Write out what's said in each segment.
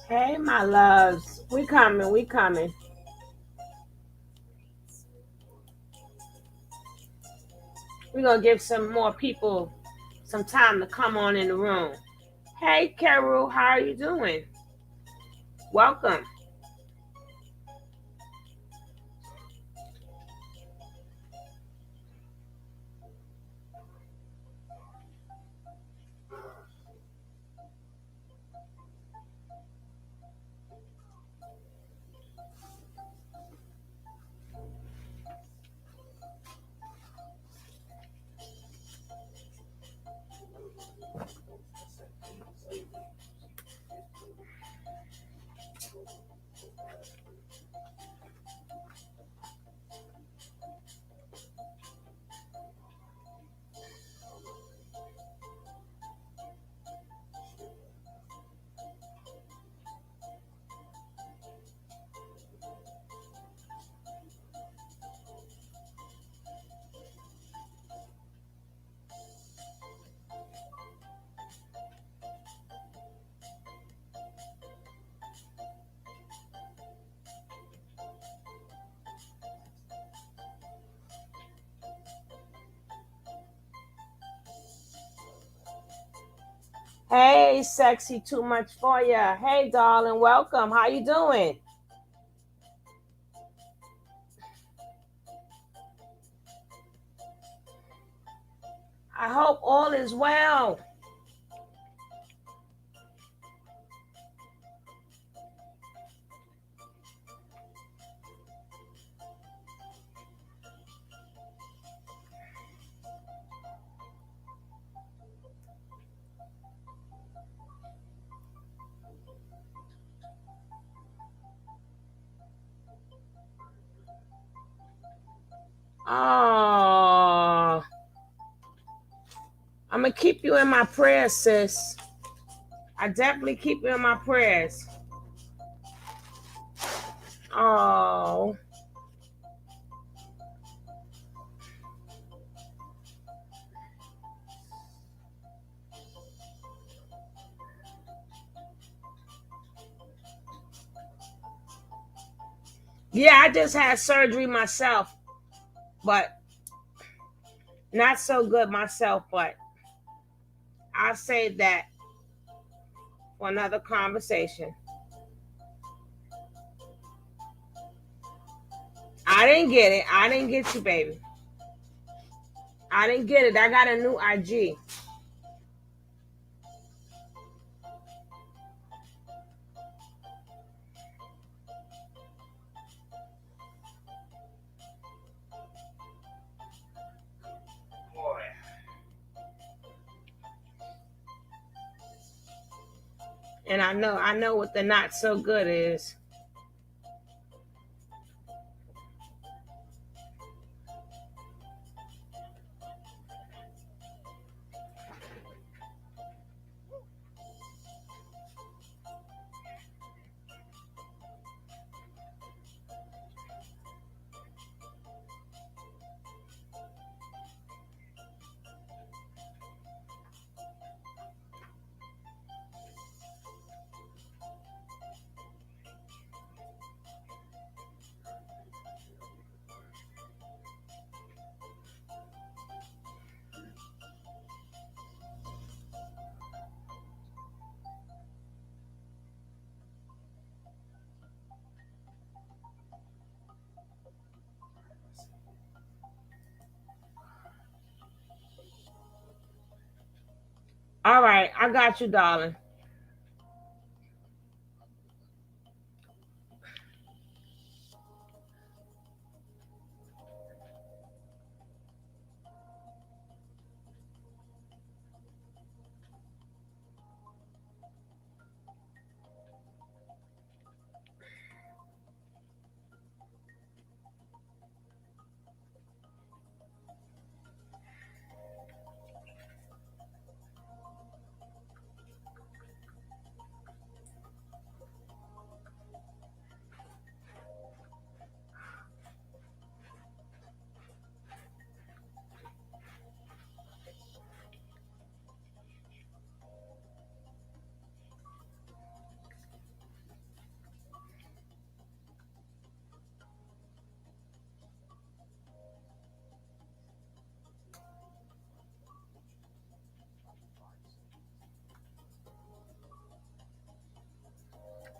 Hey, my loves. We coming, we coming. We're going to give some more people some time to come on in the room. Hey, Carol, how are you doing? Welcome. Hey, sexy, too much for ya. Hey, darling, welcome. How you doing? I hope all is well. Oh, I'm going to keep you in my prayers, sis. I definitely keep you in my prayers. Oh, yeah, I just had surgery myself, but not so good myself, but I'll save that for another conversation. I didn't get it. I didn't get you, baby. I didn't get it. I got a new IG. And I know what the not so good is. All right, I got you, darling.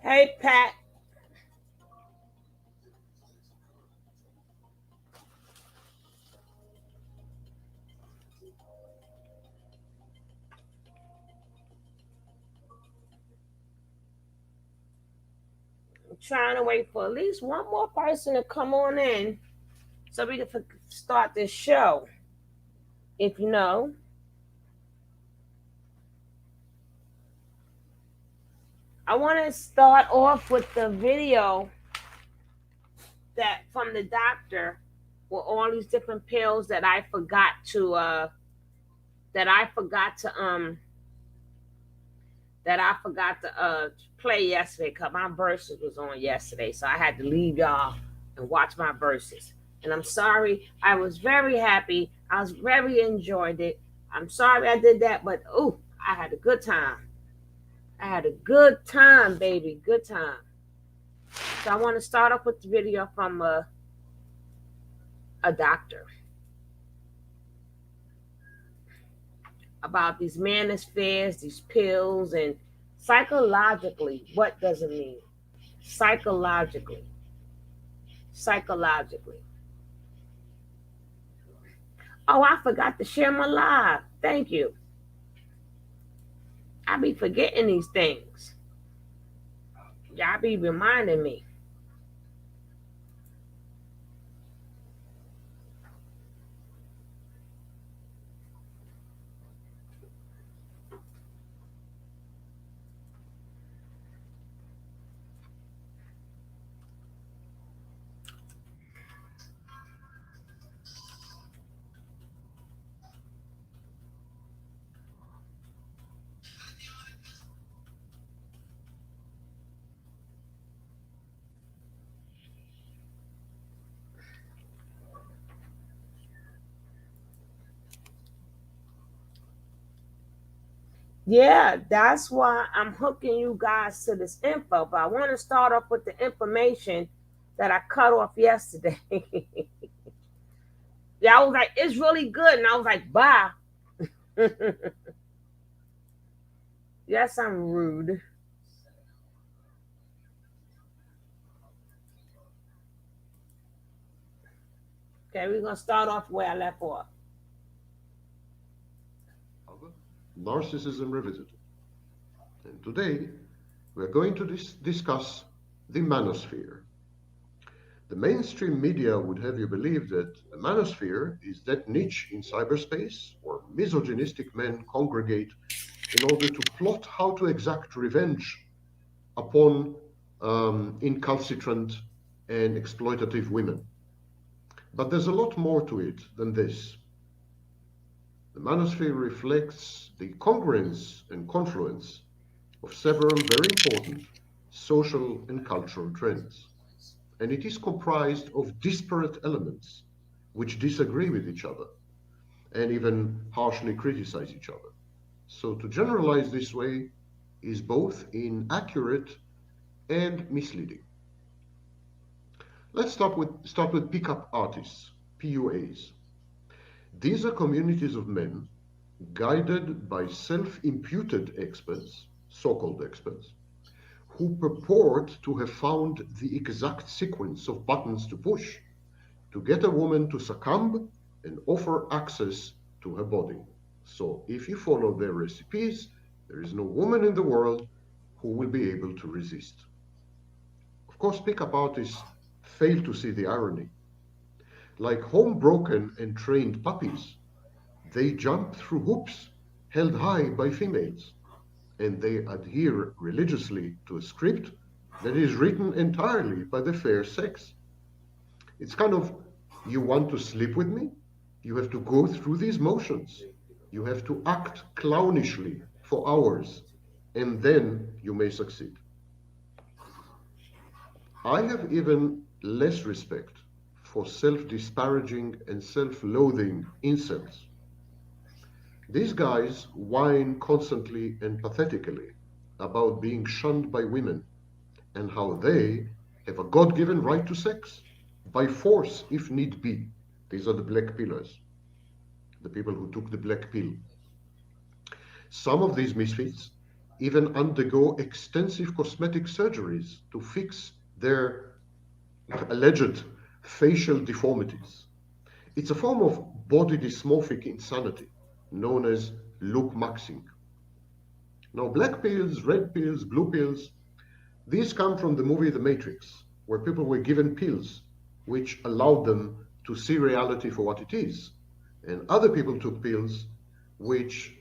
Hey, Pat. I'm trying to wait for at least one more person to come on in so we can start this show. If you know, I want to start off with the video that from the doctor with all these different pills that I forgot to play yesterday because my verses was on yesterday, so I had to leave y'all and watch my verses. And I'm sorry, I was very happy. I was very enjoyed it. I'm sorry I did that, but ooh, I had a good time. I had a good time, baby, good time. So I want to start off with the video from a doctor about these manospheres, these pills, and psychologically, what does it mean? Psychologically. Psychologically. Oh, I forgot to share my live. Thank you. I be forgetting these things. Y'all be reminding me. Yeah, that's why I'm hooking you guys to this info. But I want to start off with the information that I cut off yesterday. Yeah, I was like, it's really good. And I was like, bye. Yes, I'm rude. Okay, we're going to start off where I left off. Narcissism Revisited. And today we're going to discuss the manosphere. The mainstream media would have you believe that the manosphere is that niche in cyberspace where misogynistic men congregate in order to plot how to exact revenge upon incalcitrant and exploitative women. But there's a lot more to it than this. The manosphere reflects the congruence and confluence of several very important social and cultural trends, and it is comprised of disparate elements which disagree with each other and even harshly criticize each other. So to generalize this way is both inaccurate and misleading. Let's start with pickup artists, PUAs. These are communities of men guided by self-imputed experts, so-called experts, who purport to have found the exact sequence of buttons to push to get a woman to succumb and offer access to her body. So if you follow their recipes, there is no woman in the world who will be able to resist. Of course, pickup artists fail to see the irony. Like home-broken and trained puppies, they jump through hoops held high by females, and they adhere religiously to a script that is written entirely by the fair sex. It's kind of, you want to sleep with me? You have to go through these motions. You have to act clownishly for hours, and then you may succeed. I have even less respect for self disparaging and self loathing incels. These guys whine constantly and pathetically about being shunned by women and how they have a God given right to sex, by force if need be. These are the black pillars, the people who took the black pill. Some of these misfits even undergo extensive cosmetic surgeries to fix their alleged facial deformities. It's a form of body dysmorphic insanity known as look maxing. Now, black pills, red pills, blue pills, these come from the movie The Matrix, where people were given pills which allowed them to see reality for what it is. And other people took pills which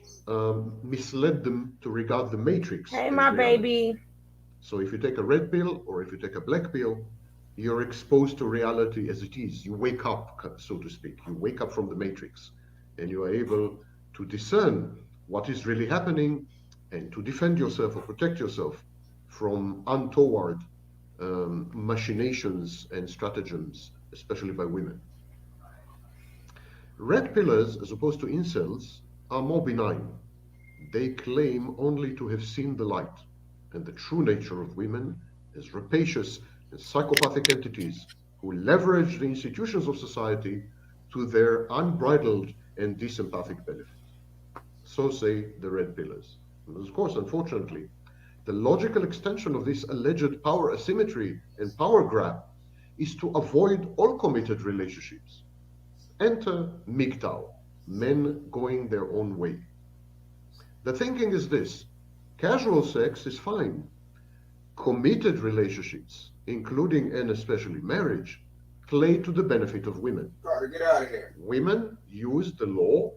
misled them to regard the Matrix Hey, as my reality. baby. So if you take a red pill or if you take a black pill, you're exposed to reality as it is. You wake up, so to speak. You wake up from the matrix and you are able to discern what is really happening and to defend yourself or protect yourself from untoward machinations and stratagems, especially by women. Red pillars, as opposed to incels, are more benign. They claim only to have seen the light, and the true nature of women as rapacious and psychopathic entities who leverage the institutions of society to their unbridled and disempathic benefit. So say the red pillars. And of course, unfortunately, the logical extension of this alleged power asymmetry and power grab is to avoid all committed relationships. Enter mgtoww, men going their own way. The thinking is this: casual sex is fine. Committed relationships, including and especially marriage, play to the benefit of women. Carter, get out of here. Women use the law,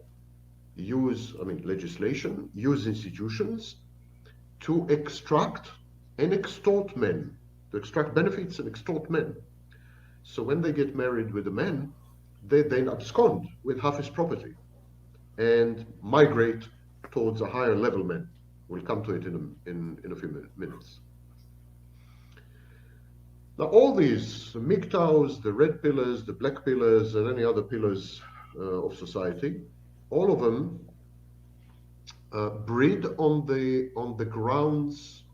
legislation, use institutions to extract and extort men, to extract benefits and extort men. So when they get married with a man, they then abscond with half his property and migrate towards a higher level man. We'll come to it in a few minutes. Now, all these, the MGTOWs, the red pillars, the black pillars, and any other pillars of society, all of them breed on the grounds,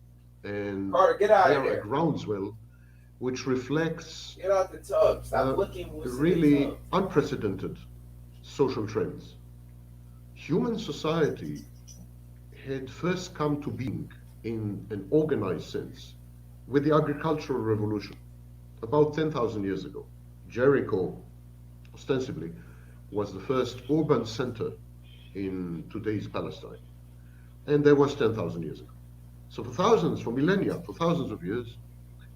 and Carter, get out they of are a there. groundswell which reflects Get out the tub. Stop uh, looking what's in the really tub. unprecedented social trends. Human society had first come to being in an organized sense with the agricultural revolution about 10,000 years ago. Jericho, ostensibly, was the first urban center in today's Palestine, and that was 10,000 years ago. So for thousands, for millennia, for thousands of years,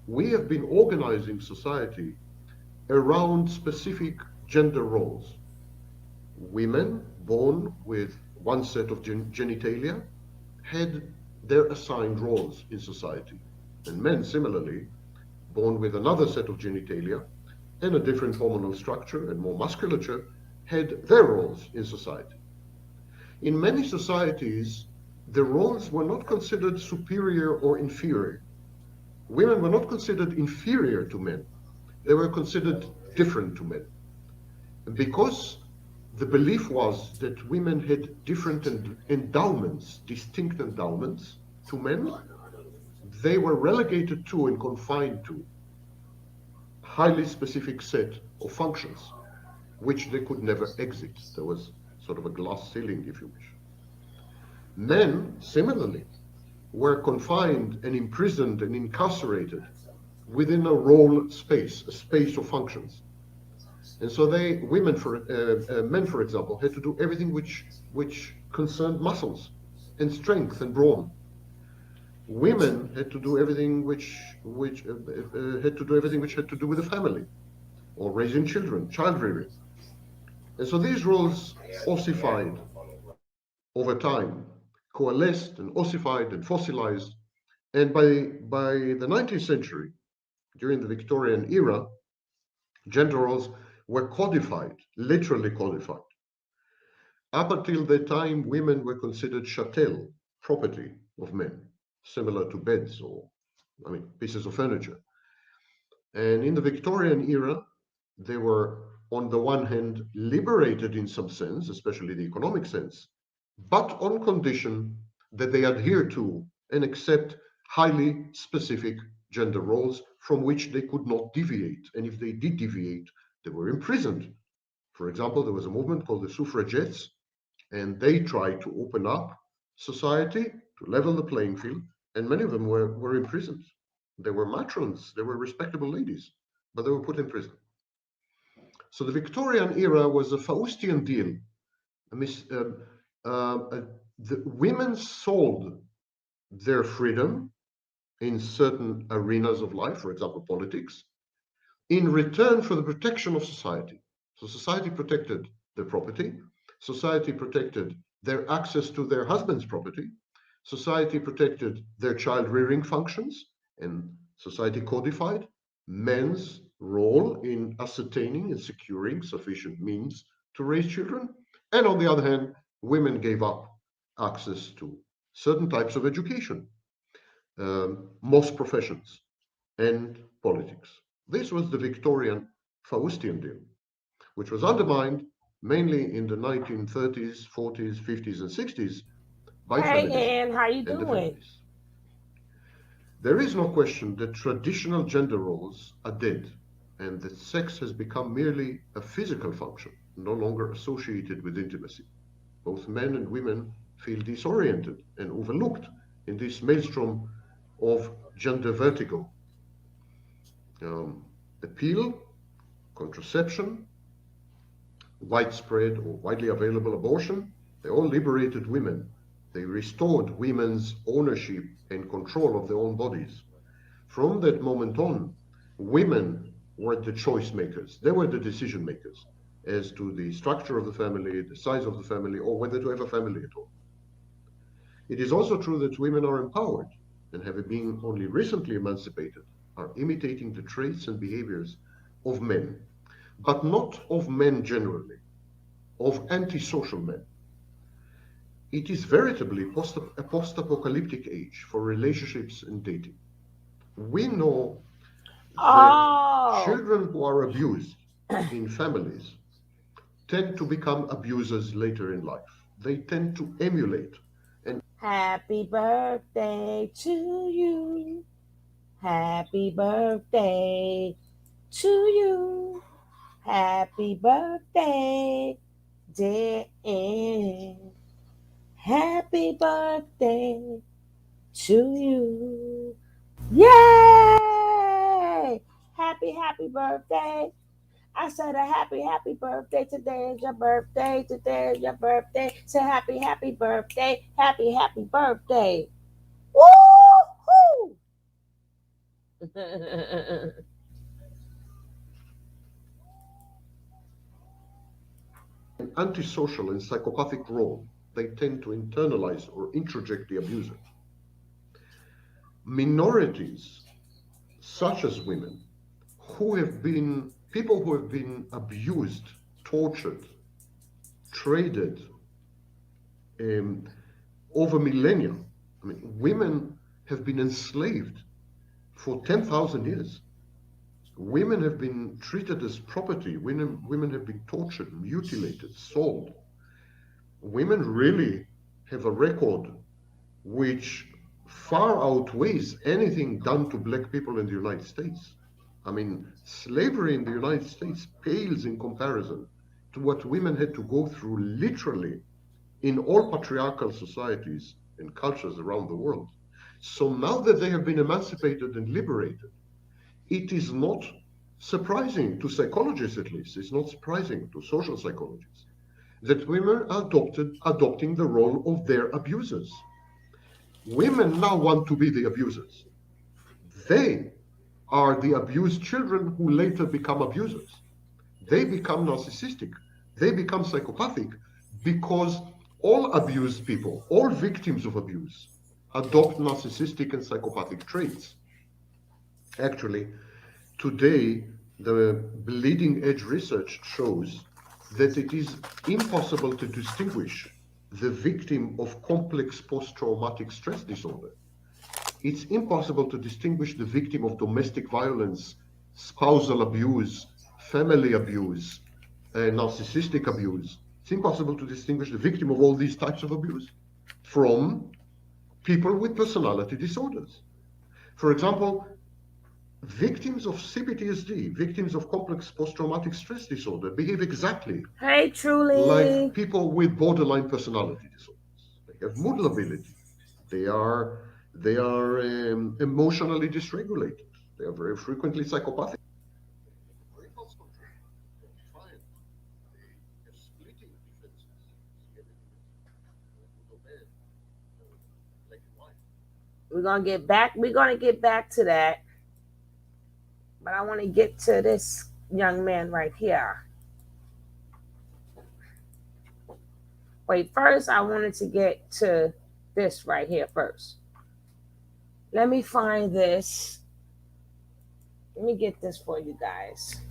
we have been organizing society around specific gender roles. Women born with one set of genitalia had their assigned roles in society, and men similarly, born with another set of genitalia and a different hormonal structure and more musculature, had their roles in society. In many societies, the roles were not considered superior or inferior. Women were not considered inferior to men, they were considered different to men. And because the belief was that women had different endowments, distinct endowments to men, they were relegated to and confined to a highly specific set of functions, which they could never exit. There was sort of a glass ceiling, if you wish. Men, similarly, were confined and imprisoned and incarcerated within a role space, a space of functions. And so men, for example, had to do everything which concerned muscles and strength and brawn. Women had to do everything which had to do everything which had to do with the family or raising children, child rearing. And so these roles ossified over time, coalesced and ossified and fossilized. And by the 19th century, during the Victorian era, gender roles were codified, literally codified. Up until that time, women were considered chattel, property of men, similar to beds or, pieces of furniture. And in the Victorian era, they were, on the one hand, liberated in some sense, especially the economic sense, but on condition that they adhere to and accept highly specific gender roles from which they could not deviate. And if they did deviate, they were imprisoned. For example, there was a movement called the suffragettes, and they tried to open up society to level the playing field, and many of them were imprisoned. They were matrons, they were respectable ladies, but they were put in prison. So the Victorian era was a Faustian deal. A mis- the women sold their freedom in certain arenas of life, for example, politics, in return for the protection of society. So society protected their property, society protected their access to their husband's property, society protected their child rearing functions, and society codified men's role in ascertaining and securing sufficient means to raise children. And on the other hand, women gave up access to certain types of education, most professions, and politics. This was the Victorian Faustian deal, which was undermined mainly in the 1930s, 40s, 50s, and 60s by Hey, feminism Ann, how you and the doing? feminists. There is no question that traditional gender roles are dead and that sex has become merely a physical function, no longer associated with intimacy. Both men and women feel disoriented and overlooked in this maelstrom of gender vertigo. Um, Appeal, contraception, widespread or widely available abortion, they all liberated women. They restored women's ownership and control of their own bodies. From that moment on, women were the choice makers. They were the decision makers as to the structure of the family, the size of the family, or whether to have a family at all. It is also true that women are empowered and, having been only recently emancipated, are imitating the traits and behaviors of men, but not of men generally, of antisocial men. It is veritably a post apocalyptic age for relationships and dating. We know that Oh, children who are abused in families tend to become abusers later in life. They tend to emulate and happy birthday to you. Happy birthday to you. Happy birthday, dear Ann. Happy birthday to you. Yay! Happy birthday. I said a happy birthday. Today is your birthday. Today is your birthday. Say happy birthday. Happy birthday. Woo-hoo! an antisocial and psychopathic role. They tend to internalize or introject the abuser. Minorities, such as women, who have been people who have been abused, tortured, traded um, over millennia. I mean, women have been enslaved for 10,000 years. Women have been treated as property. Women have been tortured, mutilated, sold. Women really have a record which far outweighs anything done to black people in the United States. I mean, slavery in the United States pales in comparison to what women had to go through literally in all patriarchal societies and cultures around the world. So now that they have been emancipated and liberated, it is not surprising to psychologists, at least, it's not surprising to social psychologists that women are adopting the role of their abusers. Women now want to be the abusers. They are the abused children who later become abusers. They become narcissistic. They become psychopathic because all abused people, all victims of abuse, adopt narcissistic and psychopathic traits. Actually, today, the bleeding edge research shows that it is impossible to distinguish the victim of complex post traumatic stress disorder. It's impossible to distinguish the victim of domestic violence, spousal abuse, family abuse, narcissistic abuse. It's impossible to distinguish the victim of all these types of abuse from people with personality disorders. For example, victims of CPTSD, victims of complex post traumatic stress disorder, behave exactly Hey, like Truly. people with borderline personality disorders. They have mood lability. They are emotionally dysregulated. They are very frequently psychopathic. For impulse control, or defiant, they have splitting defenses. See everything as good or bad, or black and white. We're gonna get back. We're gonna get back to that, but I want to get to this young man right here. Wait, first I wanted to get to this right here first. Let me find this. Let me get this for you guys.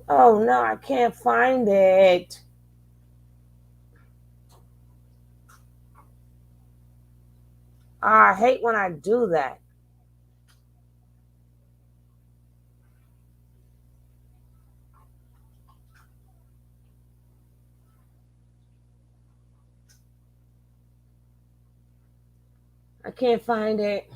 Oh no, I can't find it. Ah, I hate when I do that. I can't find it.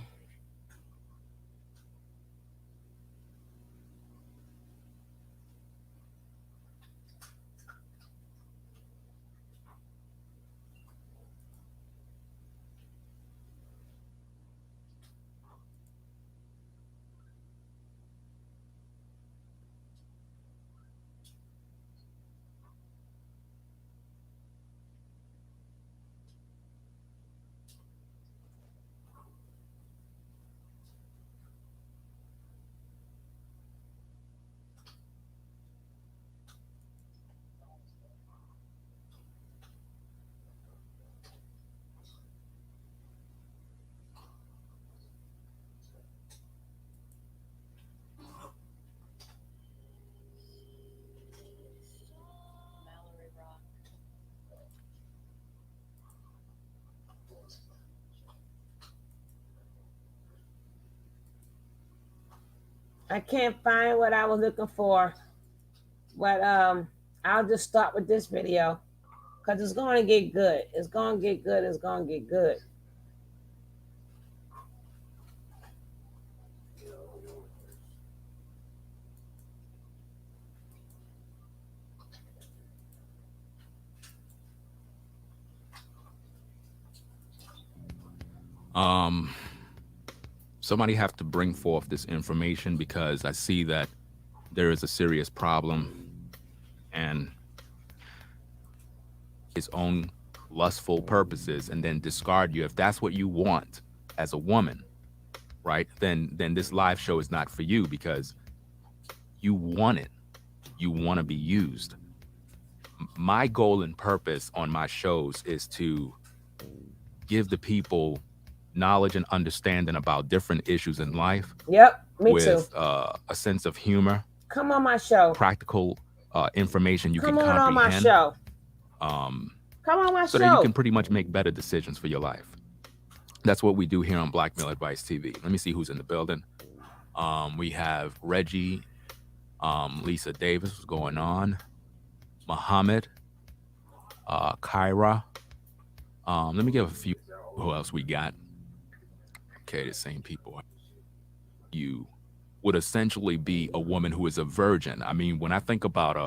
I can't find what I was looking for. But I'll just start with this video because it's going to get good. It's going to get good. It's going to get good. Um, Somebody have to bring forth this information because I see that there is a serious problem and his own lustful purposes and then discard you if that's what you want as a woman, right? Then this live show is not for you because you want it. You want to be used. My goal and purpose on my shows is to give the people knowledge and understanding about different issues in life. Yep, me with too. A sense of humor, Come on my show. practical information you Come can on my comprehend, show. um, Come on my so that you show. can pretty much make better decisions for your life. That's what we do here on Black Male Advice TV. Let me see who's in the building. We have Reggie, Lisa Davis, what's going on? Muhammad, Kyra. Let me give a few. Who else we got? Okay, the same people. You would essentially be a woman who is a virgin. I mean, when I think about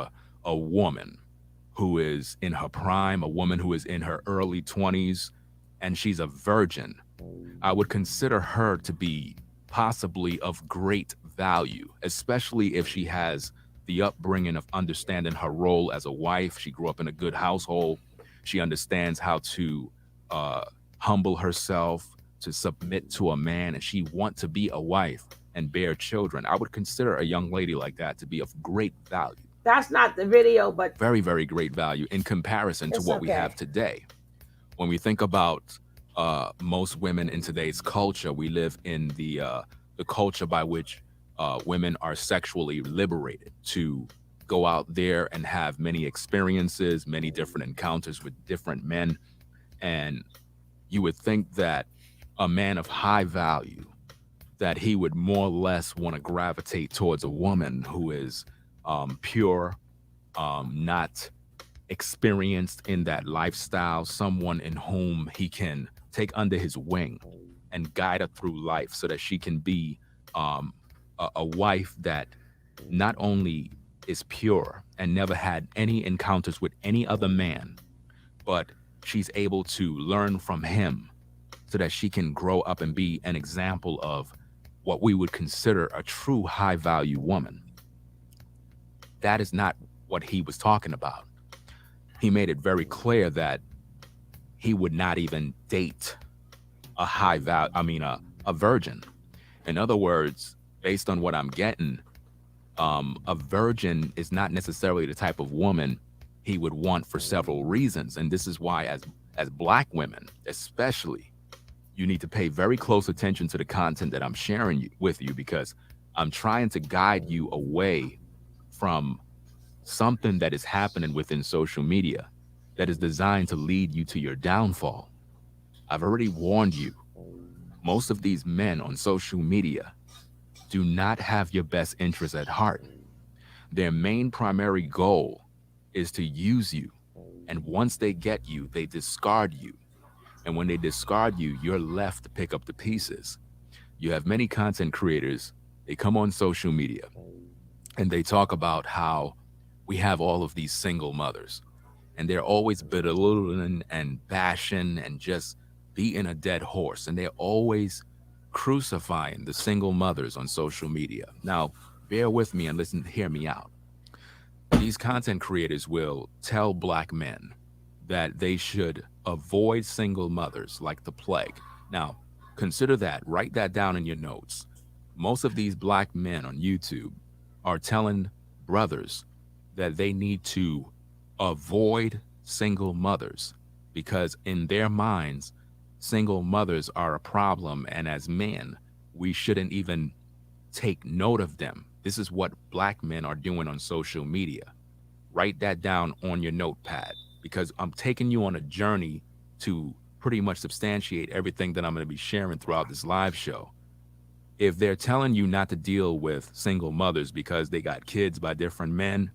a woman who is in her prime, a woman who is in her early 20s, and she's a virgin, I would consider her to be possibly of great value, especially if she has the upbringing of understanding her role as a wife. She grew up in a good household. She understands how to uh, humble herself, to submit to a man, and she want to be a wife and bear children. I would consider a young lady like that to be of great value, That's not the video, but very, very great value in comparison to it's what we okay. have today. When we think about most women in today's culture, we live in the culture by which women are sexually liberated to go out there and have many experiences, many different encounters with different men. And you would think that a man of high value, that he would more or less want to gravitate towards a woman who is pure, not experienced in that lifestyle, someone in whom he can take under his wing and guide her through life so that she can be um, a wife that not only is pure and never had any encounters with any other man, but she's able to learn from him so that she can grow up and be an example of what we would consider a true high value woman. That is not what he was talking about. He made it very clear that he would not even date a high value, a virgin. In other words, based on what I'm getting, a virgin is not necessarily the type of woman he would want for several reasons. And this is why, as black women, especially, you need to pay very close attention to the content that I'm sharing with you, because I'm trying to guide you away from something that is happening within social media that is designed to lead you to your downfall. I've already warned you. Most of these men on social media do not have your best interests at heart. Their main primary goal is to use you. And once they get you, they discard you. And when they discard you, you're left to pick up the pieces. You have many content creators, they come on social media and they talk about how we have all of these single mothers. And they're always belittling and bashing and just beating a dead horse. And they're always crucifying the single mothers on social media. Now, bear with me and listen, hear me out. These content creators will tell black men that they should avoid single mothers like the plague. Now, consider that, write that down in your notes. Most of these black men on YouTube are telling brothers that they need to avoid single mothers because in their minds, single mothers are a problem. And as men, we shouldn't even take note of them. This is what black men are doing on social media. Write that down on your notepad because I'm taking you on a journey to pretty much substantiate everything that I'm going to be sharing throughout this live show. If they're telling you not to deal with single mothers because they got kids by different men,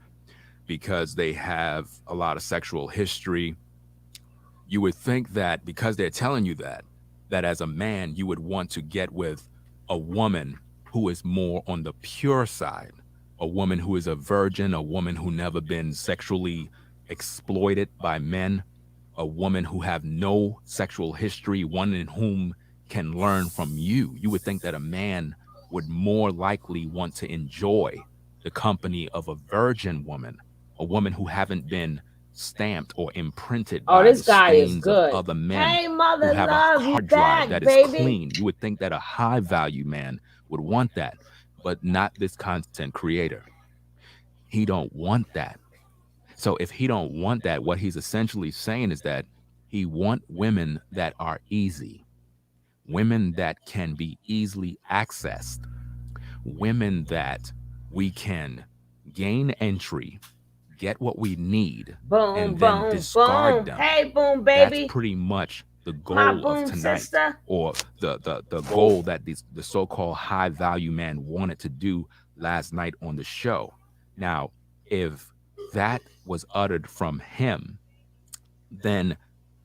because they have a lot of sexual history, you would think that because they're telling you that, that as a man, you would want to get with a woman who is more on the pure side, a woman who is a virgin, a woman who never been sexually exploited by men, a woman who have no sexual history, one in whom can learn from you. You would think that a man would more likely want to enjoy the company of a virgin woman, a woman who haven't been stamped or imprinted Oh, by the this guy is stains of good. other men Hey, who mother have a love, you hard drive back, that is baby. clean. You would think that a high value man would want that, but not this content creator. He don't want that. So if he don't want that, what he's essentially saying is that he want women that are easy, women that can be easily accessed, women that we can gain entry, get what we need, Boom, and then boom, discard boom. them. Hey, boom, That's baby. pretty much the My goal of boom tonight, sister. or the goal that the so-called high value man wanted to do last night on the show. Now, if that was uttered from him, then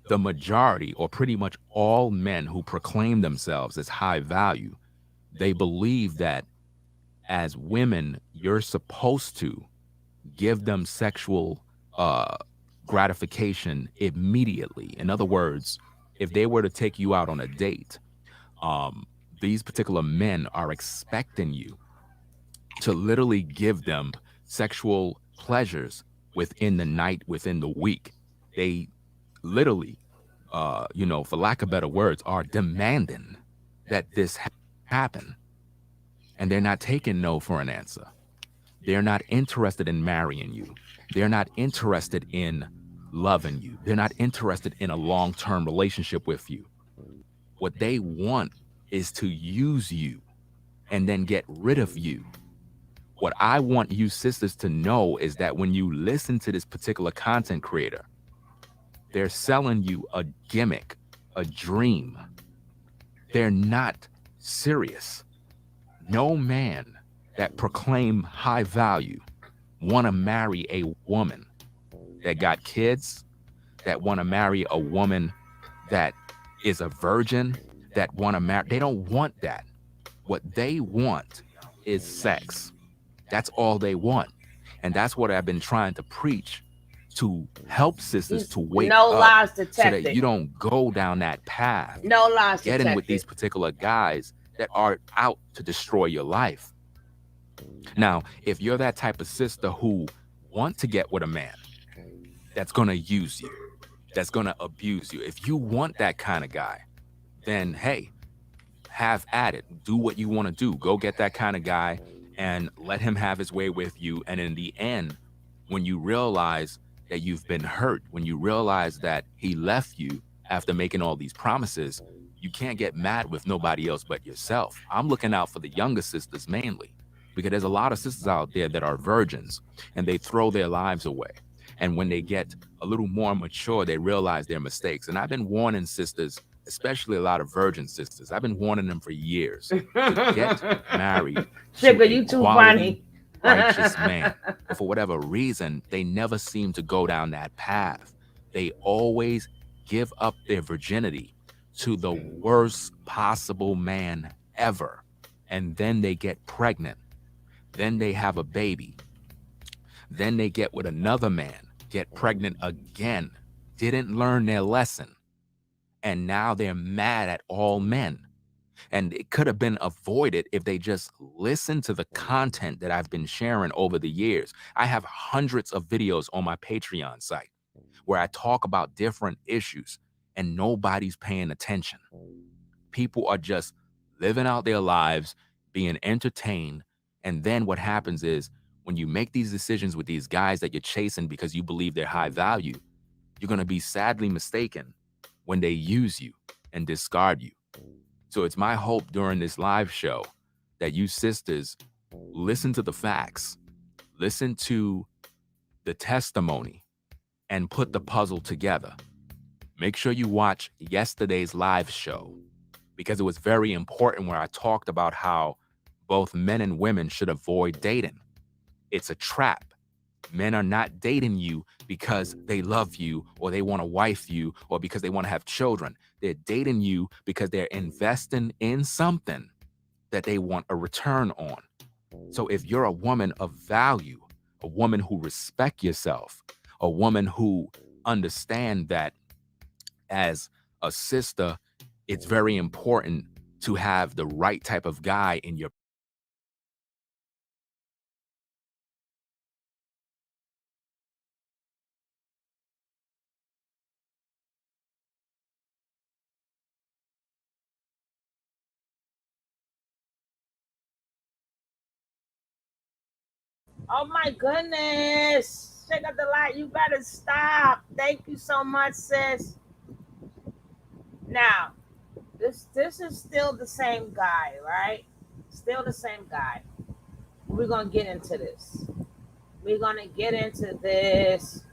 the majority, or pretty much all men who proclaim themselves as high value, they believe that as women, you're supposed to give them sexual uh, gratification immediately. In other words, if they were to take you out on a date, um, these particular men are expecting you to literally give them sexual pleasures within the night, within the week. They literally, for lack of better words, are demanding that this happen. And they're not taking no for an answer. They're not interested in marrying you. They're not interested in loving you. They're not interested in a long-term relationship with you. What they want is to use you and then get rid of you. What I want you sisters to know is that when you listen to this particular content creator, they're selling you a gimmick, a dream. They're not serious. No man that proclaim high value want to marry a woman that got kids, that want to marry a woman that is a virgin, that want to marry. They don't want that. What they want is sex. That's all they want. And that's what I've been trying to preach, to help sisters to wake No up lies so that detected. you don't go down that path, No lies getting with detected. these particular guys that are out to destroy your life. Now, if you're that type of sister who want to get with a man that's going to use you, that's going to abuse you, if you want that kind of guy, then hey, have at it. Do what you want to do. Go get that kind of guy and let him have his way with you. And in the end, when you realize that you've been hurt, when you realize that he left you after making all these promises, you can't get mad with nobody else but yourself. I'm looking out for the younger sisters mainly, because there's a lot of sisters out there that are virgins and they throw their lives away. And when they get a little more mature, they realize their mistakes. And I've been warning sisters, especially a lot of virgin sisters, I've been warning them for years to get married to Sugar, a you too quality, funny. righteous man. But for whatever reason, they never seem to go down that path. They always give up their virginity to the worst possible man ever. And then they get pregnant. Then they have a baby. Then they get with another man, get pregnant again, didn't learn their lesson. And now they're mad at all men. And it could have been avoided if they just listened to the content that I've been sharing over the years. I have hundreds of videos on my Patreon site where I talk about different issues and nobody's paying attention. People are just living out their lives, being entertained. And then what happens is when you make these decisions with these guys that you're chasing because you believe they're high value, you're going to be sadly mistaken when they use you and discard you. So it's my hope during this live show that you sisters listen to the facts, listen to the testimony, and put the puzzle together. Make sure you watch yesterday's live show because it was very important where I talked about how both men and women should avoid dating. It's a trap. Men are not dating you because they love you or they want to wife you or because they want to have children. They're dating you because they're investing in something that they want a return on. So if you're a woman of value, a woman who respect yourself, a woman who understand that as a sister, it's very important to have the right type of guy in your Oh my goodness. Check out the light. You better stop. Thank you so much, sis. Now, this is still the same guy, right? Still the same guy. We're gonna get into this. We're gonna get into this.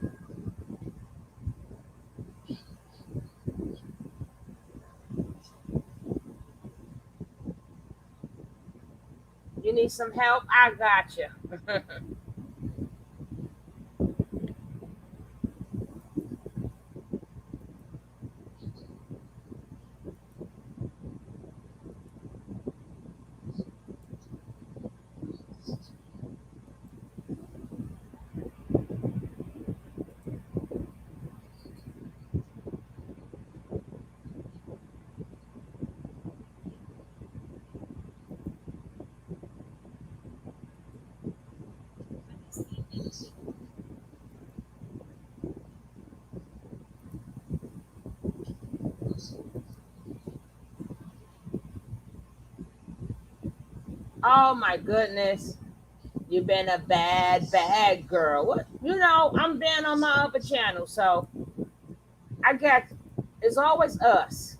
You need some help? I got you. Oh my goodness. You've been a bad, bad girl. What? I'm been on my other channel, so I got. It's always us.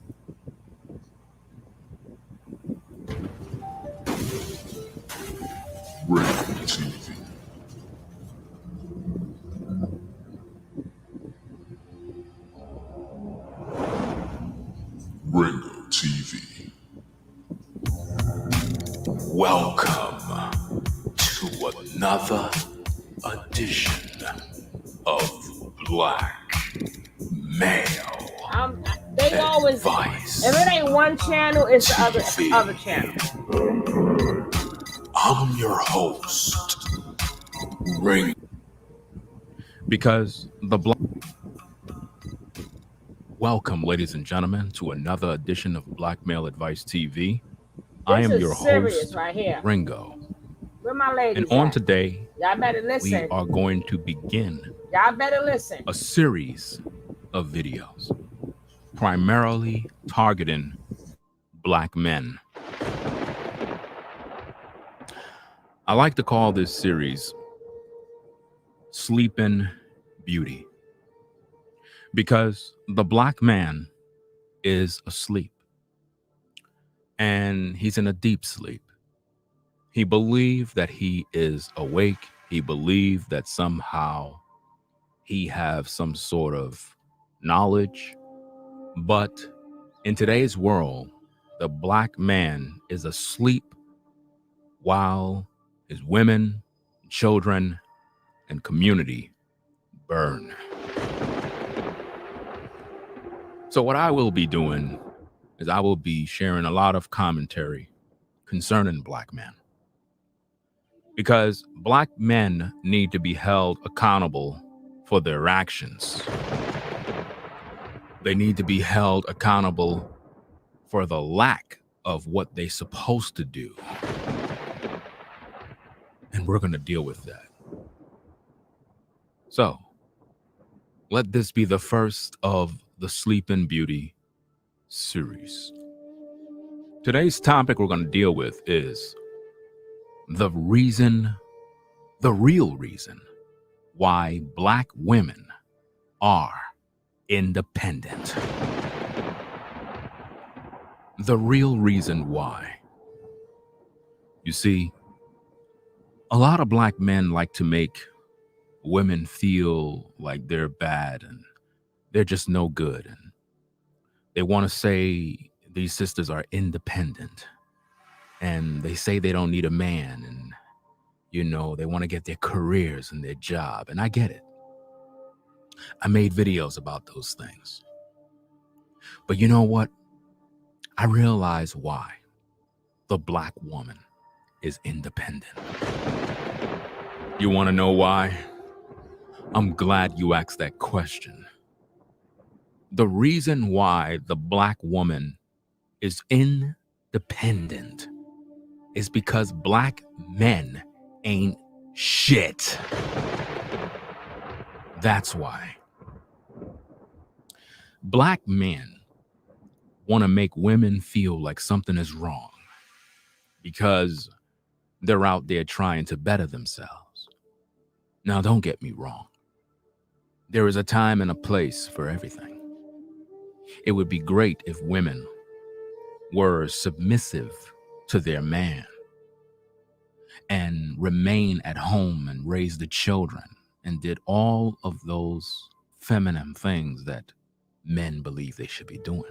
Ringo TV. Ringo TV. Welcome to another edition of Black Male They always. Advice If it ain't one channel, it's the TV. other channel. I'm your host, Ringo. Because the black. Welcome, ladies and gentlemen, to another edition of Black Male Advice TV. I This am is your serious host, right here. Ringo. Where my And ladies on at? today, Y'all better we listen. are going to begin Y'all better listen. a series of videos primarily targeting black men. I like to call this series Sleeping Beauty because the black man is asleep and he's in a deep sleep. He believed that he is awake. He believed that somehow he have some sort of knowledge. But in today's world, the black man is asleep while his women, children, and community burn. So what I will be doing is I will be sharing a lot of commentary concerning black men. Because black men need to be held accountable for their actions. They need to be held accountable for the lack of what they're supposed to do. And we're going to deal with that. So, let this be the first of the Sleeping Beauty series. Today's topic we're going to deal with is the real reason why black women are independent. The real reason why. You see, a lot of black men like to make women feel like they're bad and they're just no good. And they want to say these sisters are independent. And they say they don't need a man. And, they want to get their careers and their job. And I get it. I made videos about those things. But you know what? I realize why the black woman is independent. You want to know why? I'm glad you asked that question. The reason why the black woman is independent is because black men ain't shit. That's why. Black men want to make women feel like something is wrong because they're out there trying to better themselves. Now, don't get me wrong. There is a time and a place for everything. It would be great if women were submissive to their man and remain at home and raise the children and did all of those feminine things that men believe they should be doing.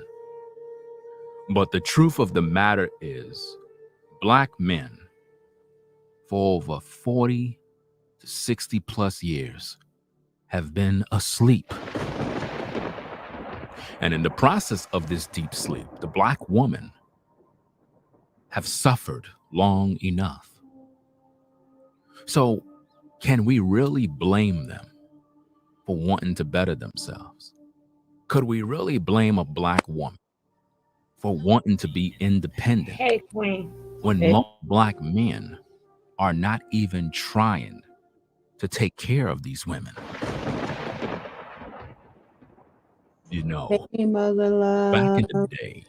But the truth of the matter is, black men for over 40 to 60 plus years have been asleep. And in the process of this deep sleep, the black woman have suffered long enough. So can we really blame them for wanting to better themselves? Could we really blame a black woman for wanting to be independent Hey, Queen. when Hey. most black men are not even trying to take care of these women? Hey, mother love. Back in the day,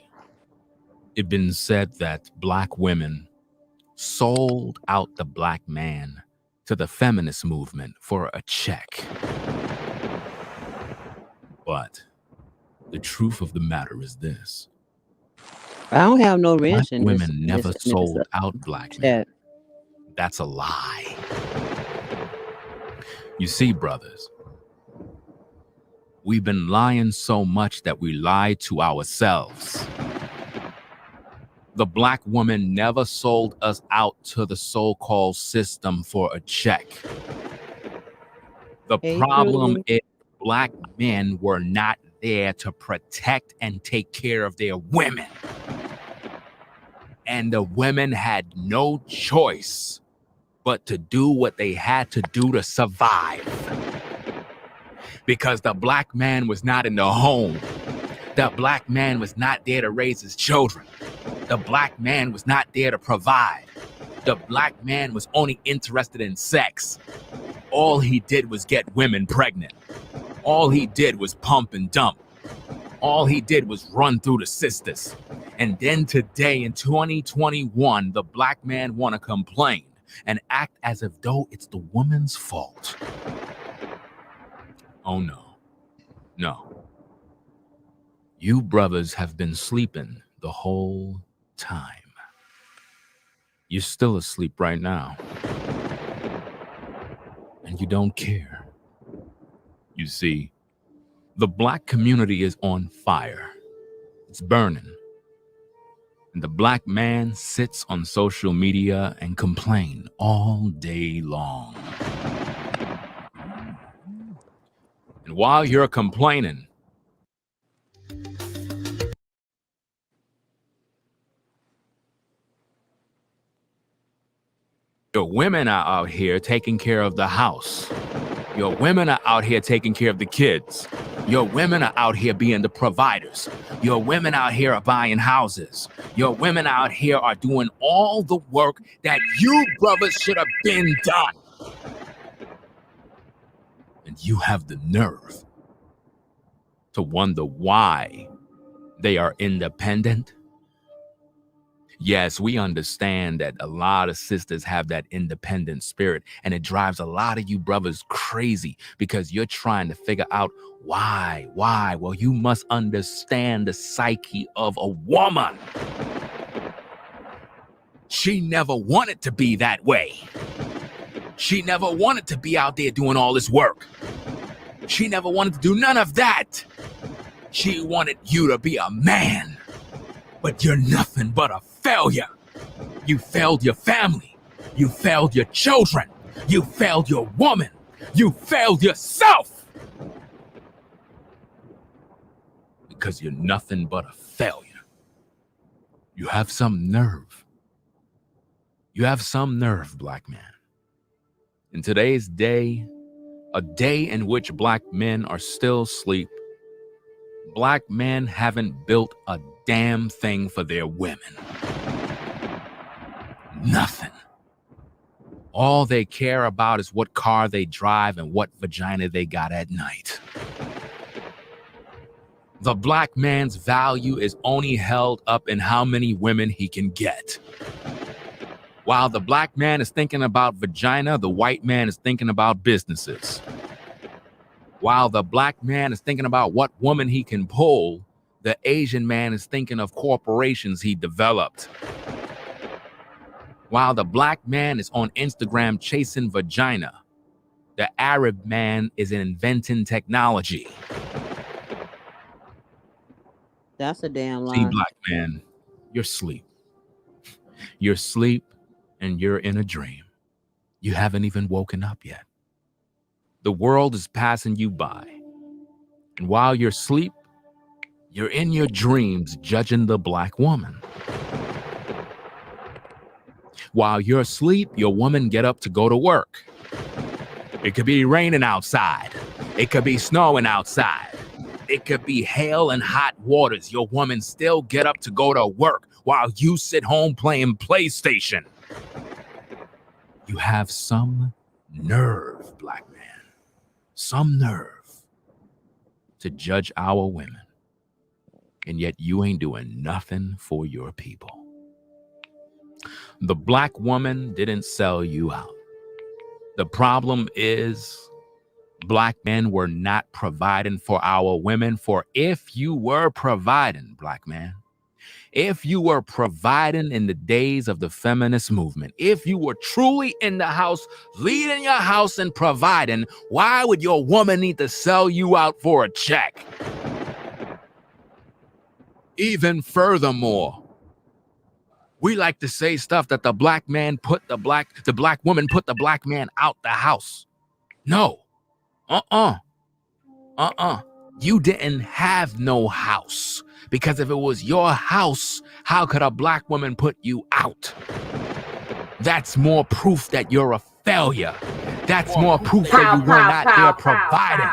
it been said that black women sold out the black man to the feminist movement for a check. But the truth of the matter is this. I don't have no Black wrench in this. women never sold out black men. chat. That's a lie. You see, brothers, we've been lying so much that we lie to ourselves. The black woman never sold us out to the so-called system for a check. The Hey, problem Trudy. is black men were not there to protect and take care of their women. And the women had no choice but to do what they had to do to survive. Because the black man was not in the home. The black man was not there to raise his children. The black man was not there to provide. The black man was only interested in sex. All he did was get women pregnant. All he did was pump and dump. All he did was run through the sisters. And then today in 2021, the black man want to complain and act as if though it's the woman's fault. Oh no. No. You brothers have been sleeping the whole time. You're still asleep right now. And you don't care. You see, the black community is on fire. It's burning. And the black man sits on social media and complains all day long. And while you're complaining, your women are out here taking care of the house. Your women are out here taking care of the kids. Your women are out here being the providers. Your women out here are buying houses. Your women out here are doing all the work that you brothers should have been done. And you have the nerve to wonder why they are independent. Yes, we understand that a lot of sisters have that independent spirit, and it drives a lot of you brothers crazy because you're trying to figure out why. Well, you must understand the psyche of a woman. She never wanted to be that way. She never wanted to be out there doing all this work. She never wanted to do none of that. She wanted you to be a man. But you're nothing but a failure. You failed your family. You failed your children. You failed your woman. You failed yourself. Because you're nothing but a failure. You have some nerve. You have some nerve, black man. In today's day, a day in which black men are still asleep, black men haven't built a damn thing for their women. Nothing. All they care about is what car they drive and what vagina they got at night. The black man's value is only held up in how many women he can get. While the black man is thinking about vagina, the white man is thinking about businesses. While the black man is thinking about what woman he can pull, the Asian man is thinking of corporations he developed. While the black man is on Instagram chasing vagina, the Arab man is inventing technology. That's a damn See, lie. black man, you're asleep. You're asleep and you're in a dream. You haven't even woken up yet. The world is passing you by. And while you're asleep, you're in your dreams judging the black woman. While you're asleep, your woman get up to go to work. It could be raining outside. It could be snowing outside. It could be hail and hot waters. Your woman still get up to go to work while you sit home playing PlayStation. You have some nerve, black man. Some nerve to judge our women. And yet you ain't doing nothing for your people. The black woman didn't sell you out. The problem is black men were not providing for our women. For if you were providing, black man, if you were providing in the days of the feminist movement, if you were truly in the house, leading your house and providing, why would your woman need to sell you out for a check? Even furthermore, we like to say stuff that the black woman put the black man out the house. No. You didn't have no house. Because if it was your house, how could a black woman put you out? That's more proof that you're a failure. That's more proof that you were not there providing.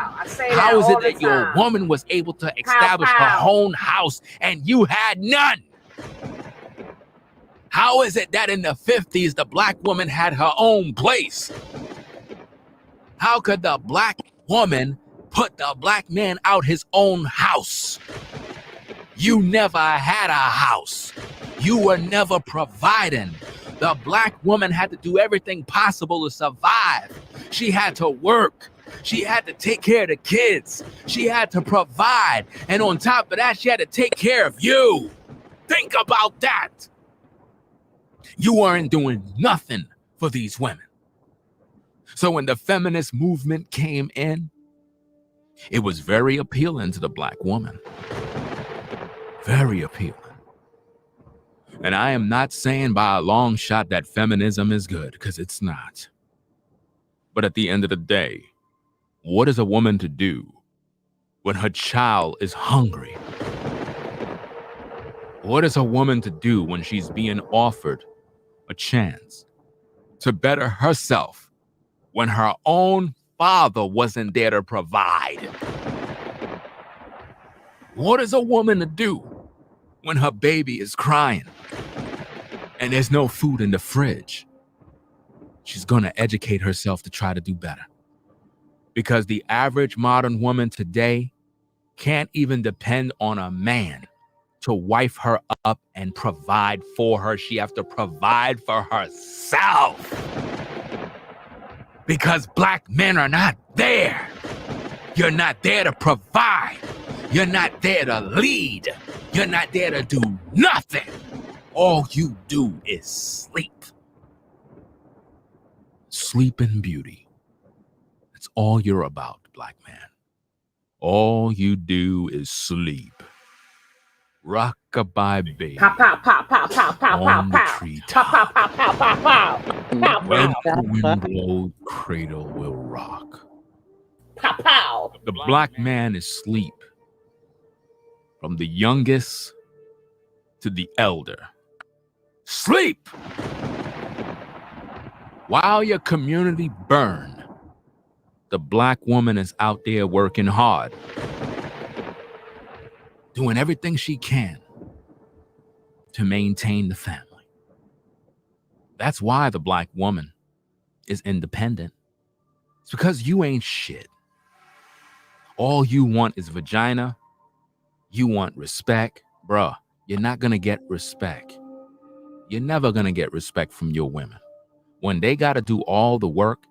How is it that your woman was able to establish her own house and you had none? How is it that in the 50s, the black woman had her own place? How could the black woman put the black man out his own house? You never had a house. You were never providing. The black woman had to do everything possible to survive. She had to work. She had to take care of the kids. She had to provide. And on top of that, she had to take care of you. Think about that. You weren't doing nothing for these women. So when the feminist movement came in, it was very appealing to the black woman. Very appealing. And I am not saying by a long shot that feminism is good, because it's not. But at the end of the day, what is a woman to do when her child is hungry? What is a woman to do when she's being offered a chance to better herself when her own father wasn't there to provide? What is a woman to do when her baby is crying and there's no food in the fridge? She's going to educate herself to try to do better. Because the average modern woman today can't even depend on a man to wife her up and provide for her. She has to provide for herself. Because black men are not there. You're not there to provide. You're not there to lead. You're not there to do nothing. All you do is sleep. Sleep and beauty. That's all you're about, black man. All you do is sleep. Rock-a-bye baby. Pow, pow, pow, pow, pow, pow, On the pow, pow. treetop. Pow, pow, pow, pow, pow, pow. When the wind blows, cradle will rock. Pow, pow. The black man is asleep. From the youngest to the elder. Sleep! While your community burn, the black woman is out there working hard. Doing everything she can to maintain the family. That's why the black woman is independent. It's because you ain't shit. All you want is vagina. You want respect. Bruh, you're not gonna get respect. You're never gonna get respect from your women. When they gotta do all the work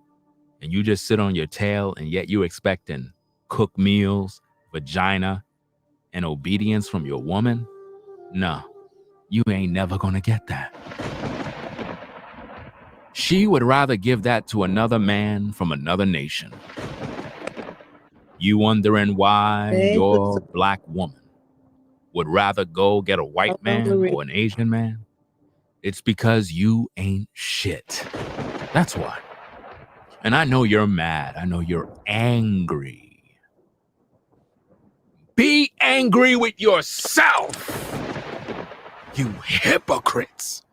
and you just sit on your tail and yet you expecting cooked meals, vagina, and obedience from your woman, no, you ain't never gonna get that. She would rather give that to another man from another nation. You wondering why your black woman would rather go get a white man or an Asian man? It's because you ain't shit. That's why. And I know you're mad. I know you're angry. Be angry with yourself, you hypocrites,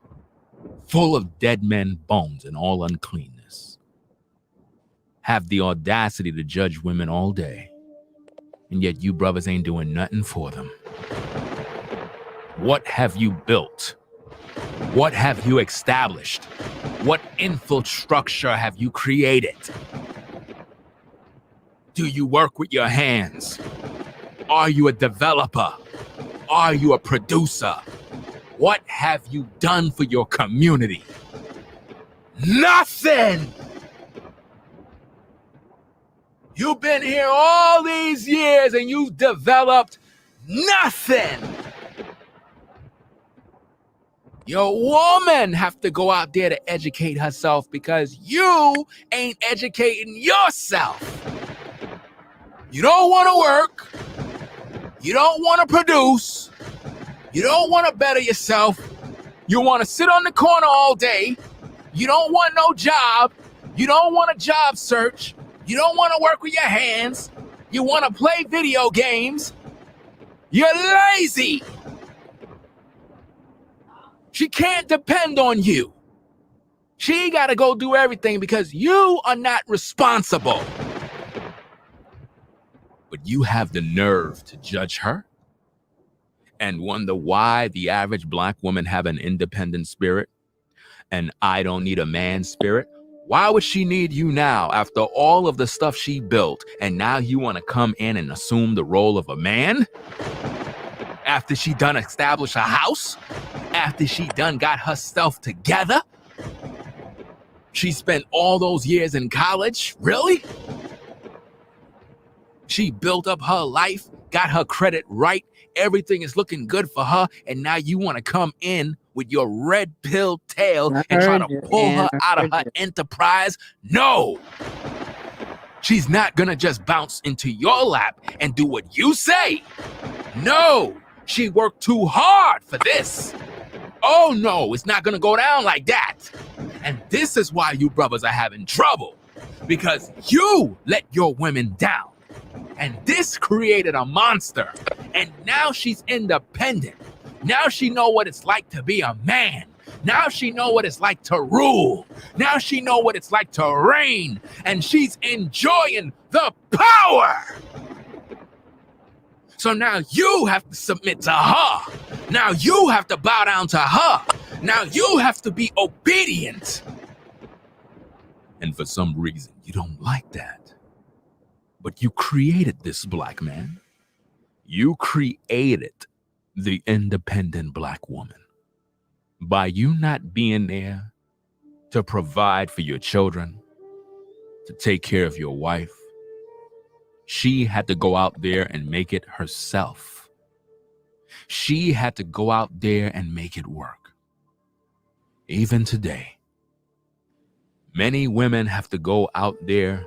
full of dead men bones and all uncleanness. Have the audacity to judge women all day, and yet you brothers ain't doing nothing for them. What have you built? What have you established? What infrastructure have you created? Do you work with your hands? Are you a developer? Are you a producer? What have you done for your community? Nothing! You've been here all these years and you've developed nothing. Your woman have to go out there to educate herself because you ain't educating yourself. You don't want to work. You don't want to produce. You don't want to better yourself. You want to sit on the corner all day. You don't want no job. You don't want a job search. You don't want to work with your hands. You want to play video games. You're lazy. She can't depend on you. She got to go do everything because you are not responsible. But you have the nerve to judge her and wonder why the average black woman have an independent spirit and I don't need a man spirit. Why would she need you now after all of the stuff she built and now you want to come in and assume the role of a man? After she done establish a house? After she done got herself together? She spent all those years in college? Really? She built up her life, got her credit right, everything is looking good for her, and now you want to come in with your red pill tail and try to pull her out of her enterprise? No! She's not gonna just bounce into your lap and do what you say. No! She worked too hard for this. Oh no, it's not gonna go down like that. And this is why you brothers are having trouble. Because you let your women down. And this created a monster. And now she's independent. Now she know what it's like to be a man. Now she know what it's like to rule. Now she know what it's like to reign. And she's enjoying the power. So now you have to submit to her. Now you have to bow down to her. Now you have to be obedient. And for some reason, you don't like that. But you created this black man. You created the independent black woman. By you not being there to provide for your children, to take care of your wife, she had to go out there and make it herself. She had to go out there and make it work. Even today, many women have to go out there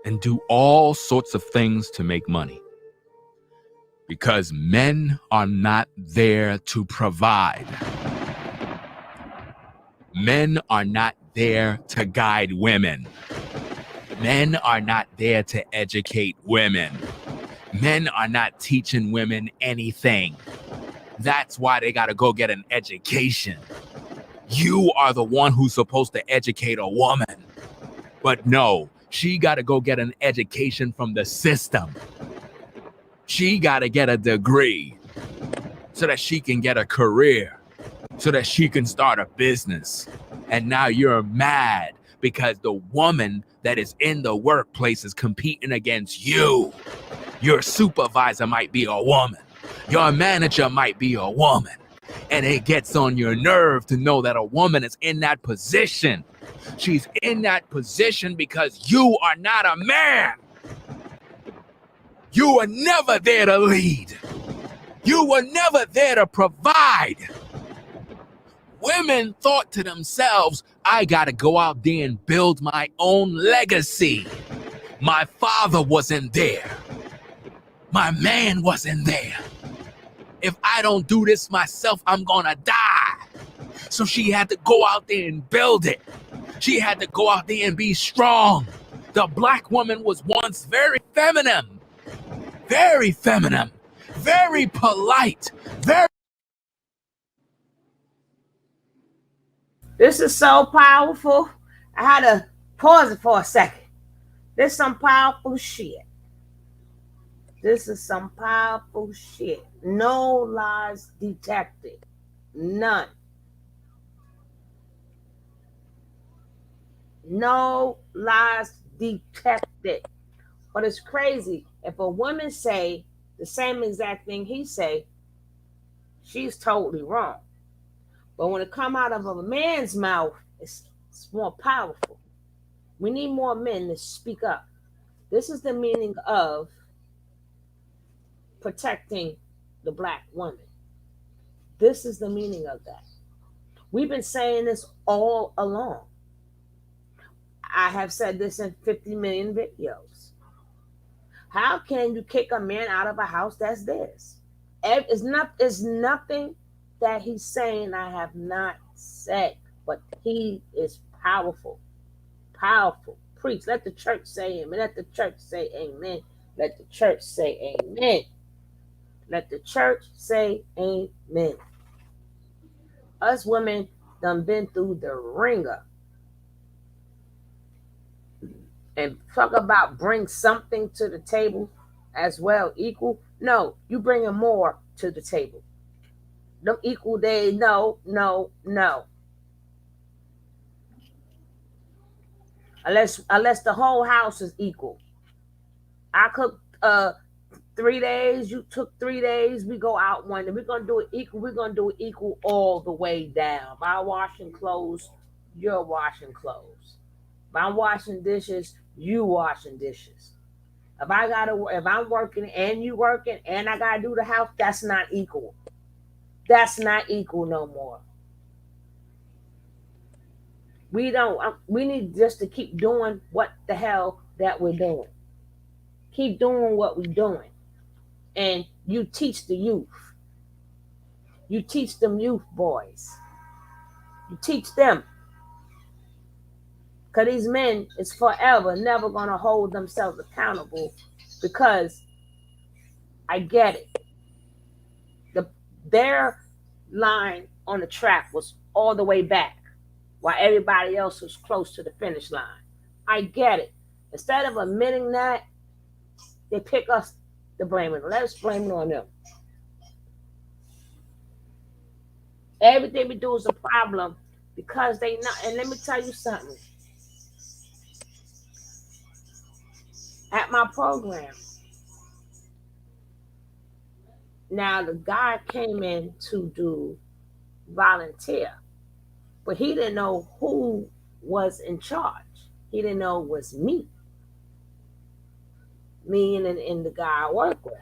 and do all sorts of things to make money. Because men are not there to provide. Men are not there to guide women. Men are not there to educate women. Men are not teaching women anything. That's why they gotta go get an education. You are the one who's supposed to educate a woman. But no, she gotta go get an education from the system. She gotta get a degree so that she can get a career, so that she can start a business. And now you're mad because the woman that is in the workplace is competing against you. Your supervisor might be a woman. Your manager might be a woman. And it gets on your nerve to know that a woman is in that position. She's in that position because you are not a man. You were never there to lead. You were never there to provide. Women thought to themselves, I gotta go out there and build my own legacy. My father wasn't there. My man wasn't there. If I don't do this myself, I'm gonna die. So she had to go out there and build it. She had to go out there and be strong. The black woman was once very feminine, very polite, very... This is so powerful. I had to pause it for a second. This is some powerful shit. This is some powerful shit. No lies detected. None. No lies detected. But it's crazy. If a woman say the same exact thing he say, she's totally wrong. But when it come out of a man's mouth, it's more powerful. We need more men to speak up. This is the meaning of protecting the black woman. This is the meaning of that. We've been saying this all along. I have said this in 50 million videos. How can you kick a man out of a house that's theirs? It's nothing that he's saying I have not said, but he is powerful. Powerful. Preach. Let the church say amen. Let the church say amen. Let the church say amen. Let the church say amen. Us women done been through the ringer. And talk about bring something to the table as well, equal. No, you bringing more to the table. No equal day, no, no, no. Unless the whole house is equal. I cook 3 days, you took 3 days, we go out one day. We're gonna do it equal, we're gonna do it equal all the way down. If I'm washing clothes, you're washing clothes. If I'm washing dishes, you washing dishes. If I'm working and you working and I gotta do the house, that's not equal. That's not equal no more. We don't. We need just to keep doing what the hell that we're doing. Keep doing what we're doing, and you teach the youth. You teach them youth boys. You teach them, cause these men is forever never gonna hold themselves accountable, because I get it. The Their line on the track was all the way back, while everybody else was close to the finish line. I get it. Instead of admitting that, they pick us to blame it. Let us blame it on them. Everything we do is a problem because they not. And let me tell you something. At my program, now the guy came in to do volunteer, but he didn't know who was in charge. He didn't know it was me and the guy I work with.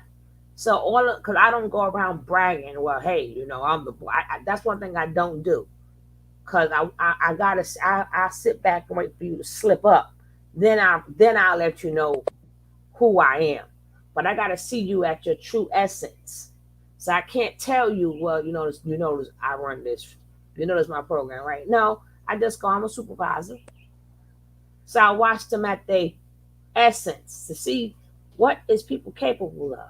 So because I don't go around bragging. Well, hey, I'm the boy. That's one thing I don't do, because I gotta I sit back and wait for you to slip up. Then I'll let you know who I am. But I gotta see you at your true essence. So I can't tell you, well, you notice I run this. You notice my program, right? No, I just go. I'm a supervisor. So I watch them at their essence to see what is people capable of.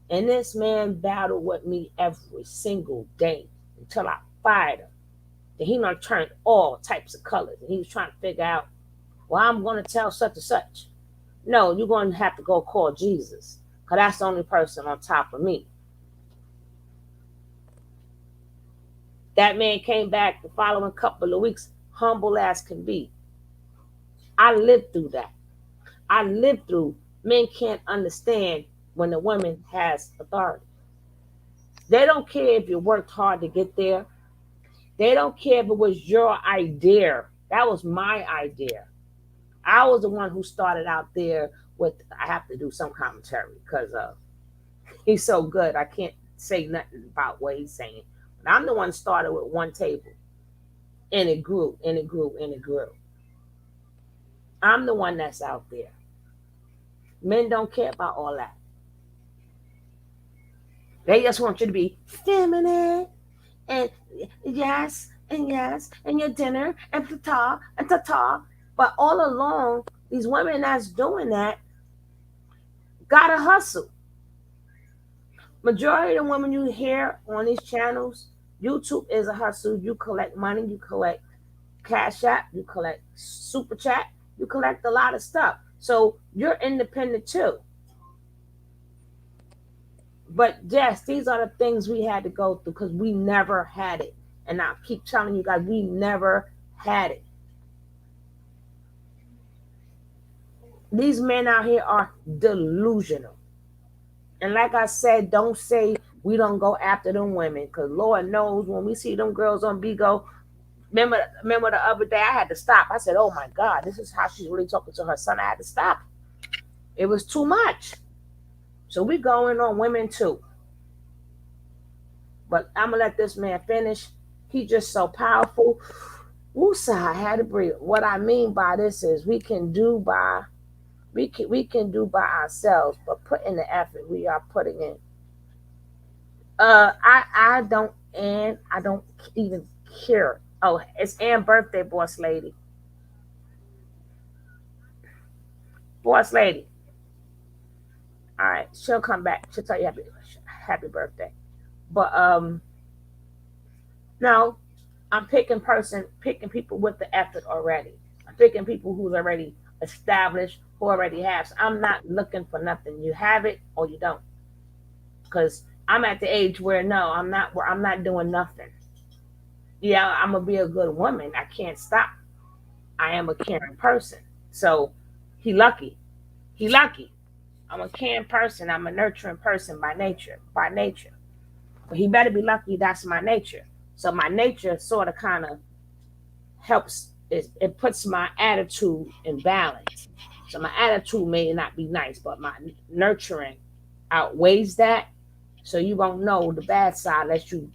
And this man battled with me every single day until I fired him. And he done turned all types of colors. And he was trying to figure out, well, I'm going to tell such and such. No, you're going to have to go call Jesus, because that's the only person on top of me. That man came back the following couple of weeks, humble as can be. I lived through that. I lived through men can't understand when a woman has authority. They don't care if you worked hard to get there. They don't care if it was your idea. That was my idea. I was the one who started out there with. I have to do some commentary because he's so good. I can't say nothing about what he's saying. But I'm the one who started with one table, and it grew and it grew and it grew. I'm the one that's out there. Men don't care about all that. They just want you to be feminine and yes and your dinner and ta and ta. But all along, these women that's doing that gotta hustle. Majority of the women you hear on these channels, YouTube is a hustle. You collect money, you collect cash app, you collect super chat, you collect a lot of stuff. So you're independent too. But yes, these are the things we had to go through because we never had it. And I keep telling you guys, we never had it. These men out here are delusional. And like I said, don't say We don't go after them women because Lord knows when we see them girls on Bigo. Remember the other day I had to stop. I said, "Oh my God, this is how she's really talking to her son." I had to stop. It was too much. So we going on women too. But I'm gonna let this man finish. He just so powerful. Woosah, I had to breathe. What I mean by this is we can do by ourselves, but put in the effort we are putting in. I don't even care. Oh, it's Ann's birthday, boss lady. Boss lady. All right, she'll come back. She'll tell you happy birthday. But no, I'm picking people with the effort already. I'm picking people who's already established, who already have. So I'm not looking for nothing. You have it or you don't. Because I'm at the age where no, I'm not. Where I'm not doing nothing. Yeah, I'm gonna be a good woman. I can't stop. I am a caring person. So he lucky. He lucky. I'm a caring person. I'm a nurturing person by nature. By nature. But he better be lucky. That's my nature. So my nature sort of kind of helps. It puts my attitude in balance. So my attitude may not be nice, but my nurturing outweighs that. So you won't know the bad side unless you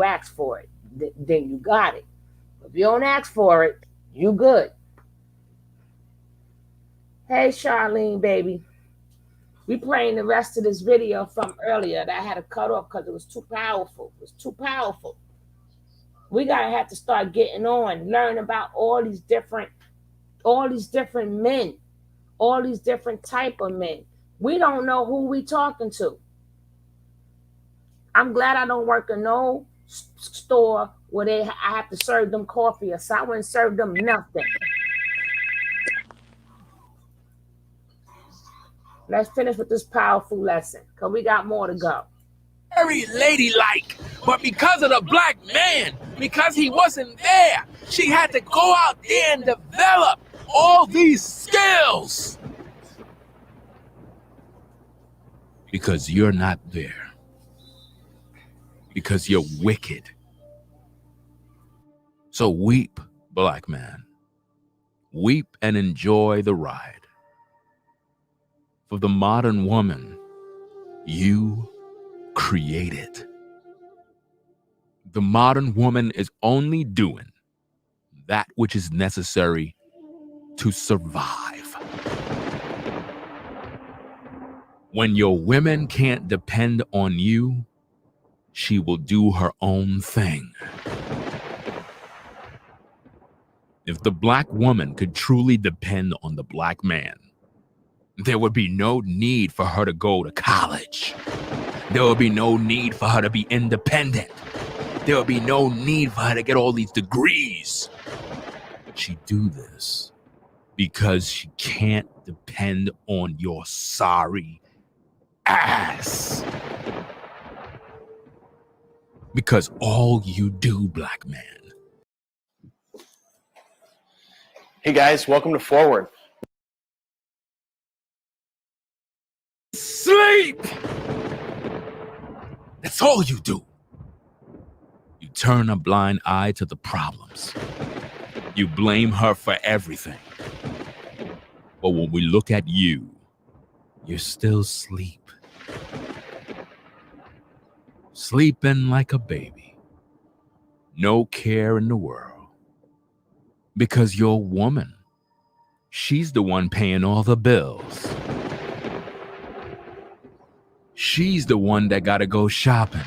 ask for it. Then you got it. If you don't ask for it, you good. Hey, Charlene, baby. We playing the rest of this video from earlier that I had to cut off because it was too powerful. It was too powerful. We gotta have to start getting on, learn about all these different men, all these different type of men. We don't know who we talking to. I'm glad I don't work in no store where I have to serve them coffee or so I wouldn't serve them nothing. Let's finish with this powerful lesson because we got more to go. Very ladylike, but because of the black man, because he wasn't there, she had to go out there and develop all these skills. Because you're not there. Because you're wicked. So weep, black man. Weep and enjoy the ride. For the modern woman, you created. The modern woman is only doing that which is necessary to survive. When your women can't depend on you, she will do her own thing. If the black woman could truly depend on the black man, there would be no need for her to go to college. There would be no need for her to be independent. There would be no need for her to get all these degrees. She do this because she can't depend on your sorry ass. Because all you do, black man. Hey guys, welcome to Forward. Sleep! That's all you do. You turn a blind eye to the problems. You blame her for everything. But when we look at you, you're still asleep. Sleeping like a baby. No care in the world. Because your woman, she's the one paying all the bills. She's the one that gotta go shopping.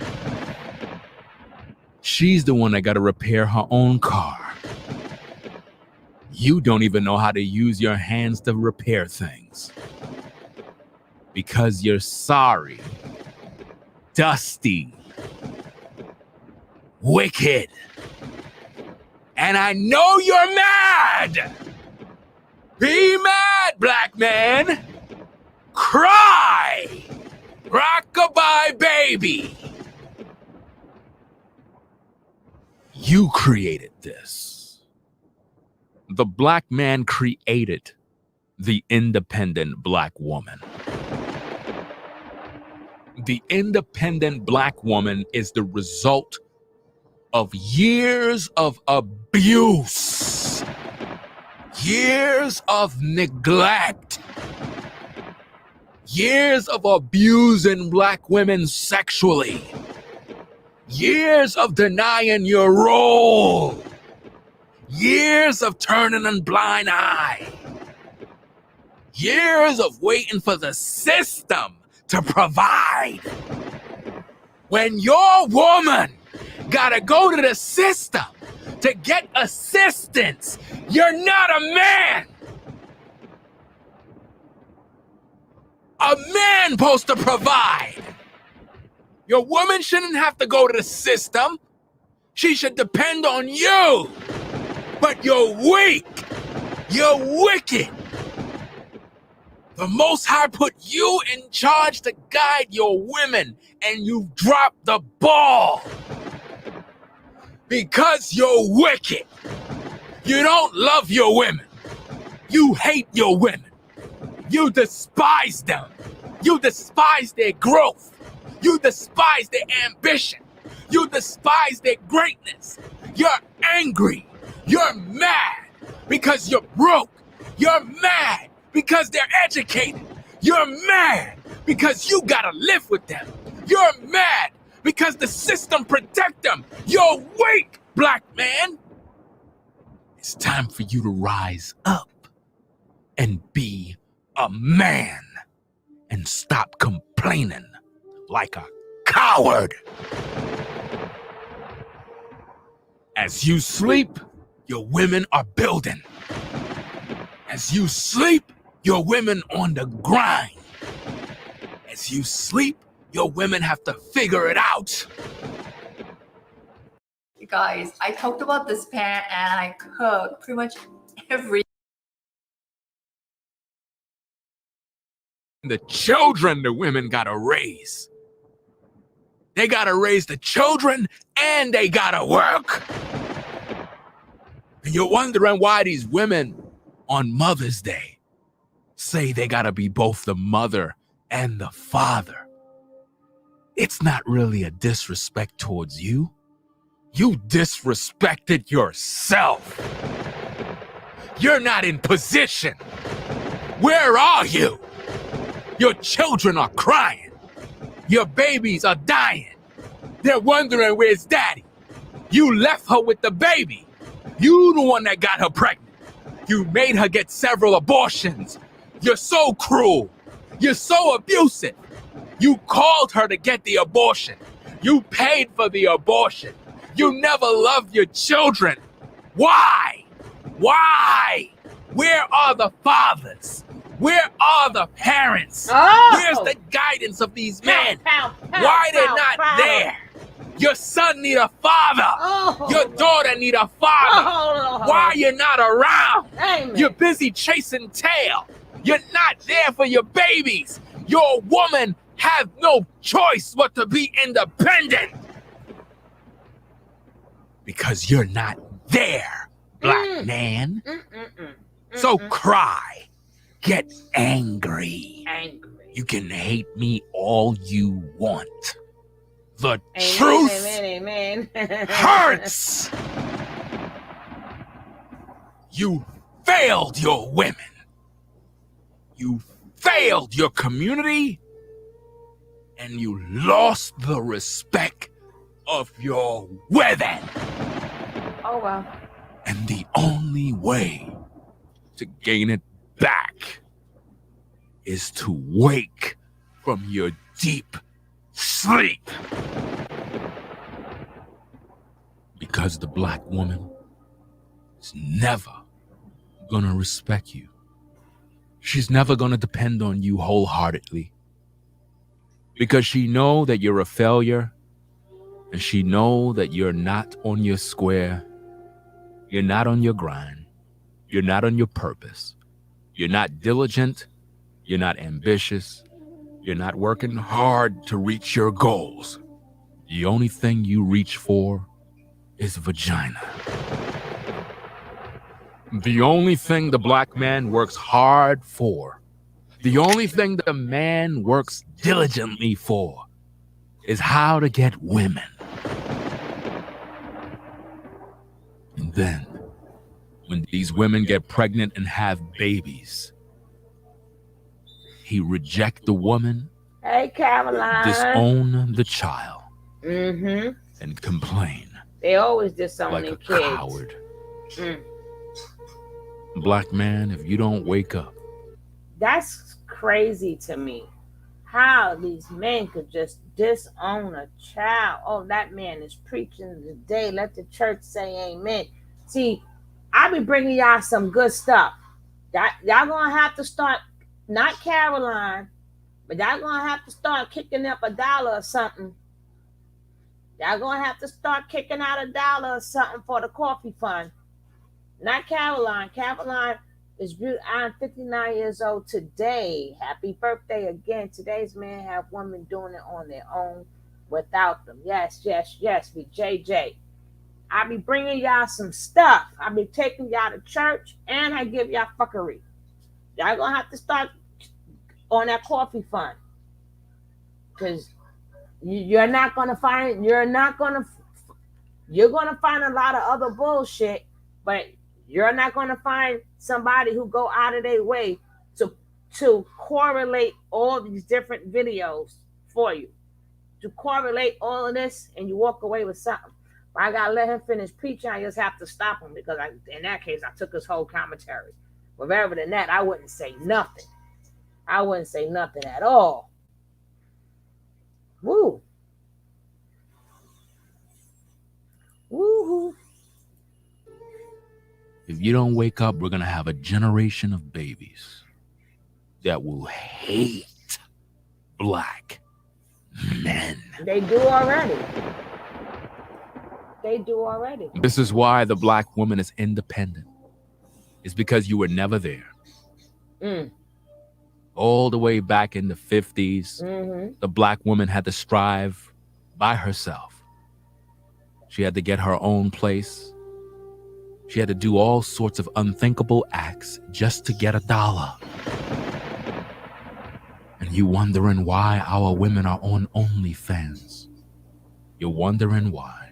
She's the one that gotta repair her own car. You don't even know how to use your hands to repair things. Because you're sorry, dusty, wicked. And I know you're mad! Be mad, black man! Cry! Rockabye baby! You created this. The black man created the independent black woman. The independent black woman is the result of years of abuse, years of neglect, years of abusing black women sexually, years of denying your role, years of turning a blind eye, years of waiting for the system to provide. When your woman gotta go to the system to get assistance, you're not a man. A man supposed to provide. Your woman shouldn't have to go to the system. She should depend on you. But you're weak. You're wicked. The Most High put you in charge to guide your women, and you've dropped the ball. Because you're wicked. You don't love your women. You hate your women. You despise them. You despise their growth. You despise their ambition. You despise their greatness. You're angry. You're mad because you're broke. You're mad because they're educated. You're mad because you gotta live with them. You're mad because the system protect them. You're weak, black man. It's time for you to rise up and be a man and stop complaining like a coward. As you sleep, your women are building. As you sleep, your women on the grind. As you sleep, your women have to figure it out. Guys, I talked about this pan and I cook pretty much every The children the women gotta raise. They gotta raise the children and they gotta work. And you're wondering why these women on Mother's Day say they gotta be both the mother and the father. It's not really a disrespect towards you. You disrespected yourself. You're not in position. Where are you? Your children are crying. Your babies are dying. They're wondering where's daddy. You left her with the baby. You the one that got her pregnant. You made her get several abortions. You're so cruel. You're so abusive. You called her to get the abortion. You paid for the abortion. You never loved your children. Why? Why? Where are the fathers? Where are the parents? Oh! Where's the guidance of these men? Pow, pow, Why they're pow, not pow. there? Your son need a father. Oh. Your daughter need a father. Oh, Why you not around? Amen. You're busy chasing tail. You're not there for your babies. Your woman has no choice but to be independent. Because you're not there, black man. So cry. Get angry. Angry. You can hate me all you want. The Amen, truth amen, amen. hurts. You failed your women. You failed your community. And you lost the respect of your women. Oh, wow. And the only way to gain it back is to wake from your deep sleep. Because the black woman is never gonna respect you. She's never gonna depend on you wholeheartedly. Because she know that you're a failure, and she know that you're not on your square, you're not on your grind, you're not on your purpose, you're not diligent, you're not ambitious, you're not working hard to reach your goals. The only thing you reach for is vagina. The only thing the black man works hard for, the only thing the man works diligently for is how to get women. And then, when these women get pregnant and have babies, he reject the woman, Hey, Caroline. disown the child, Mm-hmm. and complain They always like disowning a kids. coward. Mm. Black man, if you don't wake up, That's crazy to me. How these men could just disown a child. Oh, that man is preaching today. Let the church say amen. See, I be bringing y'all some good stuff. Y'all gonna have to start, not Caroline, but y'all gonna have to start kicking up $1 or something. Y'all gonna have to start kicking out $1 or something for the coffee fund. Not Caroline. Caroline is beautiful. I'm 59 years old today. Happy birthday again. Today's men have women doing it on their own without them. Yes, yes, yes. Be JJ. I be bringing y'all some stuff. I be taking y'all to church and I give y'all fuckery. Y'all gonna have to start on that coffee fund. Because you're gonna find a lot of other bullshit, but you're not gonna find somebody who go out of their way to correlate all these different videos for you, to correlate all of this, and you walk away with something. But I gotta let him finish preaching. I just have to stop him because in that case I took his whole commentary. But other than that, I wouldn't say nothing. I wouldn't say nothing at all. Woo. Woo-hoo. if you don't wake up, we're going to have a generation of babies that will hate black men. They do already. They do already. This is why the black woman is independent. It's because you were never there. Mm. All the way back in the 50s, Mm-hmm. the black woman had to strive by herself. She had to get her own place. She had to do all sorts of unthinkable acts just to get $1. And you wondering why our women are on OnlyFans. You're wondering why.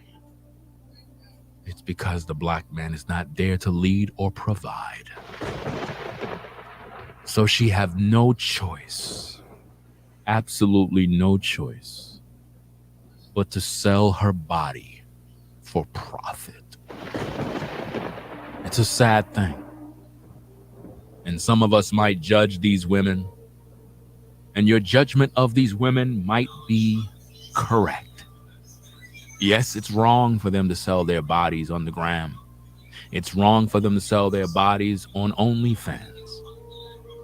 It's because the black man is not there to lead or provide. So she have no choice, absolutely no choice, but to sell her body for profit. It's a sad thing. And some of us might judge these women, and your judgment of these women might be correct. Yes, it's wrong for them to sell their bodies on the gram. It's wrong for them to sell their bodies on OnlyFans.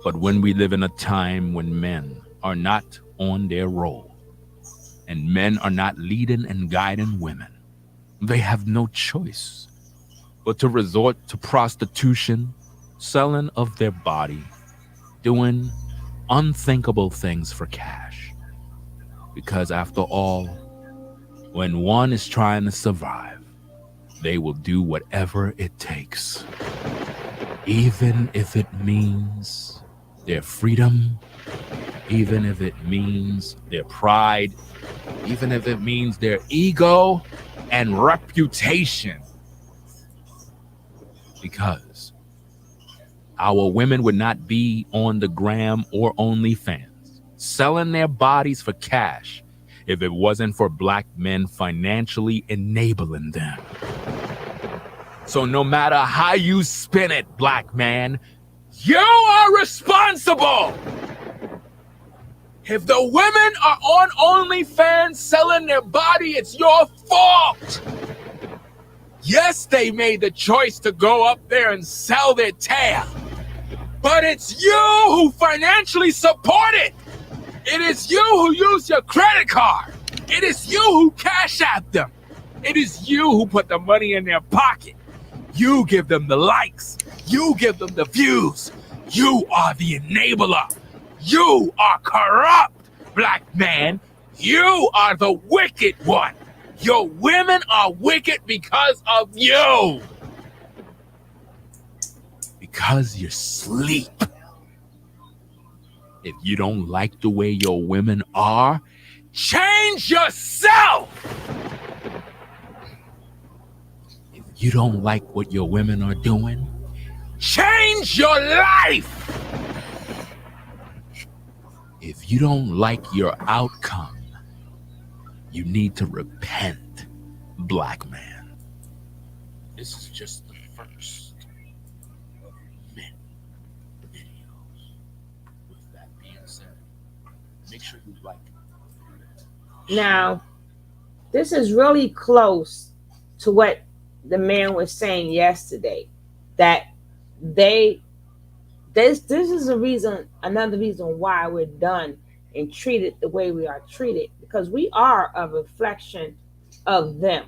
But when we live in a time when men are not on their role, and men are not leading and guiding women, they have no choice but to resort to prostitution, selling of their body, doing unthinkable things for cash. Because after all, when one is trying to survive, they will do whatever it takes, even if it means their freedom, even if it means their pride, even if it means their ego and reputation. Because our women would not be on the gram or OnlyFans selling their bodies for cash if it wasn't for black men financially enabling them. So no matter how you spin it, black man, you are responsible. If the women are on OnlyFans selling their body, it's your fault. Yes, they made the choice to go up there and sell their tail, but it's you who financially support it. It is you who use your credit card. It is you who cash out them. It is you who put the money in their pocket. You give them the likes. You give them the views. You are the enabler. You are corrupt, black man. You are the wicked one. Your women are wicked because of you. Because you sleep. If you don't like the way your women are, change Change yourself! If you don't like what your women are doing, change your life! If you don't like your outcome, you need to repent, black man. This is just the first of many videos. With that being said, make sure you like it. Now, this is really close to what the man was saying yesterday, that they this is another reason why we're done and treated the way we are treated, because we are a reflection of them.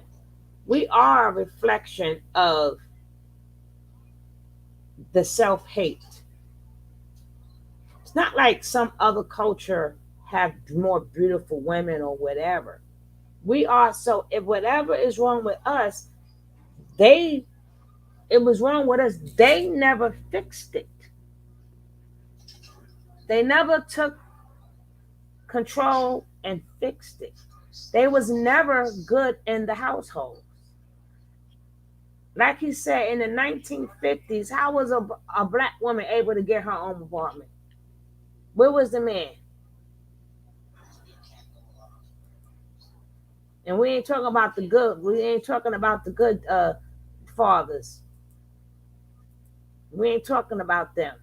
We are a reflection of the self-hate. It's not like some other culture have more beautiful women or whatever. We are, so if whatever is wrong with us, they it was wrong with us. They never fixed it. They never took control and fixed it. They was never good in the household. Like he said, in the 1950s, how was a black woman able to get her own apartment? Where was the man? And we ain't talking about the good. We ain't talking about the good fathers. We ain't talking about them.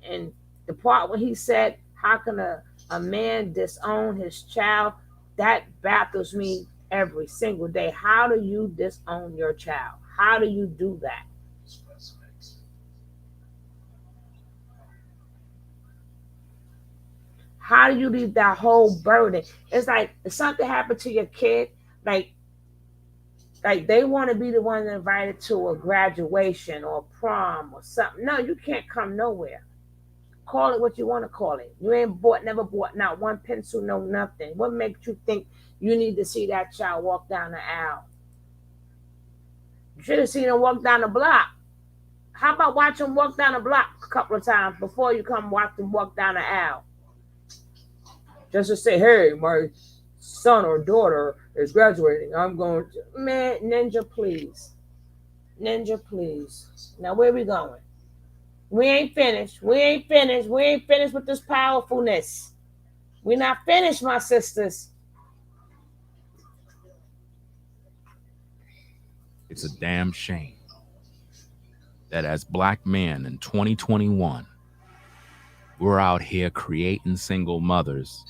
And the part when he said, how can a man disown his child? That baffles me every single day. How do you disown your child? How do you do that? How do you leave that whole burden? It's like if something happened to your kid, like they want to be the one invited to a graduation or prom or something. No, you can't come nowhere. Call it what you want to call it. You ain't never bought not one pencil, no nothing. What makes you think you need to see that child walk down the aisle? You should have seen him walk down the block. How about watch him walk down the block a couple of times before you come watch him walk down the aisle? Just to say, hey, my son or daughter is graduating. I'm going to, man, Ninja, please. Ninja, please. Now, where we going? We ain't finished. We ain't finished. We ain't finished with this powerfulness. We're not finished, my sisters. It's a damn shame that as black men in 2021, we're out here creating single mothers,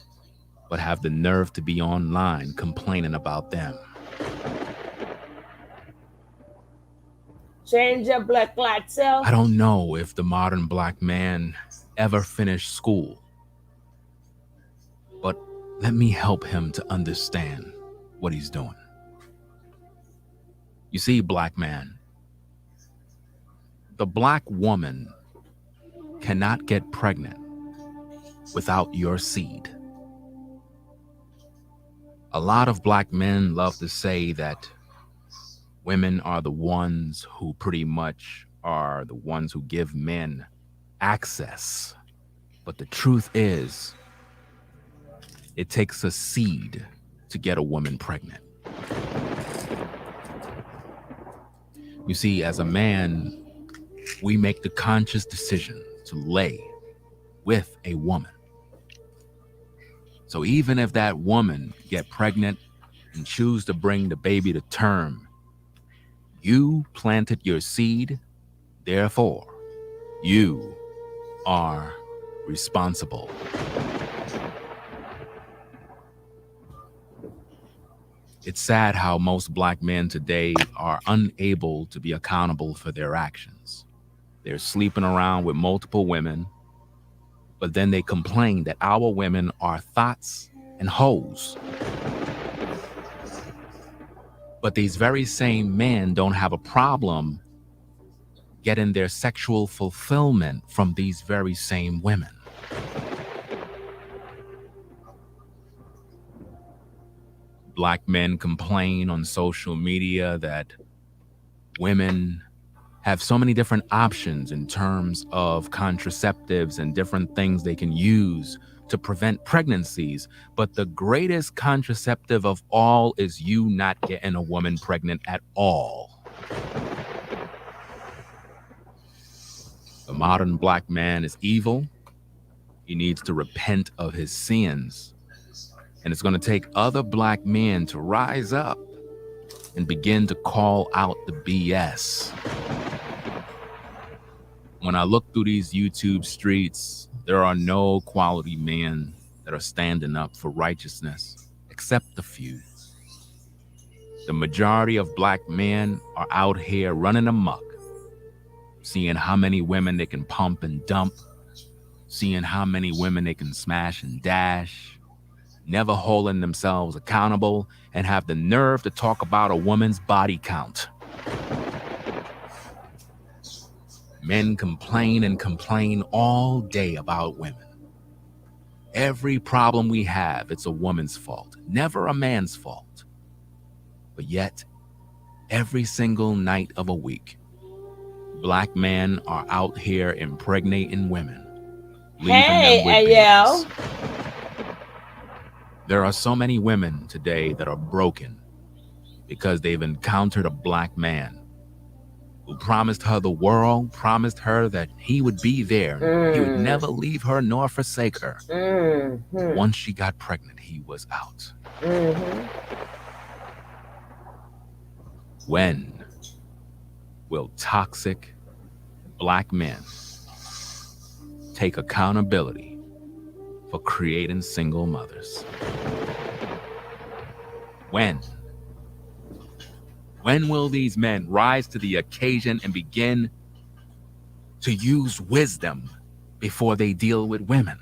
but have the nerve to be online complaining about them. Change your black light self. I don't know if the modern black man ever finished school, but let me help him to understand what he's doing. You see, black man, the black woman cannot get pregnant without your seed. A lot of black men love to say that women are the ones who pretty much are the ones who give men access. But the truth is, it takes a seed to get a woman pregnant. You see, as a man, we make the conscious decision to lay with a woman. So even if that woman get pregnant and choose to bring the baby to term, you planted your seed, therefore, you are responsible. It's sad how most black men today are unable to be accountable for their actions. They're sleeping around with multiple women, but then they complain that our women are thoughts and hoes. But these very same men don't have a problem getting their sexual fulfillment from these very same women. Black men complain on social media that women have so many different options in terms of contraceptives and different things they can use to prevent pregnancies, but the greatest contraceptive of all is you not getting a woman pregnant at all. The modern black man is evil. He needs to repent of his sins. And it's going to take other black men to rise up and begin to call out the BS. When I look through these YouTube streets, there are no quality men that are standing up for righteousness, except the few. The majority of black men are out here running amok, seeing how many women they can pump and dump, seeing how many women they can smash and dash, never holding themselves accountable, and have the nerve to talk about a woman's body count. Men complain and complain all day about women. Every problem we have, it's a woman's fault, never a man's fault. But yet, every single night of a week, black men are out here impregnating women, leaving them with Ayel. babies. There are so many women today that are broken because they've encountered a black man who promised her the world, promised her that he would be there. He would never leave her nor forsake her. Once she got pregnant, he was out. When will toxic black men take accountability for creating single mothers? When? When will these men rise to the occasion and begin to use wisdom before they deal with women?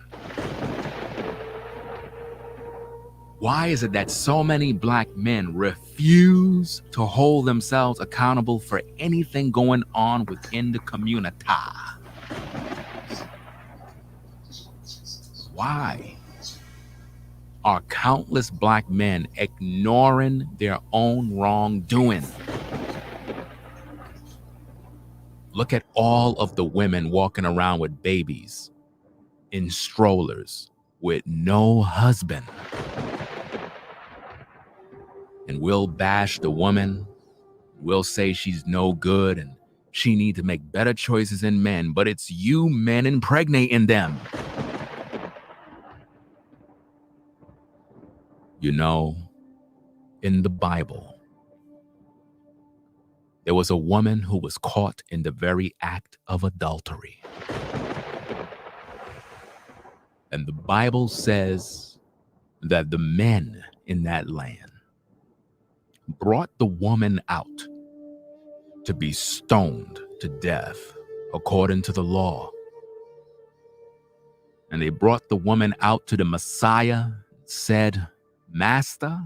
Why is it that so many black men refuse to hold themselves accountable for anything going on within the community? Why are countless black men ignoring their own wrongdoing? Look at all of the women walking around with babies in strollers with no husband. And we'll bash the woman. We'll say she's no good and she needs to make better choices than men, but it's you men impregnating them. You know, in the Bible, there was a woman who was caught in the very act of adultery. And the Bible says that the men in that land brought the woman out to be stoned to death according to the law. And they brought the woman out to the Messiah and said, "Master,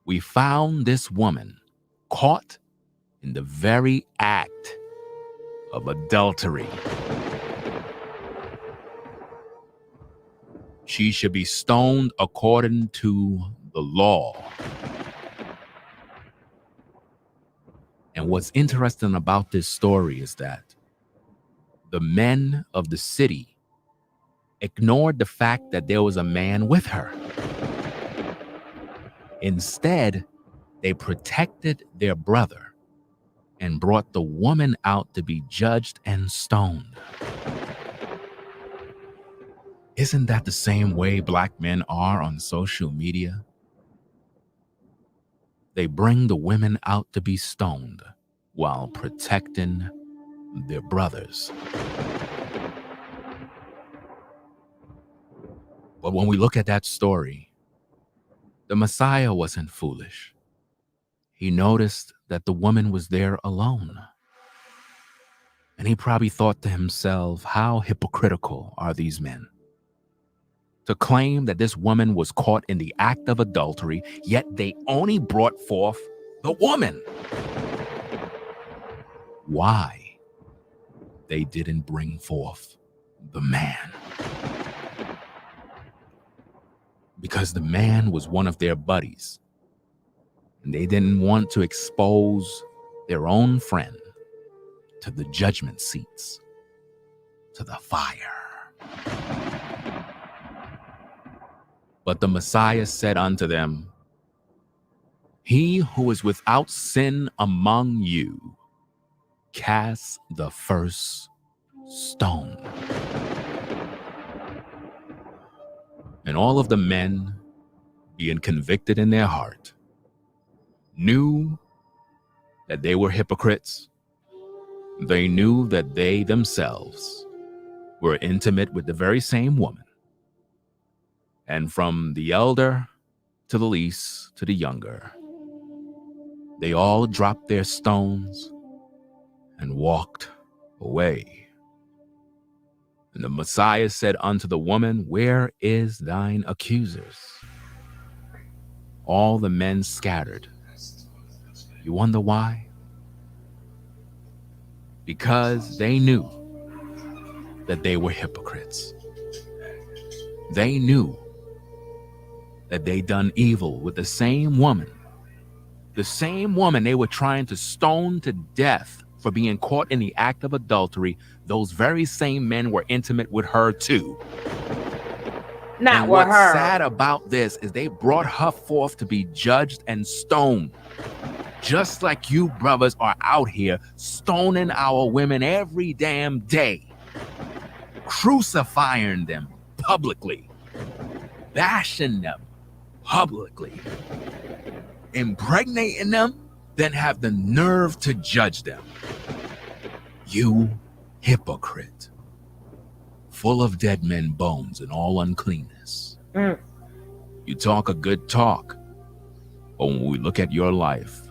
we found this woman caught in the very act of adultery. She should be stoned according to the law." And what's interesting about this story is that the men of the city ignored the fact that there was a man with her. Instead, they protected their brother and brought the woman out to be judged and stoned. Isn't that the same way black men are on social media? They bring the women out to be stoned while protecting their brothers. But when we look at that story, the Messiah wasn't foolish. He noticed that the woman was there alone. And he probably thought to himself, how hypocritical are these men? To claim that this woman was caught in the act of adultery, yet they only brought forth the woman. Why they didn't bring forth the man? Because the man was one of their buddies, and they didn't want to expose their own friend to the judgment seats, to the fire. But the Messiah said unto them, He who is without sin among you, cast the first stone. And all of the men, being convicted in their heart, knew that they were hypocrites. They knew that they themselves were intimate with the very same woman. And from the elder to the least to the younger, they all dropped their stones and walked away. And the Messiah said unto the woman, Where is thine accusers? All the men scattered. You wonder why? Because they knew that they were hypocrites. They knew that they done evil with the same woman they were trying to stone to death for being caught in the act of adultery. Those very same men were intimate with her too. Not and with what's her. sad about this is they brought her forth to be judged and stoned. Just like you brothers are out here stoning our women every damn day, crucifying them publicly, bashing them publicly, impregnating them, then have the nerve to judge them. You hypocrite, full of dead men bones and all uncleanness. You talk a good talk, but when we look at your life,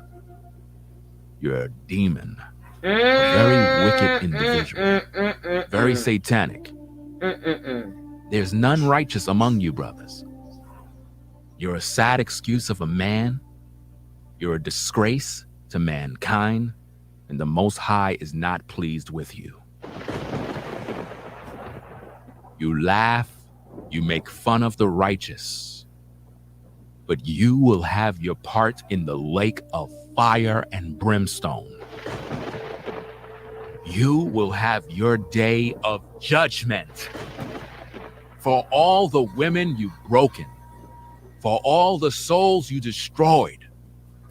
you're a demon, a very wicked individual, very satanic. There's none righteous among you, brothers. You're a sad excuse of a man. You're a disgrace to mankind, and the Most High is not pleased with you. You laugh, you make fun of the righteous, but you will have your part in the lake of fire and brimstone. You will have your day of judgment for all the women you've broken, for all the souls you destroyed,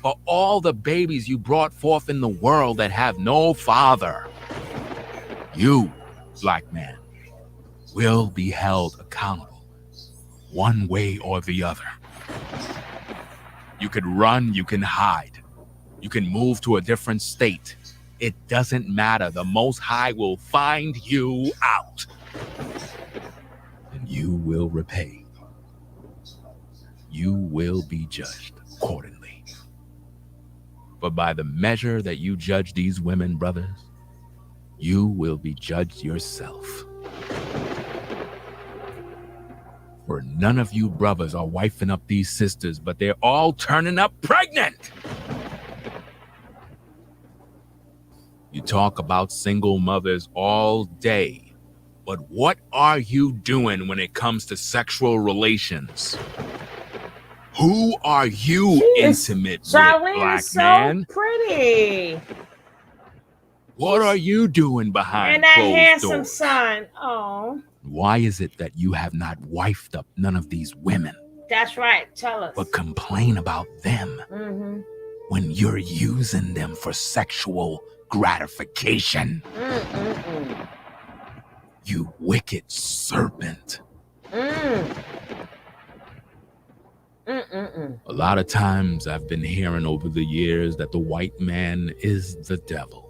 for all the babies you brought forth in the world that have no father. You, black man, will be held accountable one way or the other. You can run, you can hide, you can move to a different state. It doesn't matter. The Most High will find you out, and you will repay. You will be judged accordingly. But by the measure that you judge these women, brothers, you will be judged yourself. For none of you brothers are wifing up these sisters, but they're all turning up pregnant. You talk about single mothers all day, but what are you doing when it comes to sexual relations? Who are you intimate with, black so man? Pretty. What are you doing behind And that closed handsome doors? son. Oh, Why is it that you have not wifed up none of these women, that's right. Tell us. but complain about them when you're using them for sexual gratification? You wicked serpent. A lot of times I've been hearing over the years that the white man is the devil.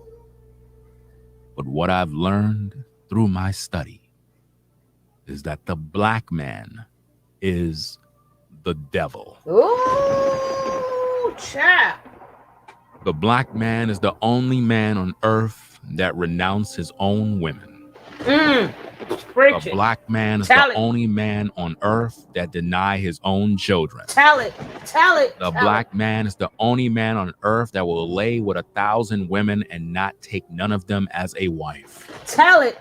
But what I've learned through my study is that the black man is the devil. Ooh, chap. The black man is the only man on earth that renounced his own women. Preach The it. black man is Tell the it. only man on earth that deny his own children. Tell it. Tell it. The tell black it. man is the only man on earth that will lay with 1,000 women and not take none of them as a wife. Tell it.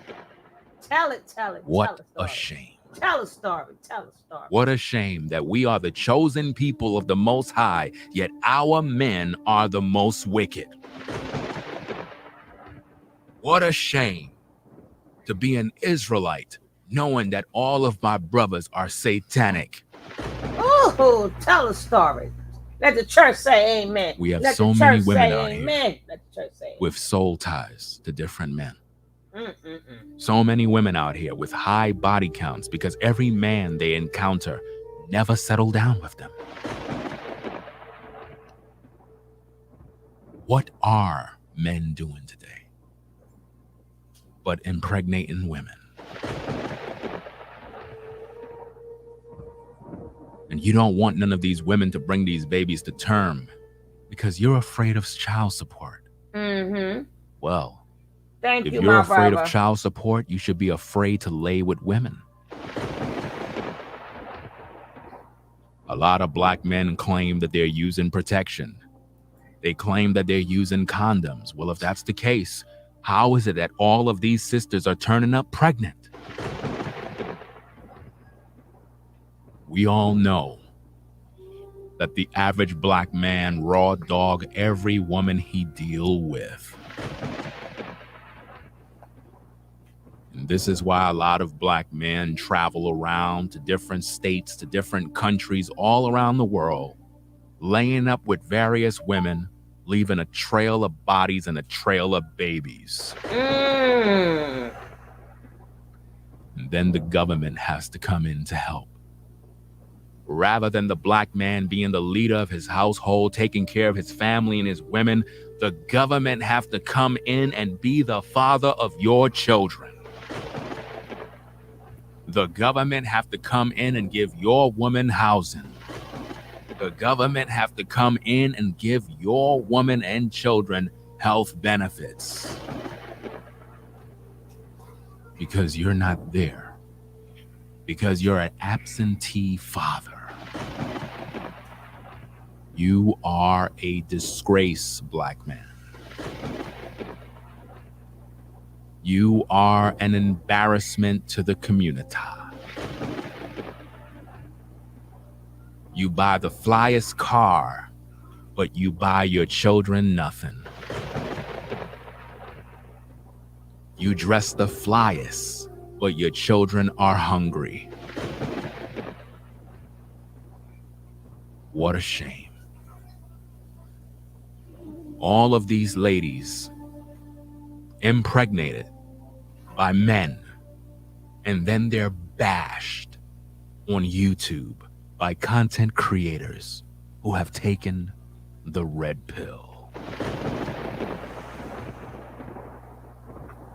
Tell it. Tell it. What tell a shame. Tell a story. Tell a story. What a shame that we are the chosen people of the Most High, yet our men are the most wicked. What a shame to be an Israelite knowing that all of my brothers are satanic. Oh, tell a story. Let the church say amen. We have Let so the many church women say out here amen. Let the church say with soul ties to different men. amen. So many women out here with high body counts because every man they encounter never settle down with them. What are men doing today but impregnating women? And you don't want none of these women to bring these babies to term because you're afraid of child support. Mm-hmm. Well, Thank if you, you're my afraid brother. of child support, you should be afraid to lay with women. A lot of black men claim that they're using protection. They claim that they're using condoms. Well, if that's the case, how is it that all of these sisters are turning up pregnant? We all know that the average black man raw dog every woman he deal with. And this is why a lot of black men travel around to different states, to different countries all around the world, laying up with various women, leaving a trail of bodies and a trail of babies. Mm. And then the government has to come in to help. Rather than the black man being the leader of his household, taking care of his family and his women, the government have to come in and be the father of your children. The government have to come in and give your woman housing. The government have to come in and give your woman and children health benefits. Because you're not there. Because you're an absentee father. You are a disgrace, black man. You are an embarrassment to the community. You buy the flyest car, but you buy your children nothing. You dress the flyest, but your children are hungry. What a shame. All of these ladies impregnated by men, and then they're bashed on YouTube by content creators who have taken the red pill.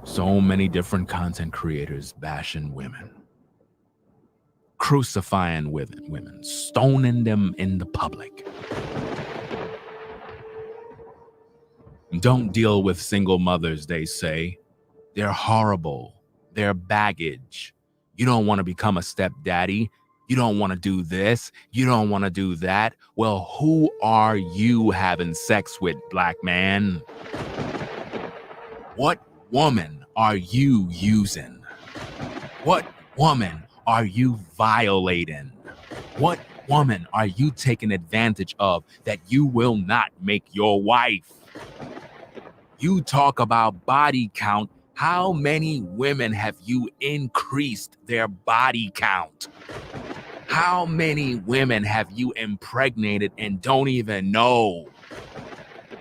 So many different content creators bashing women, crucifying women, stoning them in the public. Don't deal with single mothers, they say. They're horrible. They're baggage. You don't want to become a stepdaddy. You don't want to do this. You don't want to do that. Well, who are you having sex with, black man? What woman are you using? What woman are you violating? What woman are you taking advantage of that you will not make your wife? You talk about body count. How many women have you increased their body count? How many women have you impregnated and don't even know?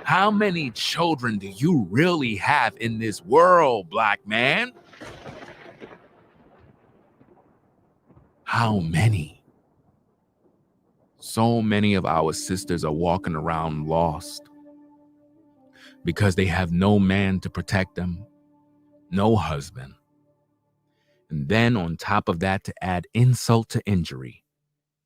How many children do you really have in this world, black man? How many? So many of our sisters are walking around lost because they have no man to protect them, no husband. And then on top of that, to add insult to injury,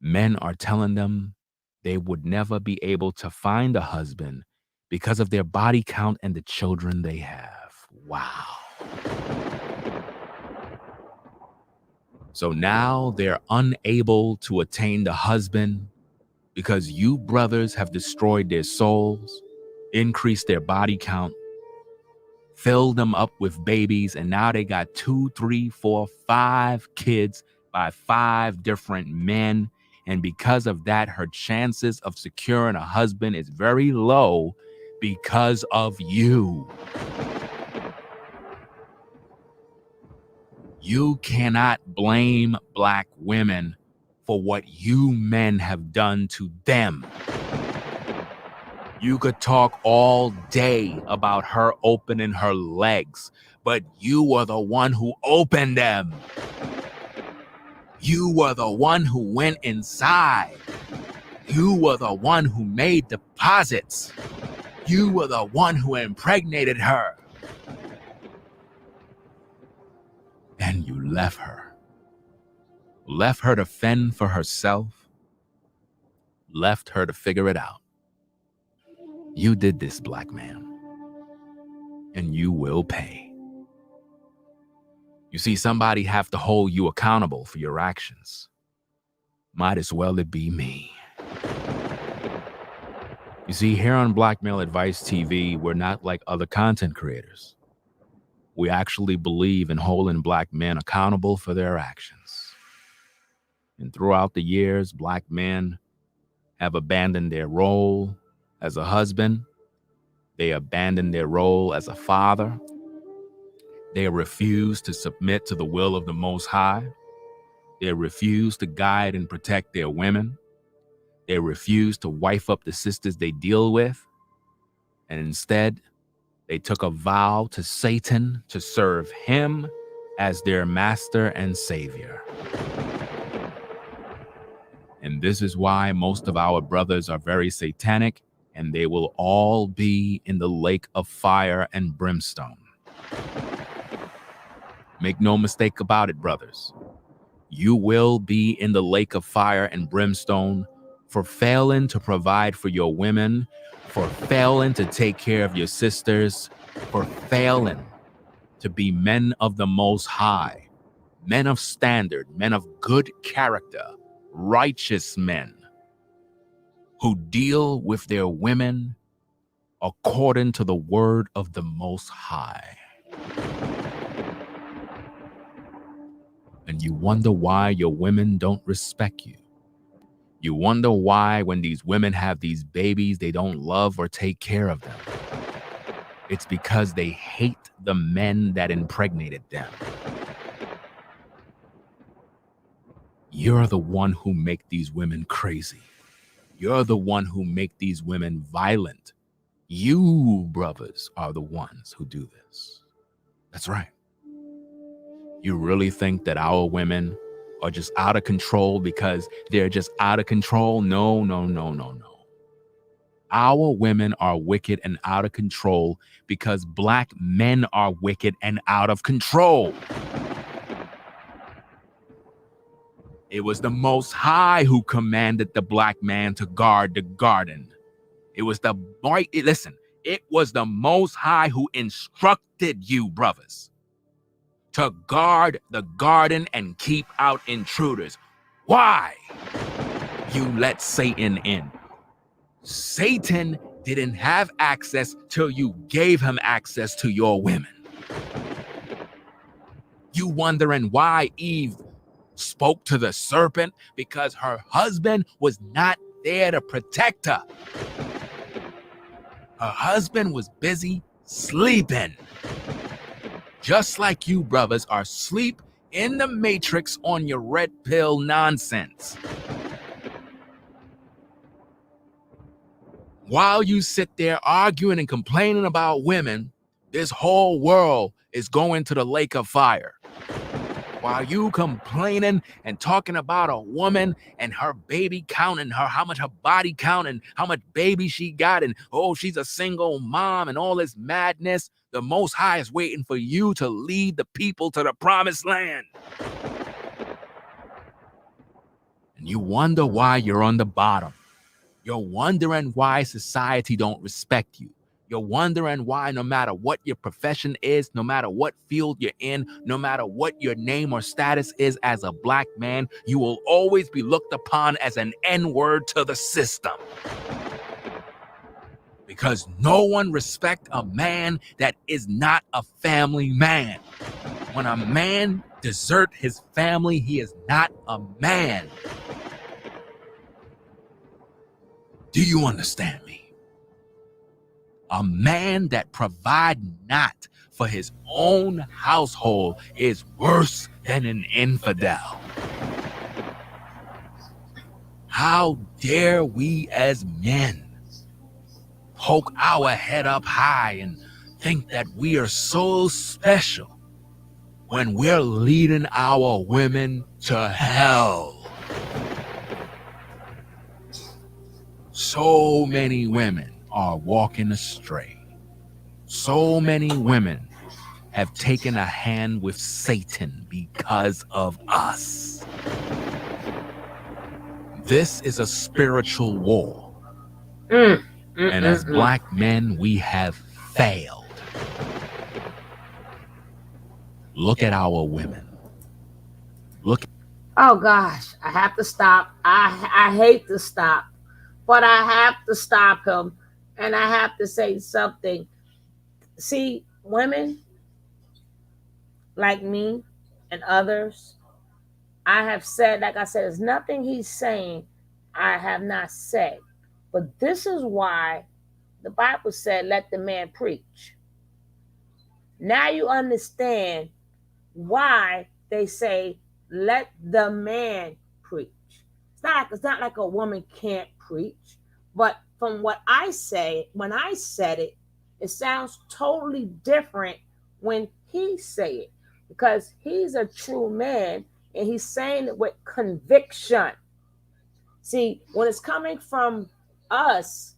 men are telling them they would never be able to find a husband because of their body count and the children they have. Wow. So now they're unable to attain the husband because you brothers have destroyed their souls, increased their body count, filled them up with babies, and now they got 2, 3, 4, 5 kids by 5 different men. And because of that, her chances of securing a husband is very low because of you. You cannot blame black women for what you men have done to them. You could talk all day about her opening her legs, but you were the one who opened them. You were the one who went inside. You were the one who made deposits. You were the one who impregnated her. And you left her. Left her to fend for herself. Left her to figure it out. You did this, black man. And you will pay. You see, somebody have to hold you accountable for your actions. Might as well it be me. You see, here on Black Male Advice TV, we're not like other content creators. We actually believe in holding black men accountable for their actions. And throughout the years, black men have abandoned their role as a husband. They abandoned their role as a father. They refuse to submit to the will of the Most High. They refuse to guide and protect their women. They refuse to wife up the sisters they deal with. And instead, they took a vow to Satan to serve him as their master and savior. And this is why most of our brothers are very satanic, and they will all be in the lake of fire and brimstone. Make no mistake about it, brothers. You will be in the lake of fire and brimstone for failing to provide for your women, for failing to take care of your sisters, for failing to be men of the Most High, men of standard, men of good character, righteous men who deal with their women according to the word of the Most High. And you wonder why your women don't respect you. You wonder why when these women have these babies, they don't love or take care of them. It's because they hate the men that impregnated them. You're the one who make these women crazy. You're the one who make these women violent. You, brothers, are the ones who do this. That's right. You really think that our women are just out of control because they're just out of control? No, no, no, no, no. Our women are wicked and out of control because black men are wicked and out of control. It was the Most High who commanded the black man to guard the garden. It was the Most High who instructed you, brothers, to guard the garden and keep out intruders. Why? You let Satan in. Satan didn't have access till you gave him access to your women. You wondering why Eve spoke to the serpent? Because her husband was not there to protect her. Her husband was busy sleeping. Just like you brothers are asleep in the matrix on your red pill nonsense. While you sit there arguing and complaining about women, this whole world is going to the lake of fire. While you complaining and talking about a woman and her baby count and how much her body count and how much baby she got and oh, she's a single mom and all this madness, the Most High is waiting for you to lead the people to the promised land. And you wonder why you're on the bottom. You're wondering why society don't respect you. You're wondering why no matter what your profession is, no matter what field you're in, no matter what your name or status is as a black man, you will always be looked upon as an N-word to the system. Because no one respects a man that is not a family man. When a man deserts his family, he is not a man. Do you understand me? A man that provide not for his own household is worse than an infidel. How dare we as men poke our head up high and think that we are so special when we're leading our women to hell? So many women are walking astray. So many women have taken a hand with Satan because of us. This is a spiritual war. And as black men, we have failed. Look at our women. Look. Oh gosh, I have to stop. I hate to stop, but I have to stop him, and I have to say something. See, women like me and others, I have said, like I said, there's nothing he's saying I have not said. But this is why the Bible said, let the man preach. Now you understand why they say, let the man preach. It's not like a woman can't preach, but from what I say, when I said it, it sounds totally different when he say it, because he's a true man and he's saying it with conviction. See, when it's coming from us,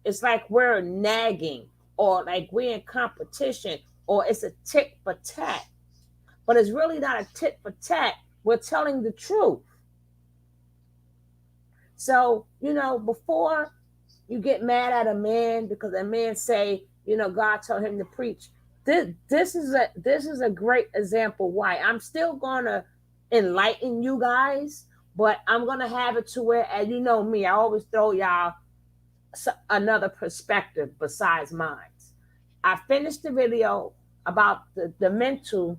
it's like we're nagging, or like we're in competition, or it's a tit for tat. But it's really not a tit for tat. We're telling the truth. So, before you get mad at a man because a man say, God told him to preach. This is a great example why I'm still gonna enlighten you guys, but I'm gonna have it to where, and you know me, I always throw y'all another perspective besides mine. I finished the video about the mental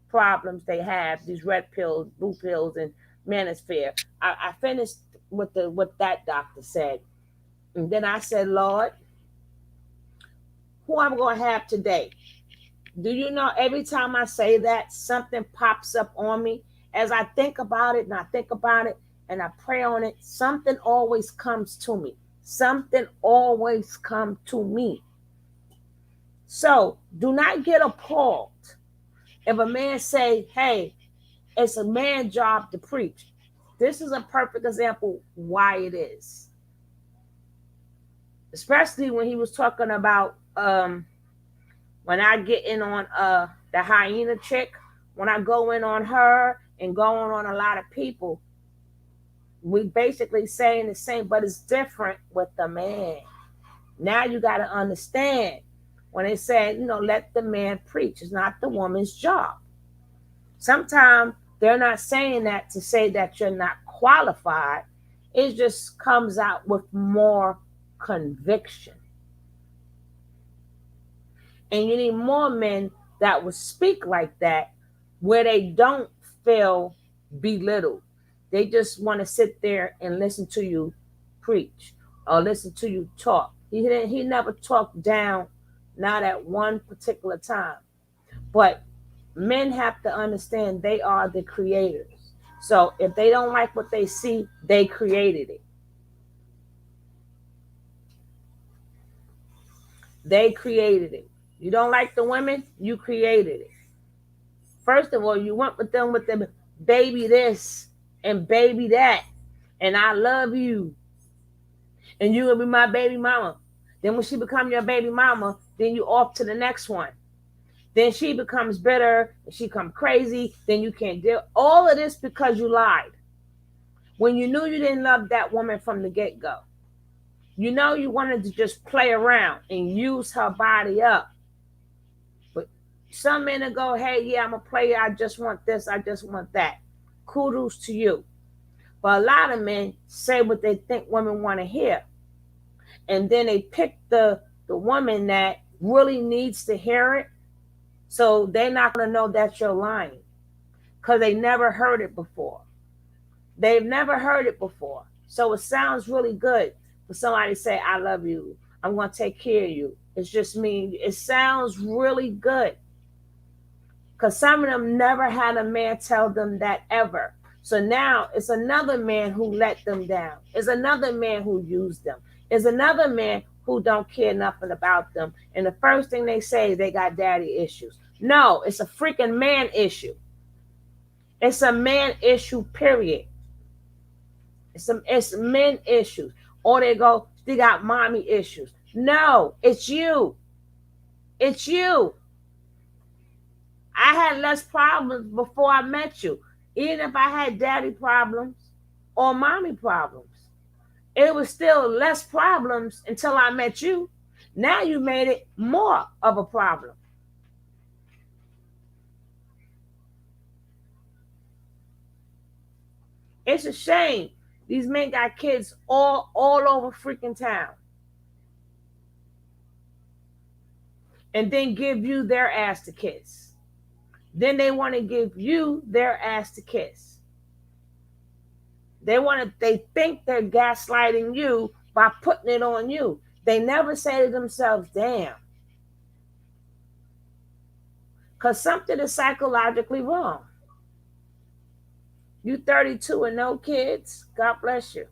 problems they have, these red pills, blue pills, and manosphere. I finished with what that doctor said. And then I said, Lord, who I'm going to have today? Do you know every time I say that, something pops up on me? As I think about it and I think about it and I pray on it, something always comes to me. Something always comes to me. So do not get appalled if a man say, hey, it's a man's job to preach. This is a perfect example why it is. Especially when he was talking about when I get in on the hyena chick, when I go in on her and going on a lot of people, we basically saying the same, but it's different with the man. Now you got to understand when they said, let the man preach. It's not the woman's job. Sometimes they're not saying that to say that you're not qualified. It just comes out with more conviction. And you need more men that will speak like that, where they don't feel belittled. They just want to sit there and listen to you preach or listen to you talk. He never talked down, not at one particular time. But men have to understand they are the creators. So if they don't like what they see, they created it. They created it. You don't like the women, you created it. First of all, you went with them baby this and baby that, and I love you, and you will be my baby mama. Then when she become your baby mama, then you off to the next one. Then she becomes bitter, she becomes crazy, then you can't deal. All of this because you lied. When you knew you didn't love that woman from the get-go. You know you wanted to just play around and use her body up. But some men will go, hey, yeah, I'm a player, I just want this, I just want that. Kudos to you. But a lot of men say what they think women want to hear. And then they pick the woman that really needs to hear it. So they're not going to know that you're lying because they never heard it before. They've never heard it before. So it sounds really good for somebody to say, I love you. I'm going to take care of you. It's just me. It sounds really good because some of them never had a man tell them that ever. So now it's another man who let them down. It's another man who used them. It's another man who don't care nothing about them. And the first thing they say is they got daddy issues. No, it's a freaking man issue. It's a man issue, period. It's men issues. Or they go, they got mommy issues. No, it's you. It's you. I had less problems before I met you. Even if I had daddy problems or mommy problems, it was still less problems until I met you. Now you made it more of a problem. It's a shame. These men got kids all over freaking town. And then give you their ass to kiss. Then they want to give you their ass to kiss. They think they're gaslighting you by putting it on you. They never say to themselves, damn. Because something is psychologically wrong. You 32 and no kids, God bless you.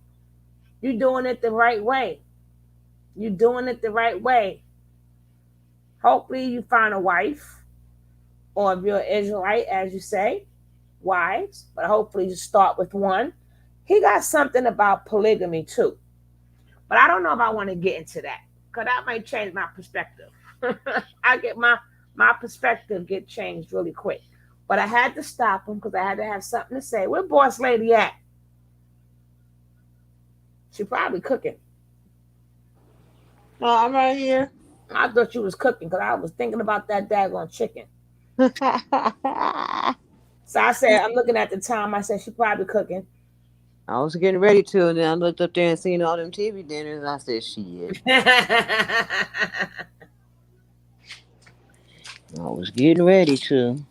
You're doing it the right way. You're doing it the right way. Hopefully you find a wife, or if you're an Israelite, as you say, wives, but hopefully you start with one. He got something about polygamy too. But I don't know if I want to get into that, because that might change my perspective. I get my perspective get changed really quick. But I had to stop him because I had to have something to say. Where boss lady at? She probably cooking. Oh, I'm right here. I thought you was cooking because I was thinking about that daggone chicken. So I said, I'm looking at the time. I said, she probably cooking. I was getting ready to, and then I looked up there and seen all them TV dinners. And I said, shit. I was getting ready to.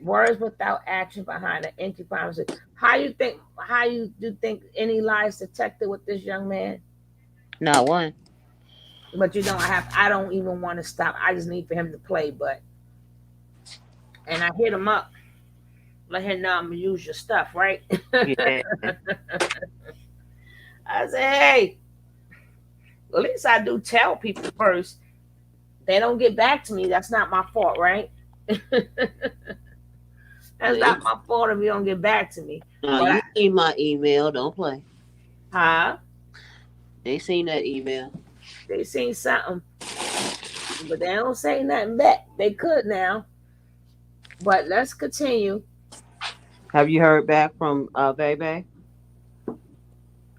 Words without action behind an empty promise. How you think any lies detected with this young man? Not one. But you know, I don't even want to stop. I just need for him to play, and I hit him up. Let him know I'm gonna use your stuff, right? Yeah. I say, hey, at least I do tell people first. They don't get back to me. That's not my fault, right? That's not my fault if you don't get back to me. You seen my email. Don't play. Huh? They seen that email. They seen something. But they don't say nothing back. They could now. But let's continue. Have you heard back from Bebe?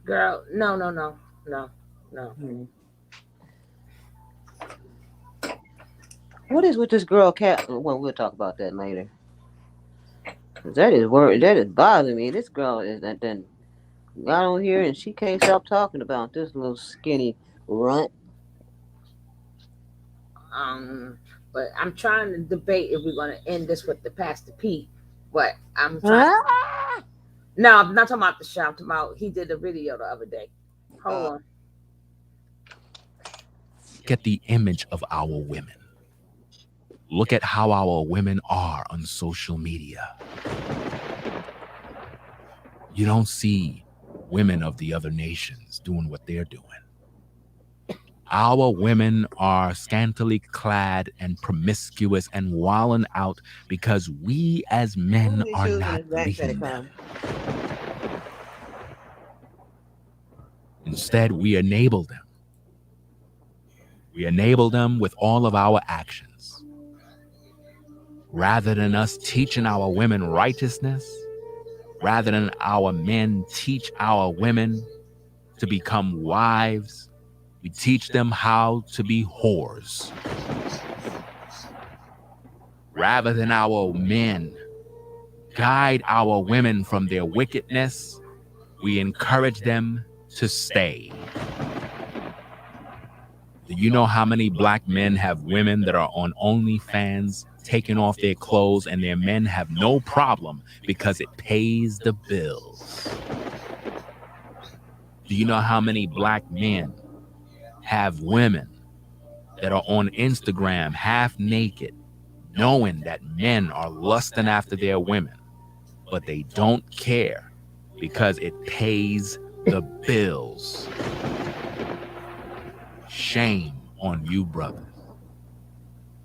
Girl, no. Hmm. What is with this girl cat? Well, we'll talk about that later. That is bothering me. This girl is that then got on here and she can't stop talking about this little skinny runt. But I'm trying to debate if we're gonna end this with the Pastor P. But I'm trying. No, I'm not talking about the show. I'm talking about he did a video the other day. Hold on. Look at the image of our women. Look at how our women are on social media. You don't see women of the other nations doing what they're doing. Our women are scantily clad and promiscuous and wilding out because we as men are not leading them. Instead, we enable them. We enable them with all of our actions. Rather than us teaching our women righteousness, rather than our men teach our women to become wives, we teach them how to be whores. Rather than our men guide our women from their wickedness, we encourage them to stay. Do you know how many black men have women that are on OnlyFans taking off their clothes and their men have no problem because it pays the bills? Do you know how many black men have women that are on Instagram half naked, knowing that men are lusting after their women, but they don't care because it pays the bills. Shame on you, brothers,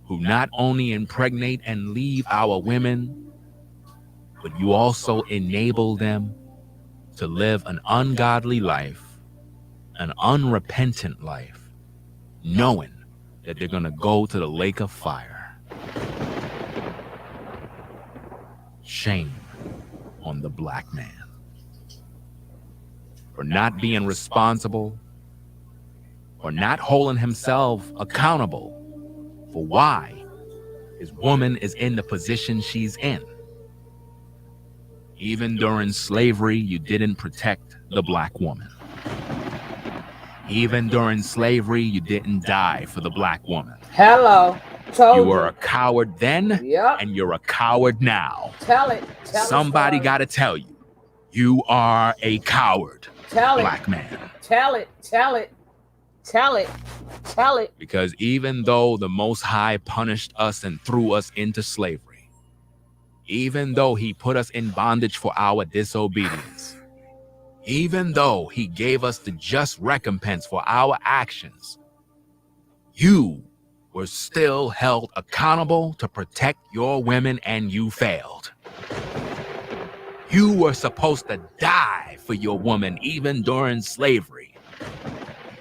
who not only impregnate and leave our women, but you also enable them to live an ungodly life, an unrepentant life, knowing that they're going to go to the lake of fire. Shame on the black man for not being responsible, or not holding himself accountable for why his woman is in the position she's in. Even during slavery, you didn't protect the black woman. Even during slavery, you didn't die for the black woman. Hello. Told You were a coward then, Yep. and you're a coward now. Tell it. Tell Somebody got to tell you, you are a coward, Tell black it. man. Tell it. Tell it. Tell it. Tell it. Because even though the Most High punished us and threw us into slavery, even though he put us in bondage for our disobedience, even though he gave us the just recompense for our actions, you were still held accountable to protect your women, and you failed. You were supposed to die for your woman even during slavery.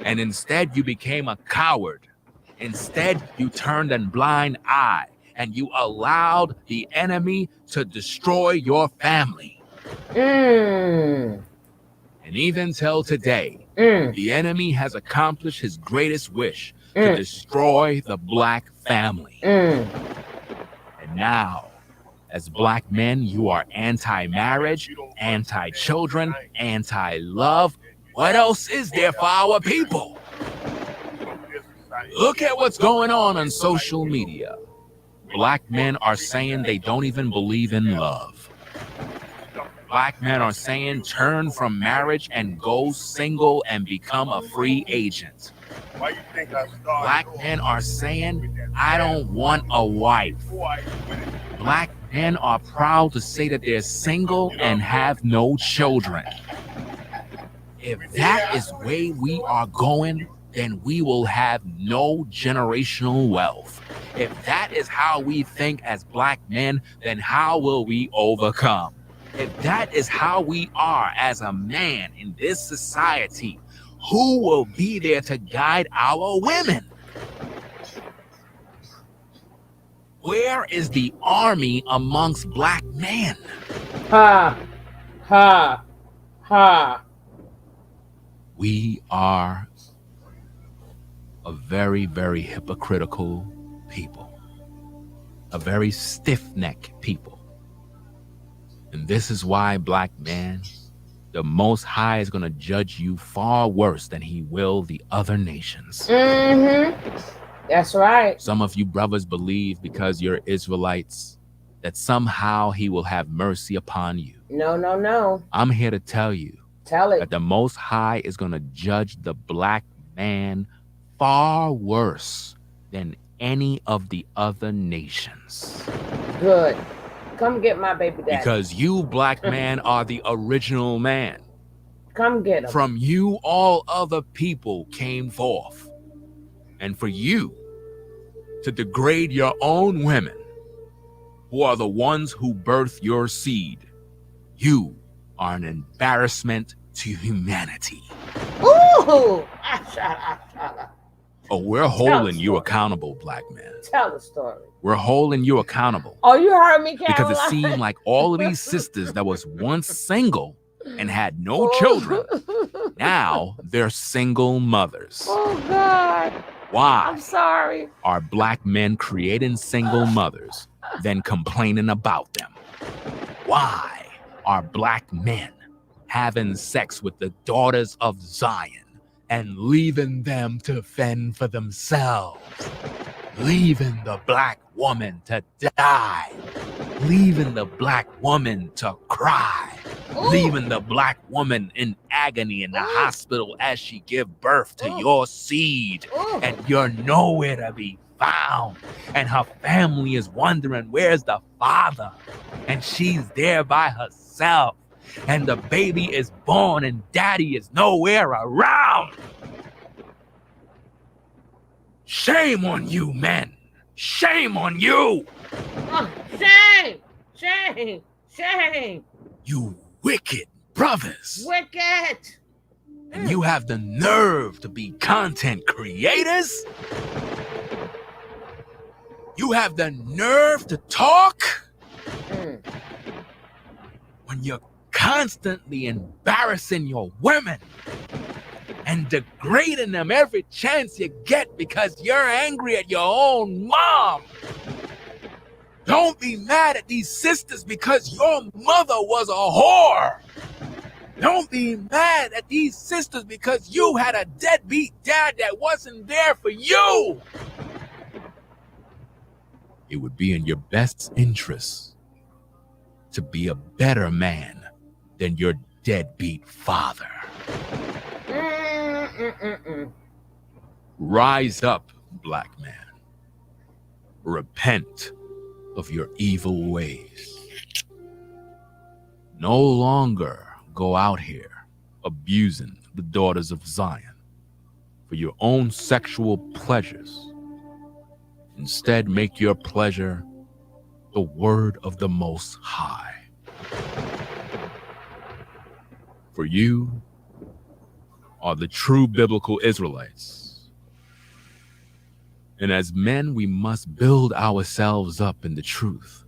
And instead you became a coward. Instead, you turned a blind eye and you allowed the enemy to destroy your family. And even till today, the enemy has accomplished his greatest wish to destroy the black family. And now, as black men, you are anti-marriage, anti-children, anti-love. What else is there for our people? Look at what's going on social media. Black men are saying they don't even believe in love. Black men are saying turn from marriage and go single and become a free agent. Black men are saying, I don't want a wife. Black men are proud to say that they're single and have no children. If that is where we are going, then we will have no generational wealth. If that is how we think as black men, then how will we overcome? If that is how we are as a man in this society, who will be there to guide our women? Where is the army amongst black men? Ha. Ha. Ha. We are a very, very hypocritical people, a very stiff-necked people. And this is why, black man, the Most High is going to judge you far worse than he will the other nations. That's right. Some of you brothers believe because you're Israelites that somehow he will have mercy upon you. No, no, no. I'm here to tell you that the Most High is going to judge the black man far worse than any of the other nations. Good. Come get my baby daddy. Because you, black man, are the original man. Come get him. From you, all other people came forth. And for you to degrade your own women, who are the ones who birth your seed, you are an embarrassment to humanity. Ooh! Oh, we're holding you accountable, black man. Tell the story. We're holding you accountable. Oh, you heard me, Caroline? Because it seemed like all of these sisters that was once single and had no children, now they're single mothers. Oh, God. Why? I'm sorry. Are black men creating single mothers, then complaining about them? Why are black men having sex with the daughters of Zion and leaving them to fend for themselves? Leaving the black woman to die. Leaving the black woman to cry. Leaving the black woman in agony in the hospital as she give birth to your seed. And you're nowhere to be found, and her family is wondering where's the father, and she's there by herself, and the baby is born and daddy is nowhere around. Shame on you, men. Shame on you. Oh, shame, shame, shame. You wicked brothers. Wicked. And you have the nerve to be content creators? You have the nerve to talk? When you're constantly embarrassing your women and degrading them every chance you get because you're angry at your own mom. Don't be mad at these sisters because your mother was a whore. Don't be mad at these sisters because you had a deadbeat dad that wasn't there for you. It would be in your best interest to be a better man than your deadbeat father. Rise up, black man. Repent of your evil ways. No longer go out here abusing the daughters of Zion for your own sexual pleasures. Instead, make your pleasure the word of the Most High. For you are the true biblical Israelites. And as men, we must build ourselves up in the truth.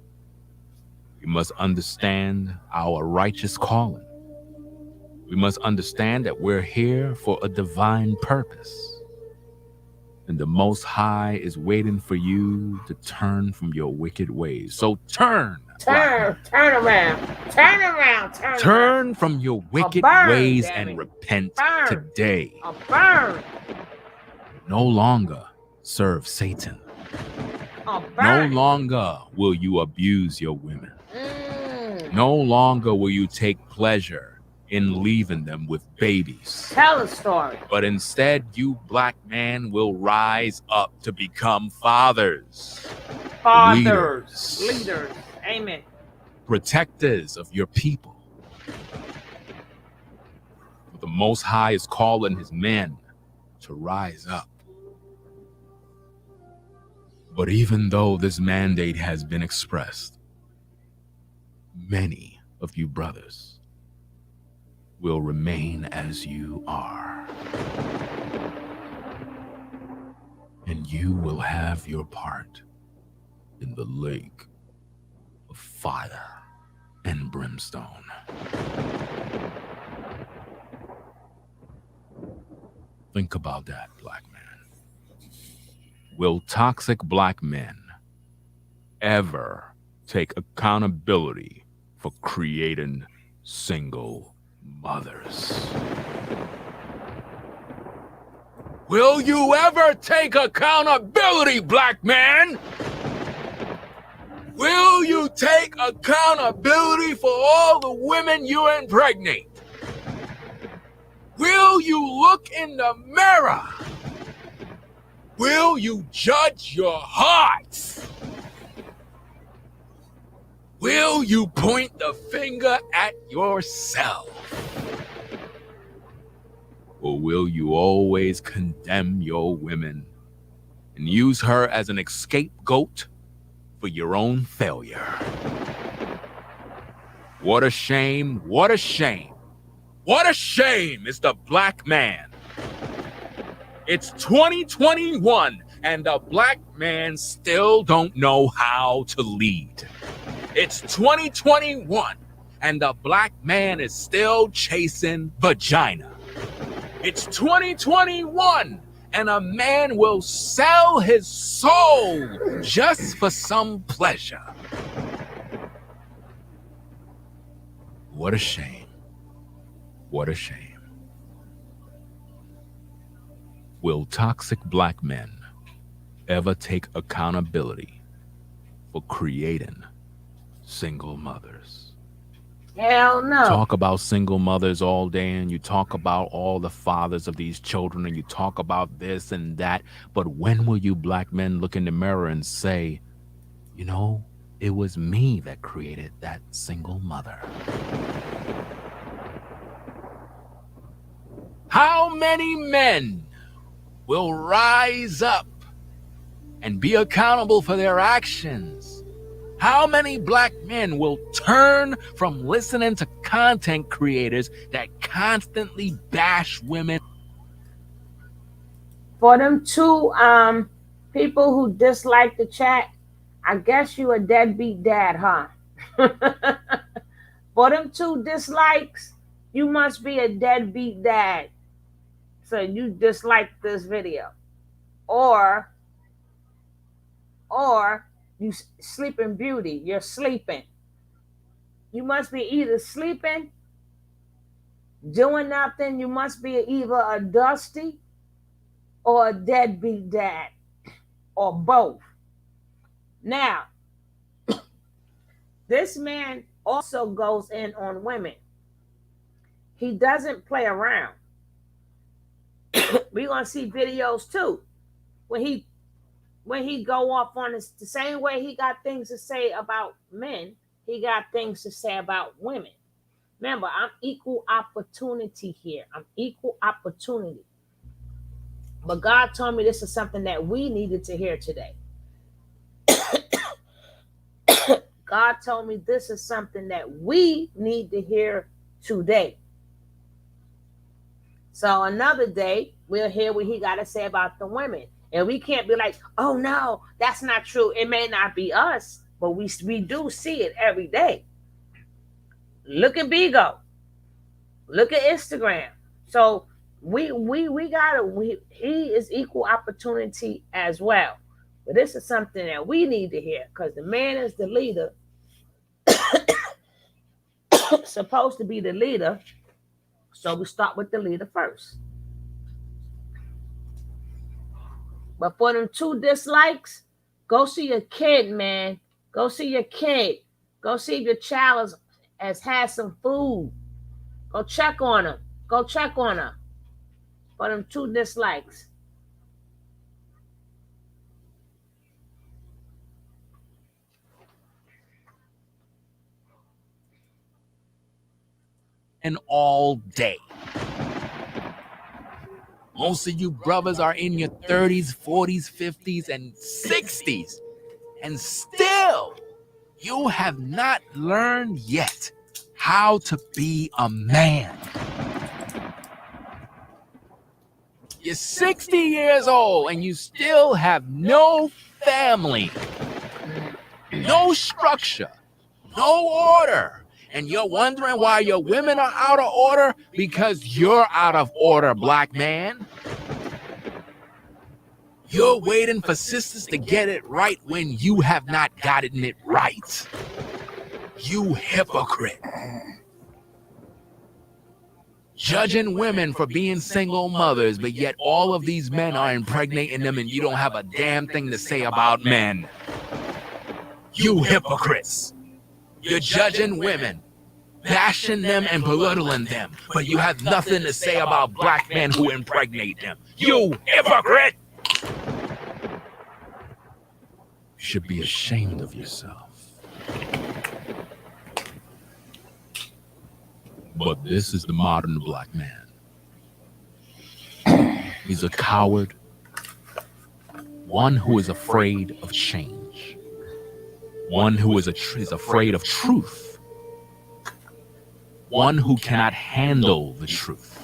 We must understand our righteous calling. We must understand that we're here for a divine purpose. And the Most High is waiting for you to turn from your wicked ways. So turn around. Turn from your wicked ways and repent today. No longer serve Satan. No longer will you abuse your women. No longer will you take pleasure in leaving them with babies. Tell a story. But instead, you black man will rise up to become fathers. Leaders. Amen. Protectors of your people. The Most High is calling his men to rise up. But even though this mandate has been expressed, many of you brothers will remain as you are. And you will have your part in the lake of fire and brimstone. Think about that, black man. Will toxic black men ever take accountability for creating single mothers? Will you ever take accountability, black man? Will you take accountability for all the women you impregnate? Will you look in the mirror? Will you judge your hearts? Will you point the finger at yourself? Or will you always condemn your women and use her as an scapegoat for your own failure? What a shame, what a shame. What a shame is the black man. It's 2021 and the black man still don't know how to lead. It's 2021 and the black man is still chasing vagina. It's 2021 and a man will sell his soul just for some pleasure. What a shame. What a shame. Will toxic black men ever take accountability for creating single mothers? Hell no. Talk about single mothers all day, and you talk about all the fathers of these children, and you talk about this and that. But when will you black men look in the mirror and say, you know, it was me that created that single mother? How many men will rise up and be accountable for their actions? How many black men will turn from listening to content creators that constantly bash women? For them two people who dislike the chat, I guess you a deadbeat dad, huh? For them two dislikes, you must be a deadbeat dad. So you dislike this video. Or you sleeping beauty. You're sleeping. You must be either sleeping, doing nothing. You must be either a dusty or a deadbeat dad, or both. Now, this man also goes in on women. He doesn't play around. We're gonna see videos too when he go off on this, the same way he got things to say about men, he got things to say about women. Remember, I'm equal opportunity here. I'm equal opportunity. But God told me this is something that we needed to hear today. God told me this is something that we need to hear today. So another day, we'll hear what he got to say about the women. And we can't be like, oh, no, that's not true. It may not be us, but we do see it every day. Look at Bigo. Look at Instagram. So he is equal opportunity as well. But this is something that we need to hear, because the man is the leader, supposed to be the leader. So we start with the leader first. But for them two dislikes, go see your kid, man. Go see your kid. Go see if your child has had some food. Go check on him. Go check on her. For them two dislikes. And all day. Most of you brothers are in your 30s, 40s, 50s, and 60s. And still, you have not learned yet how to be a man. You're 60 years old and you still have no family, no structure, no order. And you're wondering why your women are out of order? Because you're out of order, black man. You're waiting for sisters to get it right when you have not gotten it right. You hypocrite. Judging women for being single mothers, but yet all of these men are impregnating them and you don't have a damn thing to say about men. You hypocrites. You're judging women, bashing them and belittling them, but you have nothing to say about black men who impregnate them. You hypocrite! You should be ashamed of yourself. But this is the modern black man. He's a coward, one who is afraid of change, one who is afraid of truth, one who cannot handle the truth.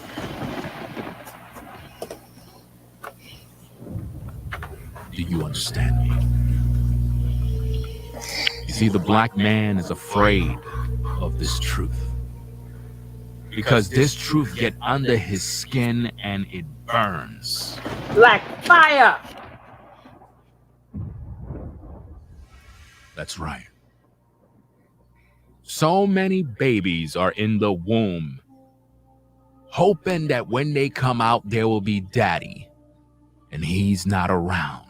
Do you understand me? You see, the black man is afraid of this truth, because this truth gets under his skin and it burns. Like fire. That's right. So many babies are in the womb, hoping that when they come out, there will be daddy, and he's not around.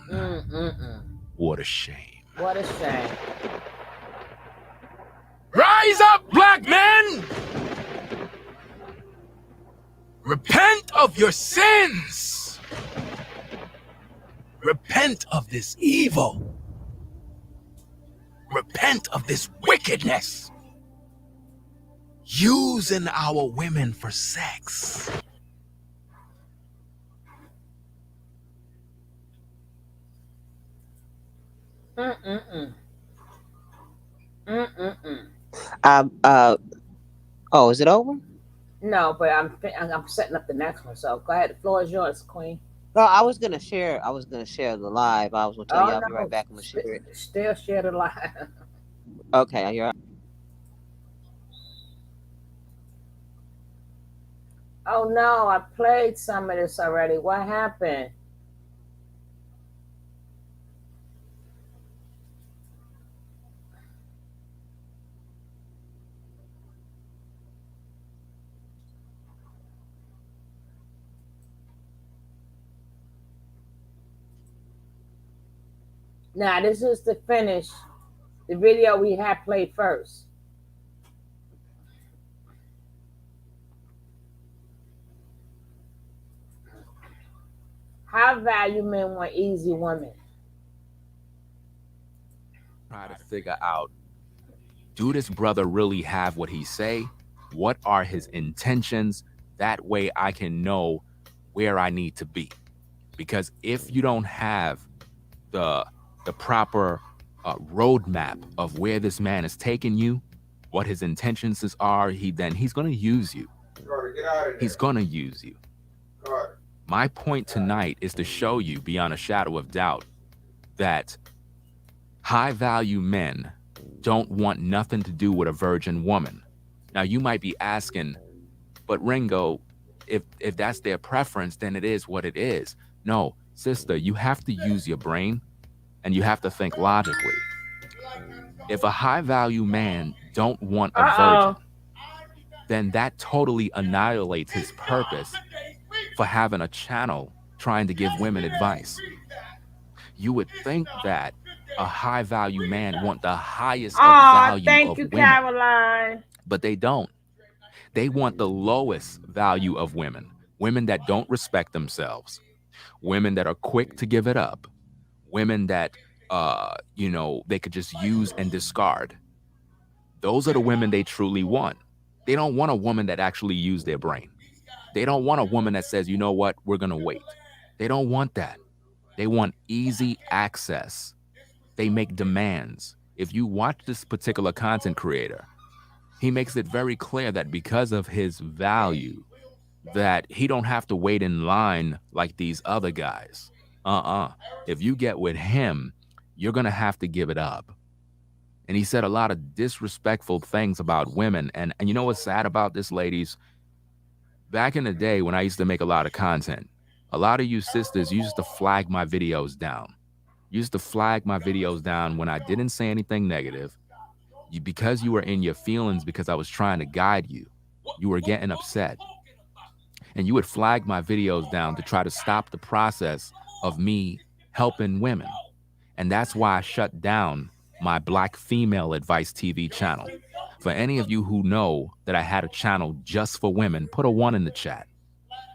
What a shame. What a shame. Rise up, black men! of your sins. Repent of this evil. Repent of this wickedness. Using our women for sex. Mm-mm-mm. Mm-mm-mm. Oh, is it over? No, but I'm setting up the next one. So go ahead. The floor is yours, Queen. No, I was gonna share. I was gonna share the live. I was gonna tell you Oh I'll be right no, back. I'm gonna share it. still share the live. Okay, you're. Oh no, I played some of this already. What happened? Now this is to finish the video we had played first. High value men want easy women. Try to figure out, do this brother really have what he say? What are his intentions? That way I can know where I need to be. Because if you don't have the proper roadmap of where this man is taking you, what his intentions are, he's going to use you. Carter, get out of there. He's going to use you. Carter. My point tonight is to show you beyond a shadow of doubt that high value men don't want nothing to do with a virgin woman. Now you might be asking, but Ringo, if that's their preference, then it is what it is. No, sister, you have to use your brain and you have to think logically. If a high value man don't want a virgin, then that totally annihilates his purpose for having a channel trying to give women advice. You would think that a high value man want the highest of value thank of you, women, Caroline. but they don't. They want the lowest value of women, women that don't respect themselves, women that are quick to give it up, women that they could just use and discard. Those are the women they truly want. They don't want a woman that actually used their brain. They don't want a woman that says, you know what, we're gonna wait. They don't want that. They want easy access. They make demands. If you watch this particular content creator, he makes it very clear that because of his value, that he don't have to wait in line like these other guys. If you get with him, you're gonna have to give it up. And he said a lot of disrespectful things about women. And you know what's sad about this, ladies? Back in the day when I used to make a lot of content, a lot of you sisters used to flag my videos down. Used to flag my videos down when I didn't say anything negative. Because you were in your feelings, because I was trying to guide you, you were getting upset. And you would flag my videos down to try to stop the process of me helping women. And that's why I shut down my Black Female Advice TV channel. For any of you who know that I had a channel just for women, put a 1 in the chat,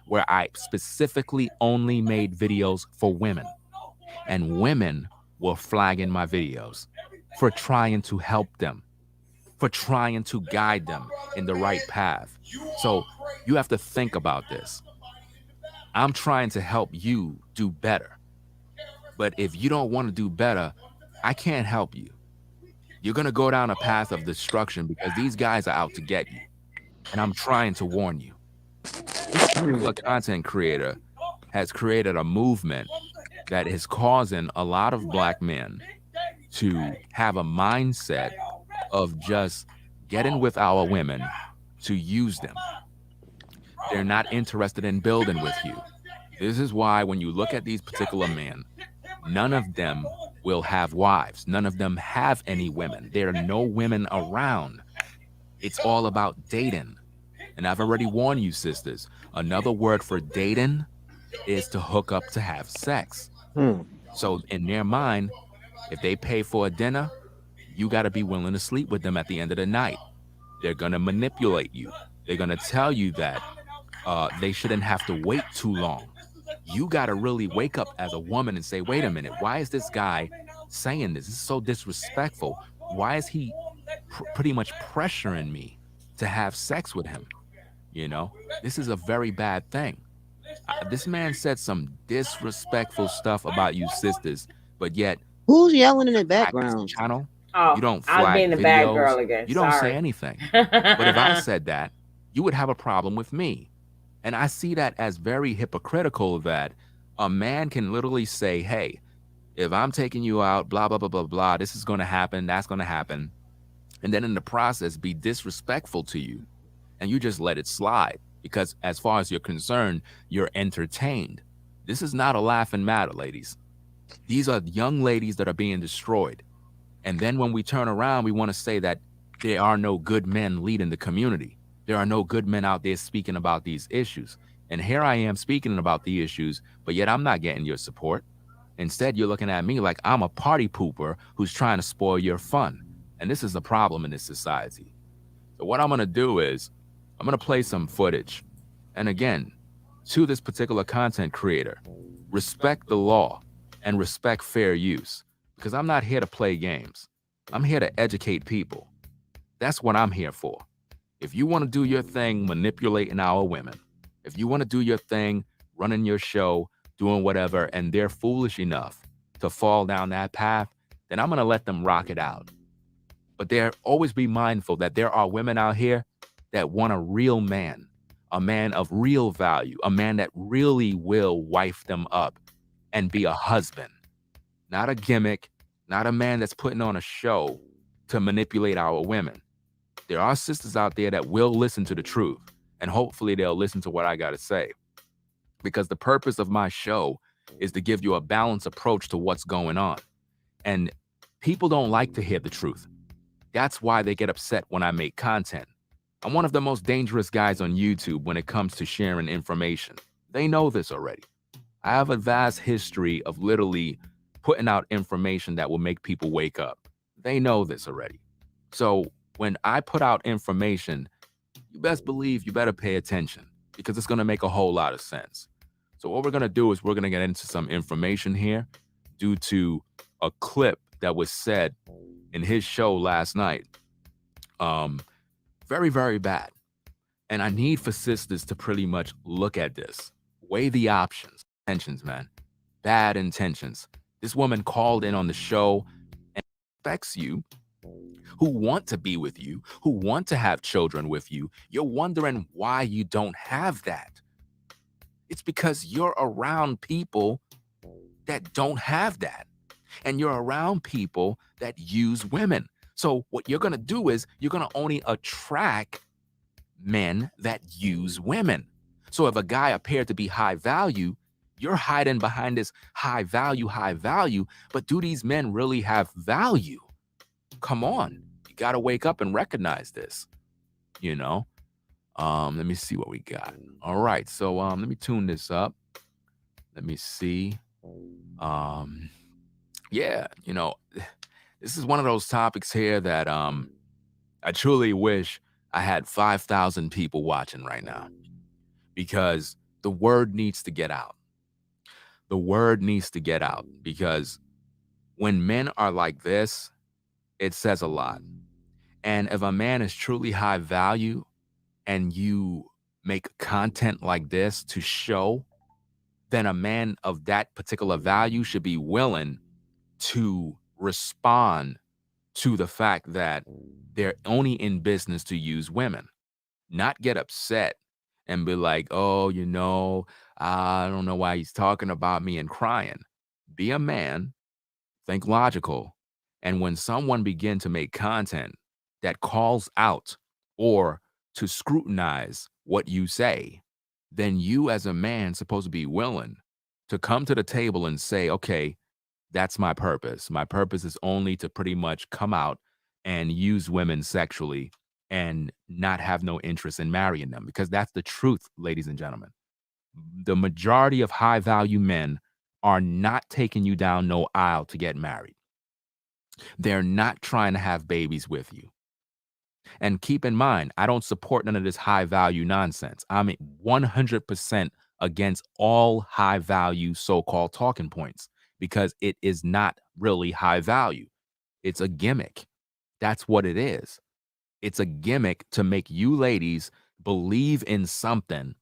where I specifically only made videos for women. And women were flagging my videos for trying to help them, for trying to guide them in the right path. So you have to think about this. I'm trying to help you do better. But if you don't want to do better, I can't help you. You're going to go down a path of destruction because these guys are out to get you. And I'm trying to warn you. This particular content creator has created a movement that is causing a lot of Black men to have a mindset of just getting with our women to use them. They're not interested in building with you. This is why when you look at these particular men, none of them will have wives. None of them have any women. There are no women around. It's all about dating. And I've already warned you, sisters, another word for dating is to hook up to have sex. So in their mind, if they pay for a dinner, you got to be willing to sleep with them at the end of the night. They're going to manipulate you. They're going to tell you that they shouldn't have to wait too long. You got to really wake up as a woman and say, wait a minute, why is this guy saying this? This is so disrespectful. Why is he pretty much pressuring me to have sex with him? You know, this is a very bad thing. This man said some disrespectful stuff about you sisters, but yet Who's yelling in the practice background? channel, you Oh, don't I was flag being the bad girl videos, again. you don't say Sorry. anything. But if I said that, you would have a problem with me. And I see that as very hypocritical that a man can literally say, hey, if I'm taking you out, blah, blah, blah, blah, blah, this is going to happen, that's going to happen. And then in the process, be disrespectful to you. And you just let it slide because as far as you're concerned, you're entertained. This is not a laughing matter, ladies. These are young ladies that are being destroyed. And then when we turn around, we want to say that there are no good men leading the community. There are no good men out there speaking about these issues. And here I am speaking about the issues, but yet I'm not getting your support. Instead, you're looking at me like I'm a party pooper who's trying to spoil your fun. And this is the problem in this society. So what I'm going to do is I'm going to play some footage. And again, to this particular content creator, respect the law and respect fair use, because I'm not here to play games. I'm here to educate people. That's what I'm here for. If you want to do your thing manipulating our women, if you want to do your thing running your show, doing whatever, and they're foolish enough to fall down that path, then I'm going to let them rock it out. But there always be mindful that there are women out here that want a real man, a man of real value, a man that really will wife them up and be a husband, not a gimmick, not a man that's putting on a show to manipulate our women. There are sisters out there that will listen to the truth, and hopefully they'll listen to what I got to say. Because the purpose of my show is to give you a balanced approach to what's going on. And people don't like to hear the truth. That's why they get upset when I make content. I'm one of the most dangerous guys on YouTube when it comes to sharing information. They know this already. I have a vast history of literally putting out information that will make people wake up. They know this already. So when I put out information, you best believe you better pay attention because it's going to make a whole lot of sense. So what we're going to do is we're going to get into some information here due to a clip that was said in his show last night. Very, very bad. And I need for sisters to pretty much look at this. Weigh the options. Intentions, man. Bad intentions. This woman called in on the show and expects you, who want to be with you, who want to have children with you. You're wondering why you don't have that. It's because you're around people that don't have that. And you're around people that use women. So what you're going to do is you're going to only attract men that use women. So if a guy appeared to be high value, you're hiding behind this high value, but do these men really have value? Come on, you got to wake up and recognize this, you know? Let me see what we got. All right, so let me tune this up. Let me see. Yeah, you know, this is one of those topics here that I truly wish I had 5,000 people watching right now, because the word needs to get out. The word needs to get out, because when men are like this, it says a lot. And if a man is truly high value and you make content like this to show, then a man of that particular value should be willing to respond to the fact that they're only in business to use women, not get upset and be like, oh, you know, I don't know why he's talking about me and crying. Be a man, think logical. And when someone begin to make content that calls out or to scrutinize what you say, then you as a man supposed to be willing to come to the table and say, okay, that's my purpose. My purpose is only to pretty much come out and use women sexually and not have no interest in marrying them, because that's the truth, ladies and gentlemen. The majority of high value men are not taking you down no aisle to get married. They're not trying to have babies with you. And keep in mind, I don't support none of this high value nonsense. I'm 100% against all high value so-called talking points because it is not really high value. It's a gimmick. That's what it is. It's a gimmick to make you ladies believe in something,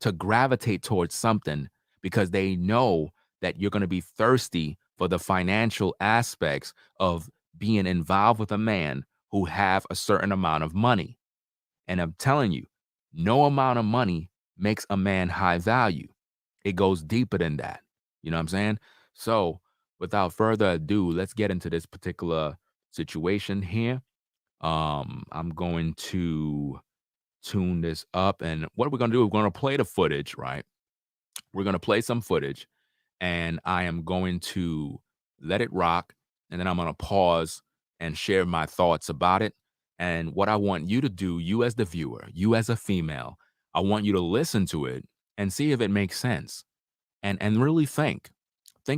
to gravitate towards something because they know that you're going to be thirsty for the financial aspects of being involved with a man who have a certain amount of money. And I'm telling you, no amount of money makes a man high value. It goes deeper than that. You know what I'm saying? So, without further ado, let's get into this particular situation here. I'm going to tune this up, and what we're going to do, we're going to play the footage, right? We're going to play some footage, and I am going to let it rock, and then I'm going to pause and share my thoughts about it. And what I want you to do, you as the viewer, you as a female, I want you to listen to it and see if it makes sense, and really think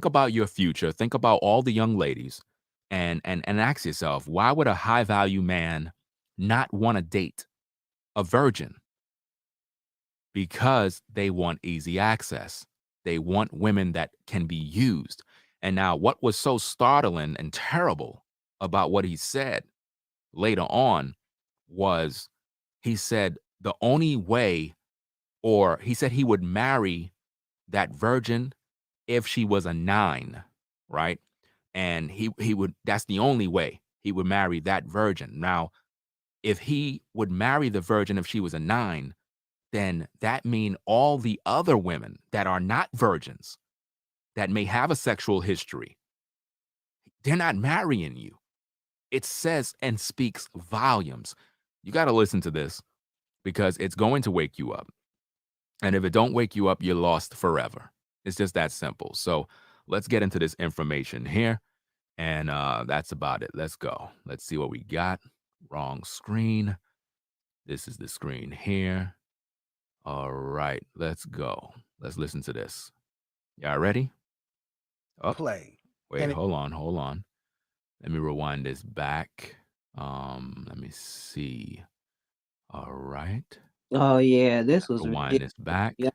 about your future, think about all the young ladies, and ask yourself, why would a high value man not want to date a virgin? Because they want easy access. They want women that can be used. And now, what was so startling and terrible about what he said later on was he said the only way, or he said he would marry that virgin if she was a 9, right? And he would, that's the only way he would marry that virgin. Now, if he would marry the virgin if she was a 9, then that mean all the other women that are not virgins, that may have a sexual history, they're not marrying you. It says and speaks volumes. You got to listen to this because it's going to wake you up. And if it don't wake you up, you're lost forever. It's just that simple. So let's get into this information here. And that's about it. Let's go. Let's see what we got. Wrong screen. This is the screen here. All right, let's go. Let's listen to this. Y'all ready? Oh, Play. wait, hold on. Let me rewind this back. Let me see. All right. Oh yeah, this was Rewind ridiculous. this back. Yeah,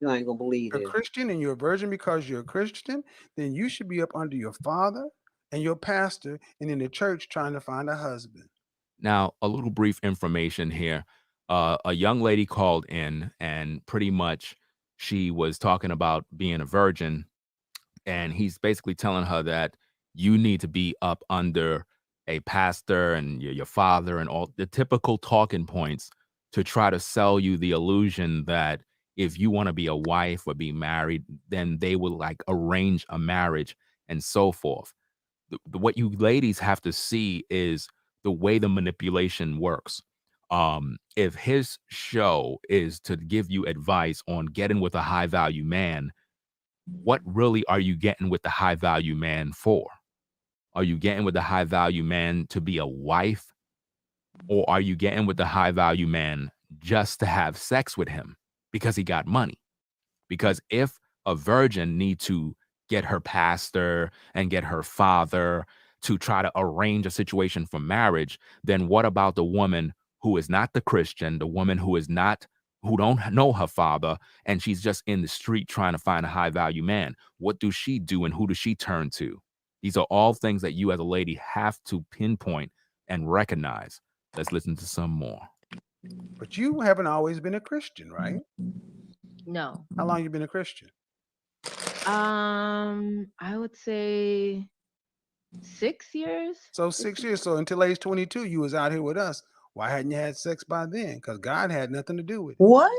you ain't gonna believe You're a this. Christian and you're a virgin because you're a Christian, then you should be up under your father and your pastor and in the church trying to find a husband. Now, a little brief information here. A young lady called in, and pretty much she was talking about being a virgin, and he's basically telling her that you need to be up under a pastor and your father and all the typical talking points to try to sell you the illusion that if you want to be a wife or be married, then they will like arrange a marriage and so forth. What you ladies have to see is the way the manipulation works. If his show is to give you advice on getting with a high value man, what really are you getting with the high value man for? Are you getting with the high value man to be a wife? Or are you getting with the high value man just to have sex with him because he got money? Because if a virgin need to get her pastor and get her father to try to arrange a situation for marriage, then what about the woman who is not the Christian, the woman who is not, who don't know her father, and she's just in the street trying to find a high value man? What does she do and who does she turn to? These are all things that you as a lady have to pinpoint and recognize. Let's listen to some more. But you haven't always been a Christian, right? No. How long you been a Christian? I would say 6 years. So 6 years. So until age 22, you was out here with us. Why hadn't you had sex by then? Because God had nothing to do with it. What?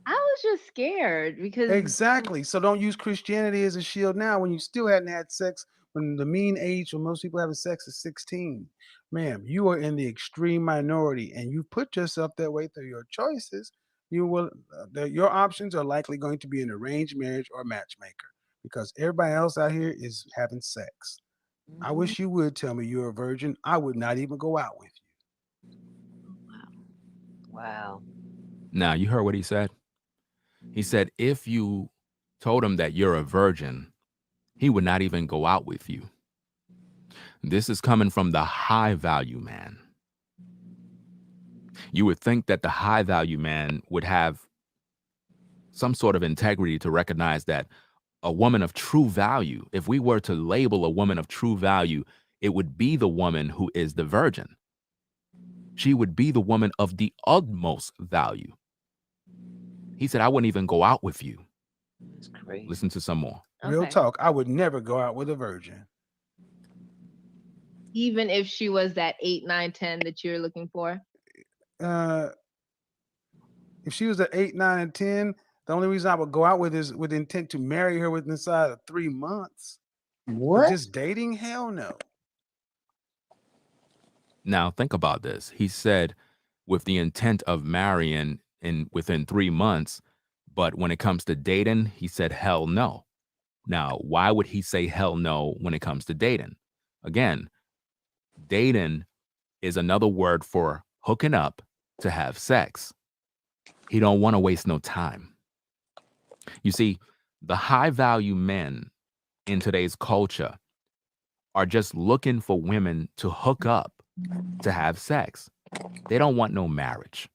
I was just scared because Exactly. So don't use Christianity as a shield now when you still hadn't had sex when the mean age for most people having sex is 16. Ma'am, you are in the extreme minority and you put yourself that way through your choices. You will your options are likely going to be an arranged marriage or matchmaker because everybody else out here is having sex. I wish you would tell me you're a virgin. I would not even go out with you. Wow. Now, you heard what he said? He said, if you told him that you're a virgin, he would not even go out with you. This is coming from the high value man. You would think that the high value man would have some sort of integrity to recognize that a woman of true value, if we were to label a woman of true value, it would be the woman who is the virgin. She would be the woman of the utmost value. He said, I wouldn't even go out with you. That's crazy. Listen to some more. Real Okay. talk. I would never go out with a virgin. Even if she was that 8, 9, 10 that you're looking for. If she was at 8, 9, and 10, the only reason I would go out with is with intent to marry her within inside of 3 months. But What? just dating? Hell no. Now, think about this. He said, with the intent of marrying within 3 months, but when it comes to dating, he said, hell no. Now, why would he say hell no when it comes to dating? Again, dating is another word for hooking up to have sex. He don't want to waste no time. You see, the high value men in today's culture are just looking for women to hook up to have sex. They don't want no marriage.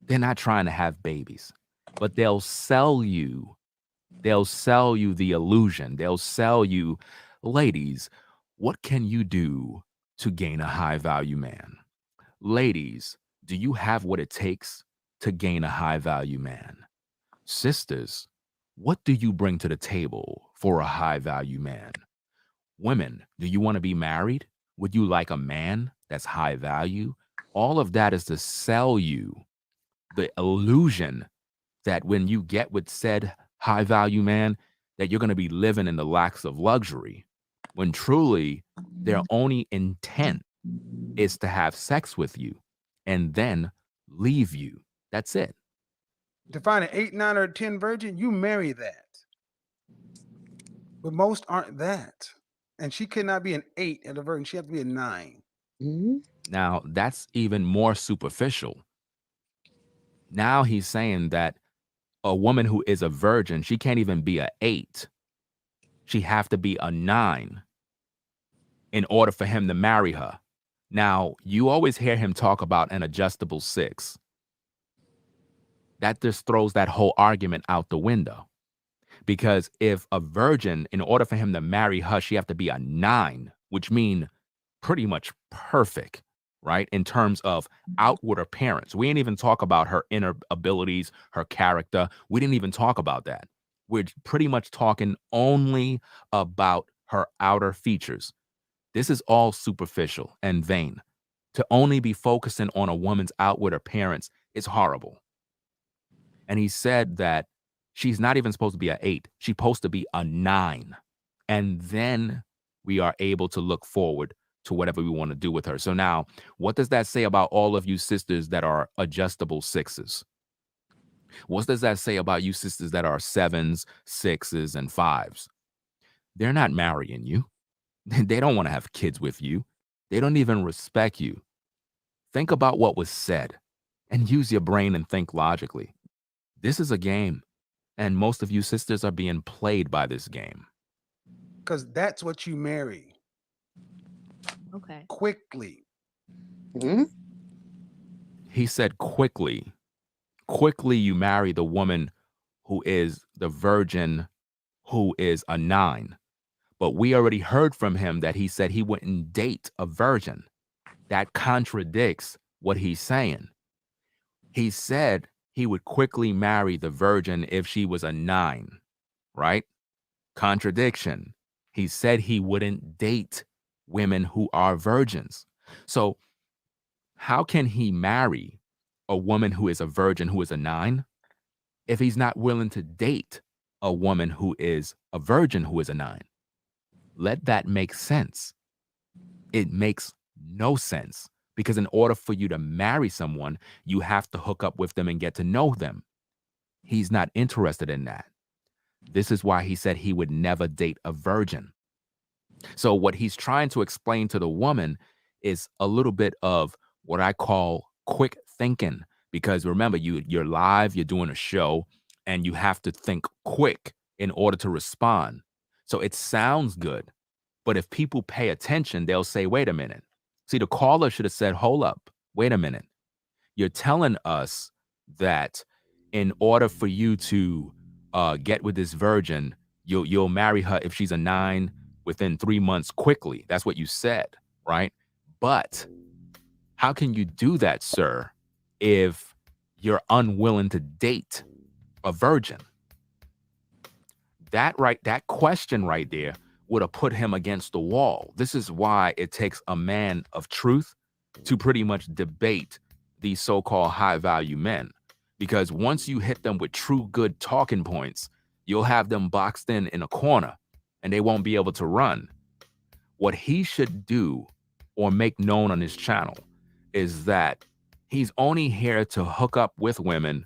They're not trying to have babies, but they'll sell you the illusion. They'll sell you, ladies, what can you do to gain a high value man? Ladies, do you have what it takes to gain a high value man? Sisters, what do you bring to the table for a high value man? Women, do you want to be married? Would you like a man that's high value? All of that is to sell you the illusion that when you get with said high value man, that you're going to be living in the lax of luxury, when truly their only intent is to have sex with you and then leave you. That's it. To find an 8, 9, or 10 virgin, you marry that. But most aren't that. And she could not be an 8 at a virgin. She has to be a 9. Mm-hmm. Now, that's even more superficial. Now he's saying that a woman who is a virgin, she can't even be a 8. She have to be a 9 in order for him to marry her. Now, you always hear him talk about an adjustable 6. That just throws that whole argument out the window. Because if a virgin, in order for him to marry her, she have to be a 9, which mean pretty much perfect, right? In terms of outward appearance. We ain't even talk about her inner abilities, her character. We didn't even talk about that. We're pretty much talking only about her outer features. This is all superficial and vain. To only be focusing on a woman's outward appearance is horrible. And he said that she's not even supposed to be a 8. She's supposed to be a 9. And then we are able to look forward to whatever we want to do with her. So now, what does that say about all of you sisters that are adjustable 6s? What does that say about you sisters that are 7s, 6s, and 5s? They're not marrying you. They don't want to have kids with you. They don't even respect you. Think about what was said and use your brain and think logically. This is a game, and most of you sisters are being played by this game. Because that's what you marry. Okay. Quickly. Mm-hmm. He said quickly. Quickly you marry the woman who is the virgin, who is a 9. But we already heard from him that he said he wouldn't date a virgin. That contradicts what he's saying. He said he would quickly marry the virgin if she was a 9, right? Contradiction. He said he wouldn't date women who are virgins. So how can he marry a woman who is a virgin who is a 9 if he's not willing to date a woman who is a virgin who is a 9? Let that make sense. It makes no sense, because in order for you to marry someone, you have to hook up with them and get to know them. He's not interested in that. This is why he said he would never date a virgin. So what he's trying to explain to the woman is a little bit of what I call quick thinking, because remember, you're live, you're doing a show, and you have to think quick in order to respond. So it sounds good, but if people pay attention, they'll say, wait a minute. See, the caller should have said, hold up, wait a minute. You're telling us that in order for you to get with this virgin, you'll marry her if she's a 9 within 3 months quickly. That's what you said, right? But how can you do that, sir, if you're unwilling to date a virgin? That question right there would have put him against the wall. This is why it takes a man of truth to pretty much debate these so-called high-value men. Because once you hit them with true good talking points, you'll have them boxed in a corner and they won't be able to run. What he should do or make known on his channel is that he's only here to hook up with women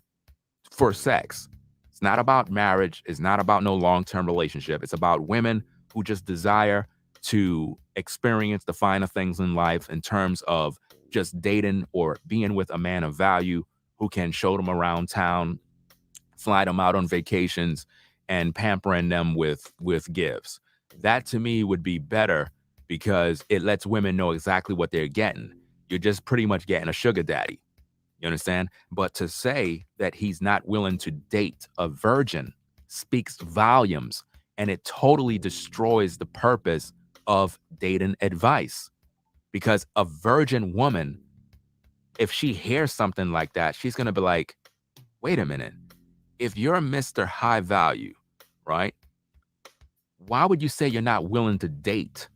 for sex. It's not about marriage. It's not about no long-term relationship. It's about women who just desire to experience the finer things in life in terms of just dating or being with a man of value who can show them around town, fly them out on vacations, and pampering them with gifts. That to me would be better because it lets women know exactly what they're getting. You're just pretty much getting a sugar daddy. You understand? But to say that he's not willing to date a virgin speaks volumes, and it totally destroys the purpose of dating advice. Because a virgin woman, if she hears something like that, she's going to be like, wait a minute. If you're Mr. High Value, right? Why would you say you're not willing to date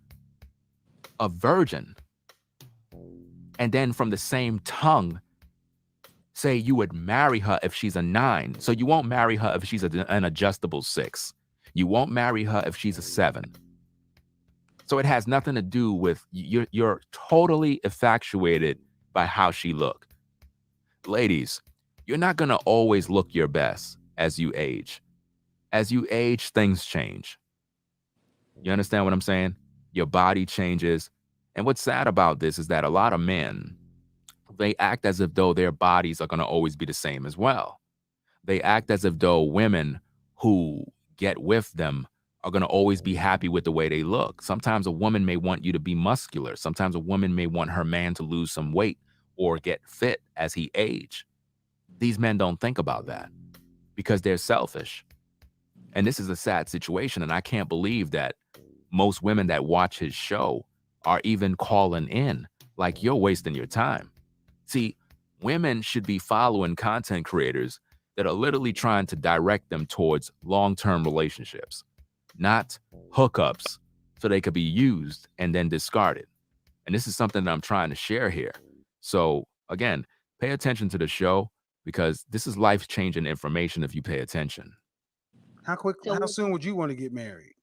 a virgin? And then from the same tongue, say you would marry her if she's a 9. So you won't marry her if she's an adjustable 6. You won't marry her if she's a 7. So it has nothing to do with you're totally infatuated by how she look. Ladies, you're not going to always look your best as you age. As you age, things change. You understand what I'm saying? Your body changes. And what's sad about this is that a lot of men, they act as if though their bodies are going to always be the same as well. They act as if though women who get with them are going to always be happy with the way they look. Sometimes a woman may want you to be muscular. Sometimes a woman may want her man to lose some weight or get fit as he age. These men don't think about that because they're selfish. And this is a sad situation. And I can't believe that most women that watch his show are even calling in like you're wasting your time. See, women should be following content creators that are literally trying to direct them towards long-term relationships, not hookups so they could be used and then discarded. And this is something that I'm trying to share here. So again, pay attention to the show because this is life-changing information if you pay attention. How soon would you want to get married?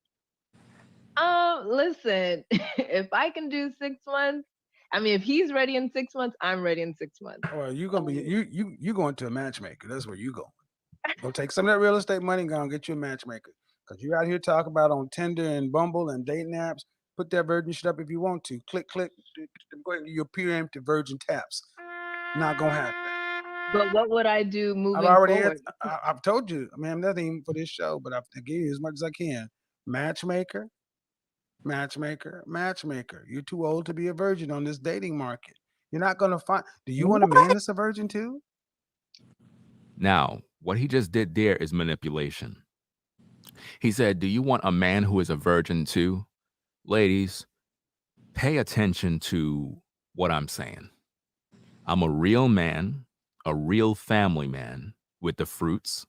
Listen, if I can do 6 months, I mean, if he's ready in 6 months, I'm ready in 6 months. Well, you're gonna be you going to a matchmaker. That's where you go. Go take some of that real estate money and go and get you a matchmaker. Because you're out here talking about on Tinder and Bumble and dating apps. Put that virgin shit up if you want to. Click. Go ahead and do your preemptive virgin taps. Not gonna happen. But what would I do moving forward? I've told you, man, nothing for this show, but I've given you as much as I can. Matchmaker. You're too old to be a virgin on this dating market. You're not gonna find. Do you want a man that's a virgin too? Now, what he just did there is manipulation. He said, do you want a man who is a virgin too? Ladies, pay attention to what I'm saying. I'm a real man, a real family man with the fruits.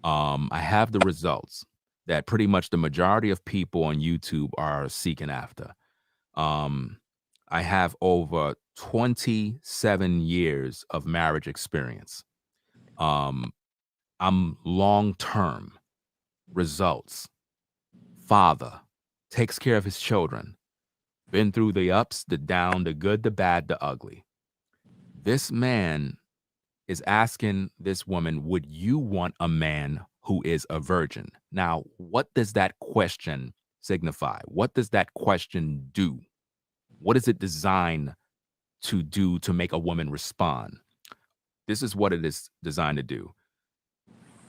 I have the results that pretty much the majority of people on YouTube are seeking after. I have over 27 years of marriage experience. I'm long-term results. Father, takes care of his children. Been through the ups, the down, the good, the bad, the ugly. This man is asking this woman, would you want a man who is a virgin? Now, what does that question signify? What does that question do? What is it designed to do to make a woman respond? This is what it is designed to do.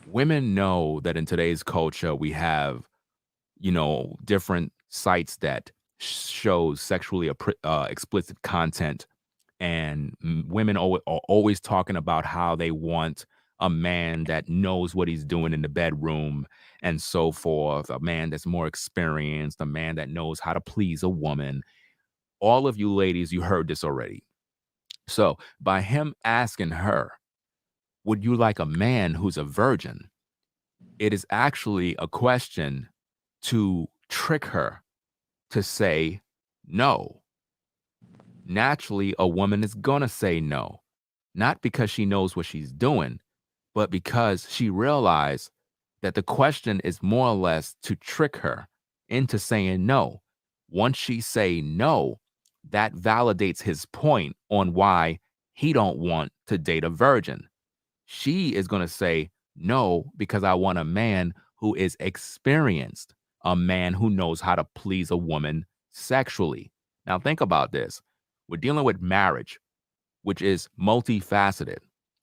Women know that in today's culture, we have, different sites that shows sexually explicit content and women are always talking about how they want a man that knows what he's doing in the bedroom and so forth, a man that's more experienced, a man that knows how to please a woman. All of you ladies, you heard this already. So by him asking her, would you like a man who's a virgin? It is actually a question to trick her to say no. Naturally, a woman is going to say no, not because she knows what she's doing, but because she realized that the question is more or less to trick her into saying no. Once she say no, that validates his point on why he don't want to date a virgin. She is going to say no because I want a man who is experienced, a man who knows how to please a woman sexually. Now think about this. We're dealing with marriage, which is multifaceted.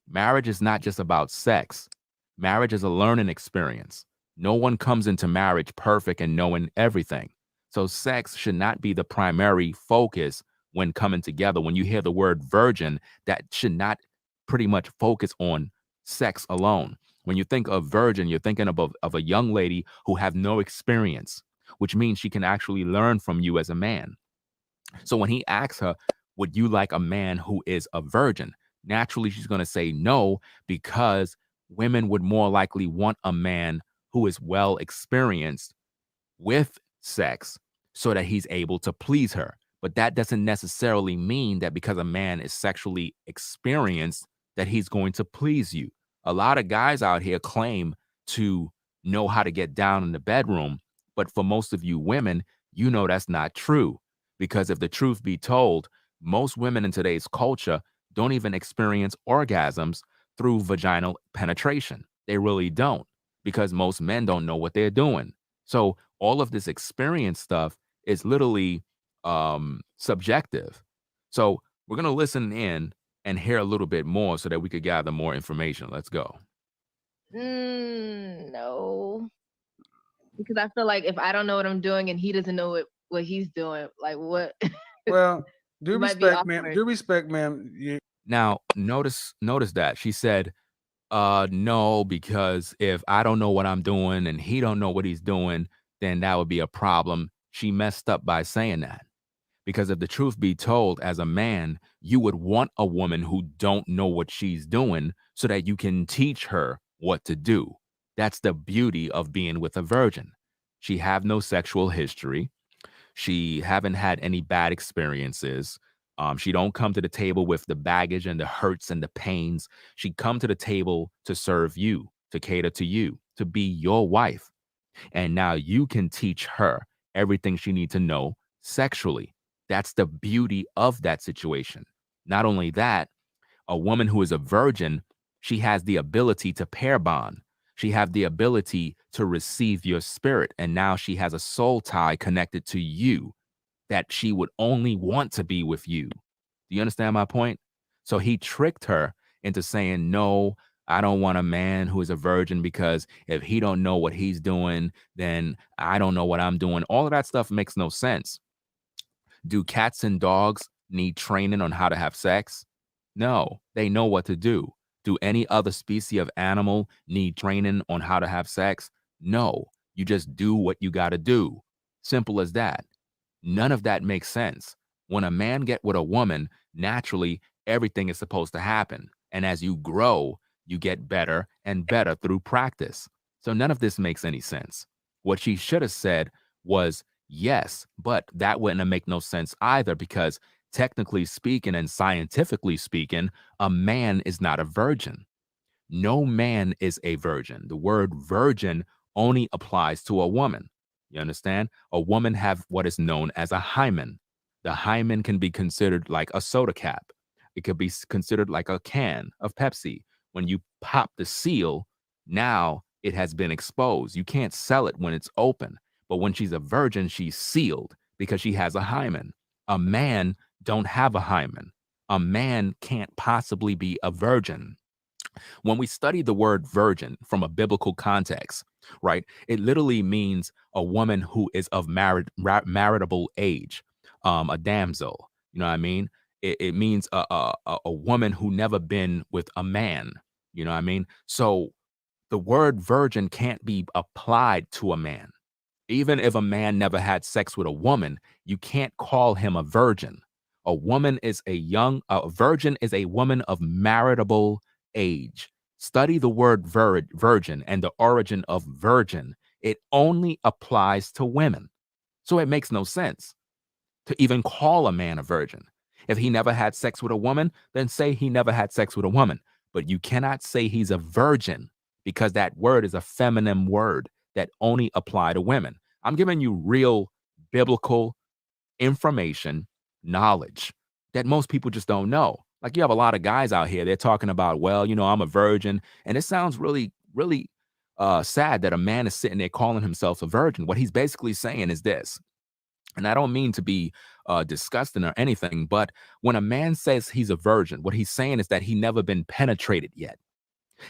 Marriage is not just about sex. Marriage is a learning experience. No one comes into marriage perfect and knowing everything. So sex should not be the primary focus when coming together. When you hear the word virgin, that should not pretty much focus on sex alone. When you think of virgin, you're thinking of a young lady who have no experience, which means she can actually learn from you as a man. So when he asks her, would you like a man who is a virgin? Naturally, she's going to say no, because women would more likely want a man who is well experienced with sex so that he's able to please her. But that doesn't necessarily mean that because a man is sexually experienced that he's going to please you. A lot of guys out here claim to know how to get down in the bedroom, but for most of you women, you know that's not true. Because if the truth be told, most women in today's culture don't even experience orgasms through vaginal penetration. They really don't, because most men don't know what they're doing. So all of this experience stuff is literally subjective. So we're going to listen in and hear a little bit more so that we could gather more information. Let's go. No, because I feel like if I don't know what I'm doing and he doesn't know what he's doing, like what? Well, due It might be respect, ma'am. awkward. Due respect, ma'am. Now, notice that she said, no, because if I don't know what I'm doing and he don't know what he's doing, then that would be a problem. She messed up by saying that. Because if the truth be told, as a man, you would want a woman who don't know what she's doing so that you can teach her what to do. That's the beauty of being with a virgin. She have no sexual history. She haven't had any bad experiences. She don't come to the table with the baggage and the hurts and the pains. She come to the table to serve you, to cater to you, to be your wife. And now you can teach her everything she needs to know sexually. That's the beauty of that situation. Not only that, a woman who is a virgin, she has the ability to pair bond. She has the ability to receive your spirit. And now she has a soul tie connected to you that she would only want to be with you. Do you understand my point? So he tricked her into saying, no, I don't want a man who is a virgin, because if he don't know what he's doing, then I don't know what I'm doing. All of that stuff makes no sense. Do cats and dogs need training on how to have sex? No, they know what to do. Do any other species of animal need training on how to have sex? No, you just do what you got to do. Simple as that. None of that makes sense. When a man get with a woman, naturally, everything is supposed to happen. And as you grow, you get better and better through practice. So none of this makes any sense. What she should have said was yes, but that wouldn't make no sense either, because technically speaking and scientifically speaking, a man is not a virgin. No man is a virgin. The word virgin only applies to a woman. You understand? A woman have what is known as a hymen. The hymen can be considered like a soda cap. It could be considered like a can of Pepsi. When you pop the seal, now it has been exposed. You can't sell it when it's open. But when she's a virgin, she's sealed because she has a hymen. A man don't have a hymen. A man can't possibly be a virgin. When we study the word virgin from a biblical context, right, it literally means a woman who is of marriageable age, a damsel. You know what I mean? it means a woman who never been with a man. You know what I mean? So the word virgin can't be applied to a man. Even if a man never had sex with a woman, you can't call him a virgin. A virgin is a woman of marriageable age. Study the word virgin and the origin of virgin. It only applies to women. So it makes no sense to even call a man a virgin. If he never had sex with a woman, then say he never had sex with a woman. But you cannot say he's a virgin because that word is a feminine word that only apply to women. I'm giving you real biblical information, knowledge that most people just don't know. Like you have a lot of guys out here, they're talking about, well, I'm a virgin. And it sounds really, really sad that a man is sitting there calling himself a virgin. What he's basically saying is this, and I don't mean to be disgusting or anything, but when a man says he's a virgin, what he's saying is that he never been penetrated yet.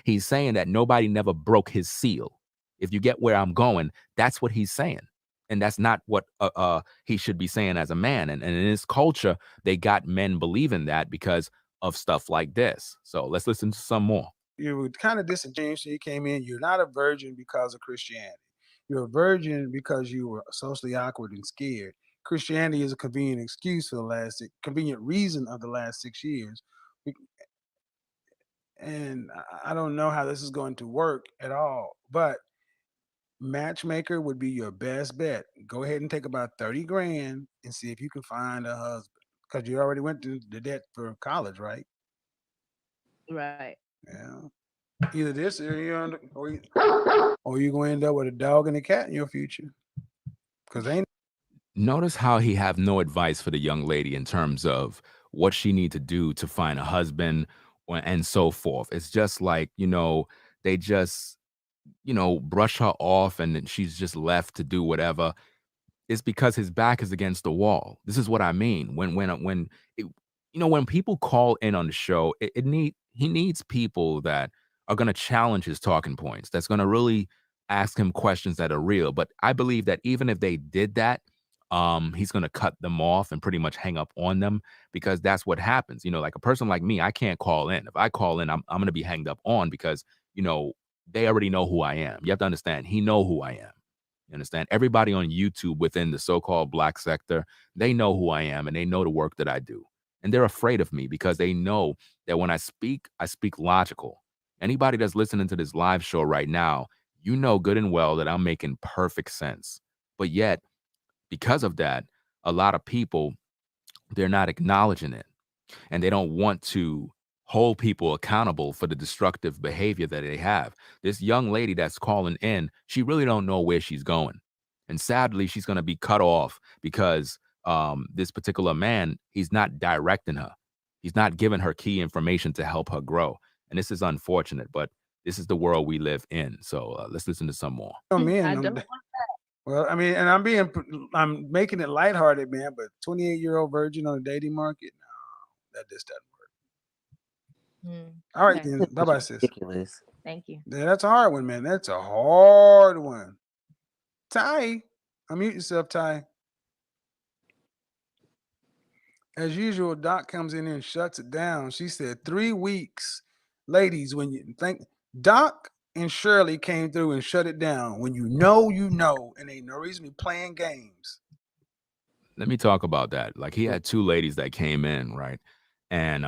He's saying that nobody never broke his seal. If you get where I'm going, that's what he's saying. And that's not what he should be saying as a man. And in this culture, they got men believing that because of stuff like this. So let's listen to some more. You were kind of disingenuous when you came in. You're not a virgin because of Christianity. You're a virgin because you were socially awkward and scared. Christianity is a convenient excuse for convenient reason of the last 6 years. And I don't know how this is going to work at all. But matchmaker would be your best bet. Go ahead and take about 30 grand and see if you can find a husband. Because you already went to the debt for college, right? Right. Yeah. Either this or you're going to end up with a dog and a cat in your future. Because ain't Notice how he have no advice for the young lady in terms of what she need to do to find a husband and so forth. It's just like, they just, brush her off and then she's just left to do whatever. It's because his back is against the wall. This is what I mean. When people call in on the show, he needs people that are going to challenge his talking points. That's going to really ask him questions that are real. But I believe that even if they did that, he's going to cut them off and pretty much hang up on them because that's what happens. Like a person like me, I can't call in. If I call in, I'm going to be hanged up on because they already know who I am. You have to understand, he know who I am. You understand? Everybody on YouTube within the so-called black sector, they know who I am and they know the work that I do. And they're afraid of me because they know that when I speak logical. Anybody that's listening to this live show right now, you know good and well that I'm making perfect sense. But yet, because of that, a lot of people, they're not acknowledging it. And they don't want to hold people accountable for the destructive behavior that they have. This young lady that's calling in, she really don't know where she's going. And sadly, she's going to be cut off because this particular man, he's not directing her. He's not giving her key information to help her grow. And this is unfortunate, but this is the world we live in. So let's listen to some more. Well, I mean, and I'm making it lighthearted, man, but 28-year-old virgin on the dating market, no, that just doesn't work. All right, then. Bye-bye, sis. Ridiculous. Thank you. Yeah, that's a hard one, man. That's a hard one. Ty, unmute yourself, Ty. As usual, Doc comes in and shuts it down. She said 3 weeks. Ladies, when you think Doc and Shirley came through and shut it down. When you know, and ain't no reason to be playing games. Let me talk about that. Like he had 2 ladies that came in, right? And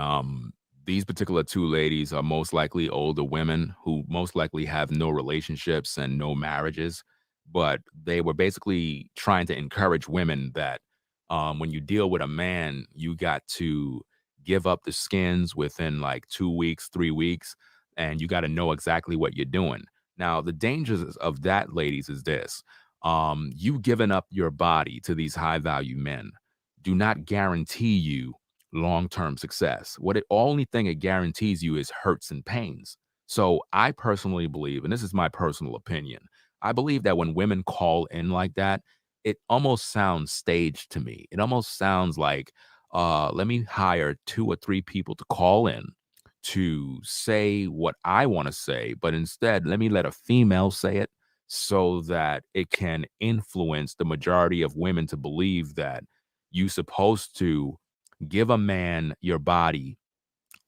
these particular 2 ladies are most likely older women who most likely have no relationships and no marriages, but they were basically trying to encourage women that when you deal with a man, you got to give up the skins within like 2 weeks, 3 weeks, and you got to know exactly what you're doing. Now, the dangers of that, ladies, is this. You giving up your body to these high value men do not guarantee you long-term success. Only thing it guarantees you is hurts and pains. So I personally believe, and this is my personal opinion, I believe that when women call in like that, it almost sounds staged to me. It almost sounds like, let me hire 2 or 3 people to call in to say what I want to say, but instead, let me let a female say it so that it can influence the majority of women to believe that you supposed to Give a man your body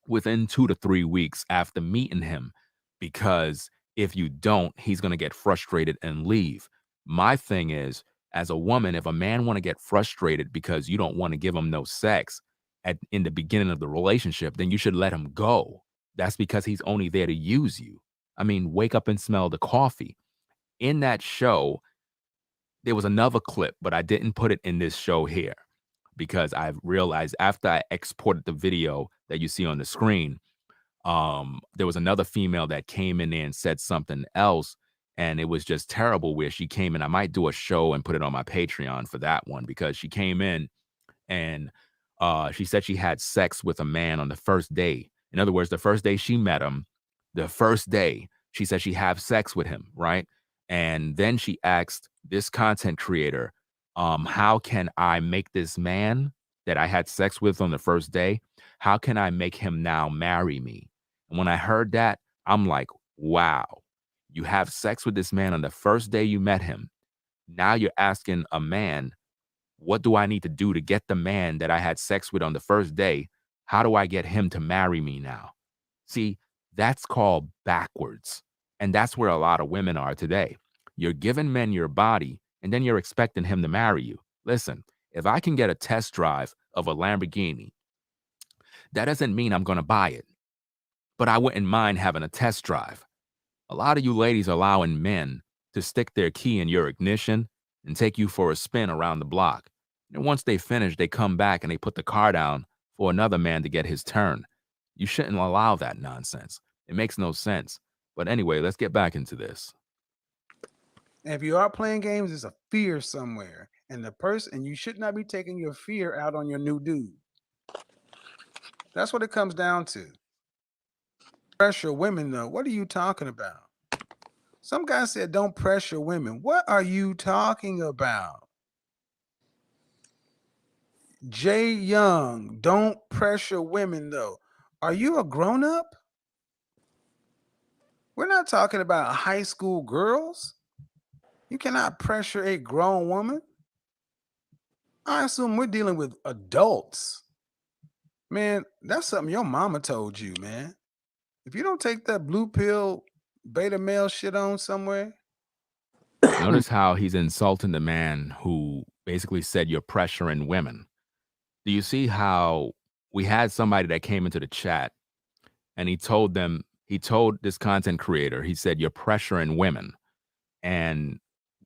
within 2 to 3 weeks after meeting him, because if you don't, he's going to get frustrated and leave. My thing is, as a woman, if a man want to get frustrated because you don't want to give him no sex in the beginning of the relationship, then you should let him go. That's because he's only there to use you. I mean, wake up and smell the coffee. In that show, there was another clip, but I didn't put it in this show here because I've realized after I exported the video that you see on the screen, there was another female that came in there and said something else, and it was just terrible where she came in. I might do a show and put it on my Patreon for that one, because she came in and she said she had sex with a man on the first day. In other words, the first day she met him, the first day she said she had sex with him, right? And then she asked this content creator, how can I make this man that I had sex with on the first day, how can I make him now marry me? And when I heard that, I'm like, wow, you have sex with this man on the first day you met him. Now you're asking a man, what do I need to do to get the man that I had sex with on the first day? How do I get him to marry me now? See, that's called backwards. And that's where a lot of women are today. You're giving men your body, and then you're expecting him to marry you. Listen, if I can get a test drive of a Lamborghini, that doesn't mean I'm going to buy it, but I wouldn't mind having a test drive. A lot of you ladies are allowing men to stick their key in your ignition and take you for a spin around the block. And once they finish, they come back and they put the car down for another man to get his turn. You shouldn't allow that nonsense. It makes no sense. But anyway, let's get back into this. And if you are playing games, there's a fear somewhere. And you should not be taking your fear out on your new dude. That's what it comes down to. Pressure women, though. What are you talking about? Some guy said, don't pressure women. What are you talking about? Jay Young, don't pressure women, though. Are you a grown up? We're not talking about high school girls. You cannot pressure a grown woman. I assume we're dealing with adults. Man, that's something your mama told you, man. If you don't take that blue pill beta male shit on somewhere. Notice how he's insulting the man who basically said you're pressuring women. Do you see how we had somebody that came into the chat and he told this content creator, he said, you're pressuring women. And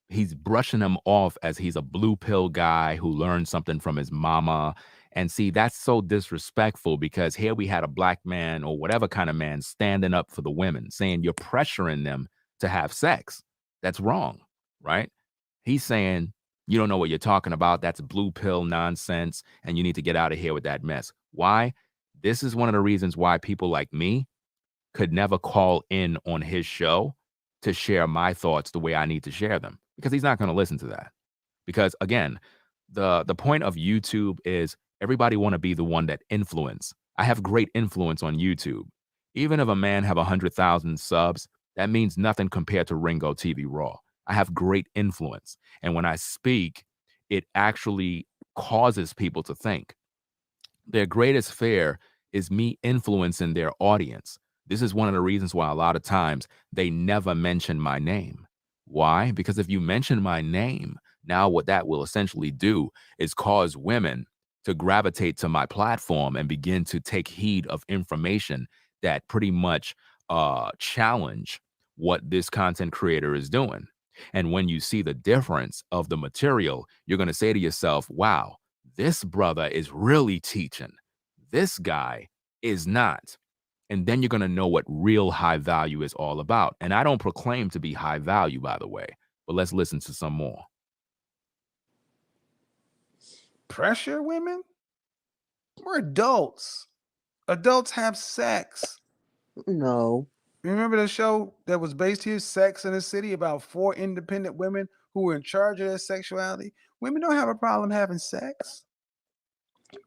he's brushing him off as he's a blue pill guy who learned something from his mama. And see, that's so disrespectful, because here we had a black man or whatever kind of man standing up for the women, saying you're pressuring them to have sex. That's wrong, right? He's saying you don't know what you're talking about. That's blue pill nonsense, and you need to get out of here with that mess. Why? This is one of the reasons why people like me could never call in on his show to share my thoughts the way I need to share them, because he's not going to listen to that. Because again, the point of YouTube is everybody want to be the one that influence. I have great influence on YouTube. Even if a man have 100,000 subs, that means nothing compared to Ringo TV Raw. I have great influence. And when I speak, it actually causes people to think. Their greatest fear is me influencing their audience. This is one of the reasons why a lot of times they never mention my name. Why? Because if you mention my name, now what that will essentially do is cause women to gravitate to my platform and begin to take heed of information that pretty much challenge what this content creator is doing. And when you see the difference of the material, you're going to say to yourself, wow, this brother is really teaching. This guy is not. And then you're going to know what real high value is all about. And I don't proclaim to be high value, by the way, but let's listen to some more. Pressure women? We're adults. Adults have sex. No. Remember the show that was based here, Sex in the City, about 4 independent women who were in charge of their sexuality? Women don't have a problem having sex.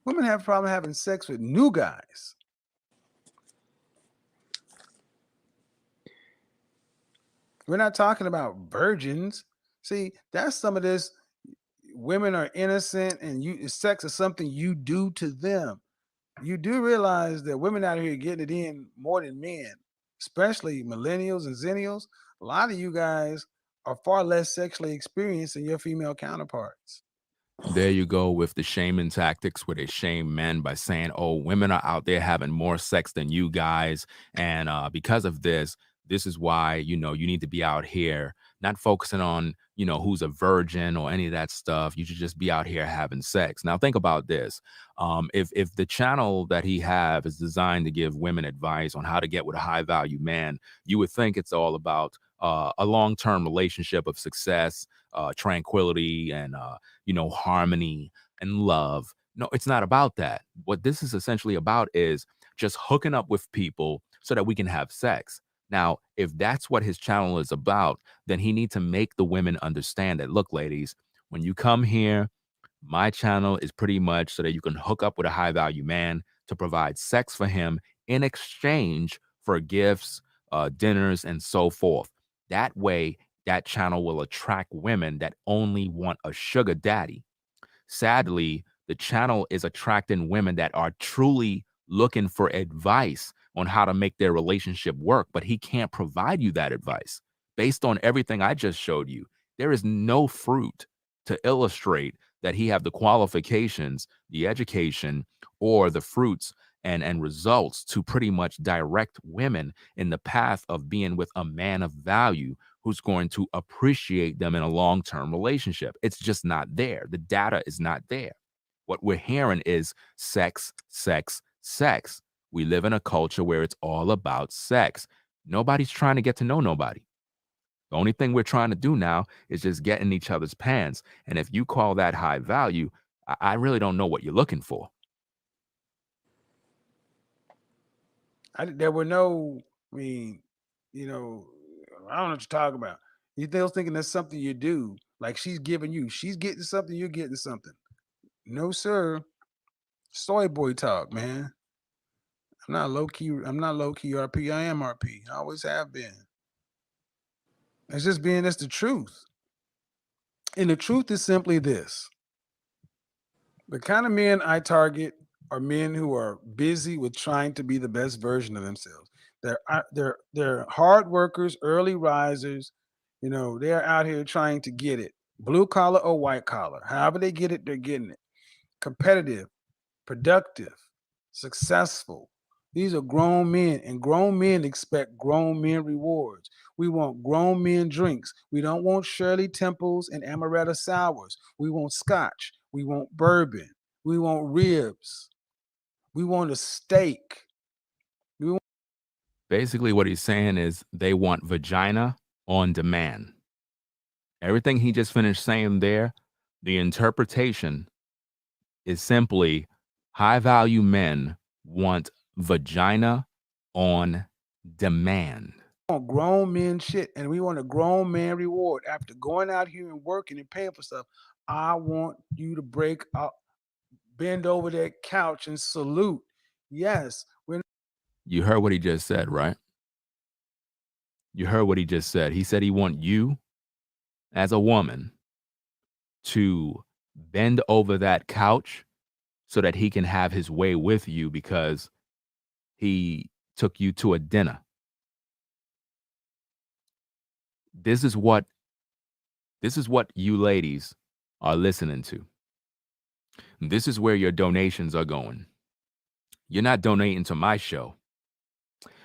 Women have a problem having sex with new guys. We're not talking about virgins. See, that's some of this women are innocent and sex is something you do to them. You do realize that women out here getting it in more than men, especially millennials and zennials. A lot of you guys are far less sexually experienced than your female counterparts. There you go with the shaming tactics where they shame men by saying, oh, women are out there having more sex than you guys. And because of this, this is why, you know, you need to be out here not focusing on, you know, who's a virgin or any of that stuff. You should just be out here having sex. Now, think about this. If the channel that he have is designed to give women advice on how to get with a high value man, you would think it's all about a long-term relationship of success, tranquility, and you know, harmony and love. No, it's not about that. What this is essentially about is just hooking up with people so that we can have sex. Now, if that's what his channel is about, then he needs to make the women understand that, look, ladies, when you come here, my channel is pretty much so that you can hook up with a high value man to provide sex for him in exchange for gifts, dinners, and so forth. That way, that channel will attract women that only want a sugar daddy. Sadly, the channel is attracting women that are truly looking for advice on how to make their relationship work, but he can't provide you that advice. Based on everything I just showed you, there is no fruit to illustrate that he have the qualifications, the education, or the fruits and results to pretty much direct women in the path of being with a man of value who's going to appreciate them in a long-term relationship. It's just not there. The data is not there. What we're hearing is sex, sex, sex. We live in a culture where it's all about sex. Nobody's trying to get to know nobody. The only thing we're trying to do now is just get in each other's pants. And if you call that high value, I really don't know what you're looking for. There were no, I mean, you know, I don't know what you're talking about. You still thinking that's something you do. Like she's giving you, she's getting something, you're getting something. No, sir. Soy boy talk, man. I'm not low key RP. I am RP. I always have been. It's just being that's the truth. And the truth is simply this. The kind of men I target are men who are busy with trying to be the best version of themselves. They're hard workers, early risers. You know, they're out here trying to get it, blue collar or white collar. However they get it, they're getting it. Competitive, productive, successful. These are grown men, and grown men expect grown men rewards. We want grown men drinks. We don't want Shirley Temples and amaretto sours. We want scotch. We want bourbon. We want ribs. We want a steak. We want Basically, what he's saying is they want vagina on demand. Everything he just finished saying there, the interpretation is simply high value men want vagina on demand. grown men shit, and we want a grown man reward after going out here and working and paying for stuff. I want you to break up, bend over that couch and salute. Yes, we're You heard what he just said, right? You heard what he just said. He said he want you as a woman to bend over that couch so that he can have his way with you because he took you to a dinner. This is what you ladies are listening to. This is where your donations are going. You're not donating to my show.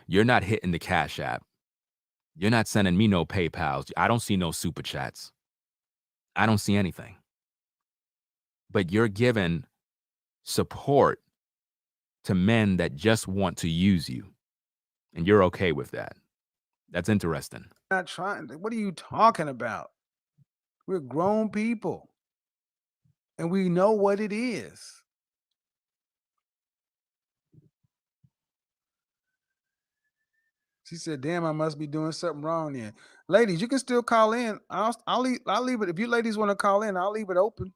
You're not hitting the Cash App. You're not sending me no PayPals. I don't see no super chats. I don't see anything. But you're giving support to men that just want to use you. And you're okay with that. That's interesting. not trying. What are you talking about? We're grown people, and we know what it is. She said, "Damn, I must be doing something wrong then." Ladies, you can still call in. I'll leave it. If you ladies want to call in, I'll leave it open.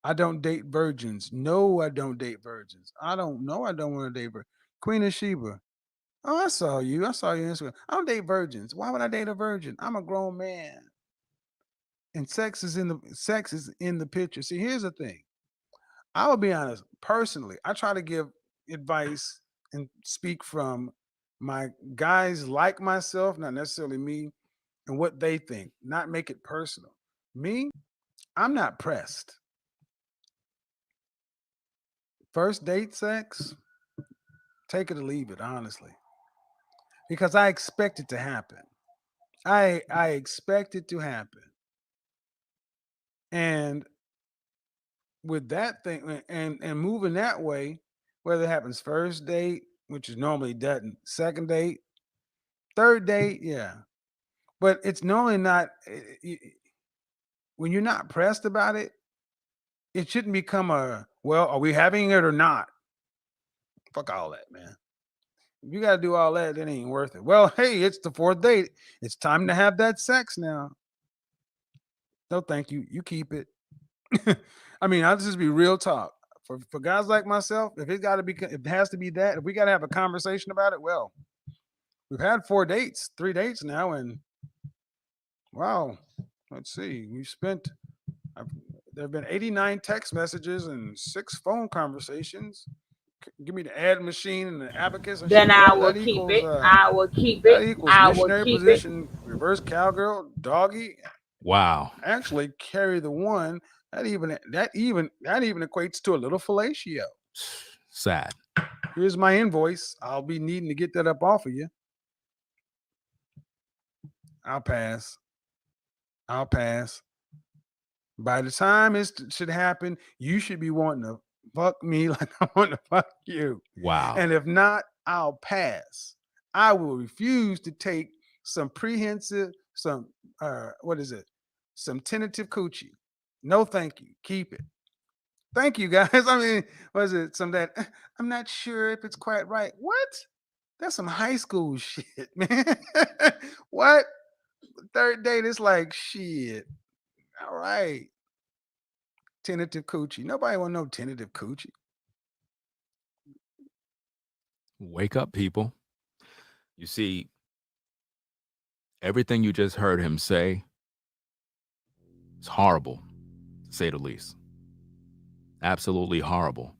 I don't date virgins. No, I don't date virgins. I don't know. I don't want to date virgins. Queen of Sheba. Oh, I saw you. I saw you on Instagram. I don't date virgins. Why would I date a virgin? I'm a grown man. and sex is in the picture. See, here's the thing. I will be honest. Personally, I try to give advice and speak from my guys like myself, not necessarily me, and what they think, not make it personal. Me, I'm not pressed. First date sex, take it or leave it, honestly, because I expect it to happen. I expect it to happen, and with that thing, and moving that way, whether it happens first date, which is normally doesn't, second date, third date, yeah, but it's normally not. When you're not pressed about it, it shouldn't become a well. Are we having it or not? Fuck all that, man. If you got to do all that, it ain't worth it. Well, hey, it's the fourth date. It's time to have that sex now. No, thank you. You keep it. I mean, I'll just be real talk. For guys like myself, if it has to be that, if we got to have a conversation about it, well, we've had 4 dates, 3 dates now, and wow, let's see, we've spent. I've, there have been 89 text messages and 6 phone conversations. Give me the ad machine and the abacus and Then shit. I Well, will keep it. I will keep it. that equals I will missionary keep it. position, reverse cowgirl, doggy. Wow. Actually, carry the one. That even equates to a little fellatio. Sad. Here's my invoice. I'll be needing to get that up off of you. I'll pass. I'll pass. By the time it should happen, you should be wanting to fuck me like I want to fuck you. Wow. And if not, I'll pass. I will refuse to take some prehensive, what is it? Some tentative coochie. No, thank you. Keep it. Thank you, guys. I mean, was it some that I'm not sure if it's quite right? What? That's some high school shit, man. What? Third date is like shit. All right. Tentative coochie. Nobody want no tentative coochie. Wake up, people. You see, everything you just heard him say is horrible, to say the least. Absolutely horrible.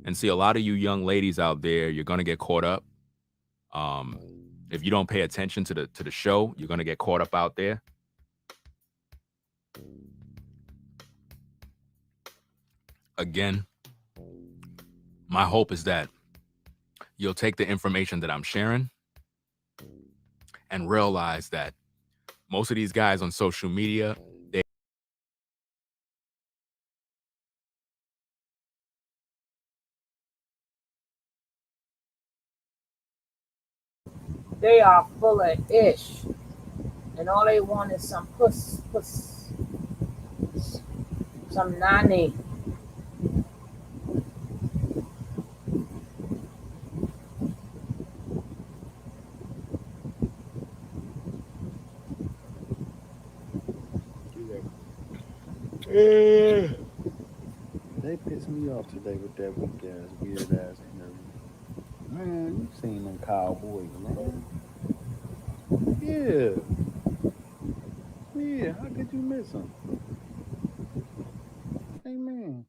And see, a lot of you young ladies out there, you're gonna get caught up. If you don't pay attention to the show, you're gonna get caught up out there. Again, my hope is that you'll take the information that I'm sharing and realize that most of these guys on social media, They are full of ish, and all they want is some some nanny. They pissed me off today with that weird ass interview. Man, you seen them cowboys, man. Yeah. Yeah, how could you miss them? Hey, man.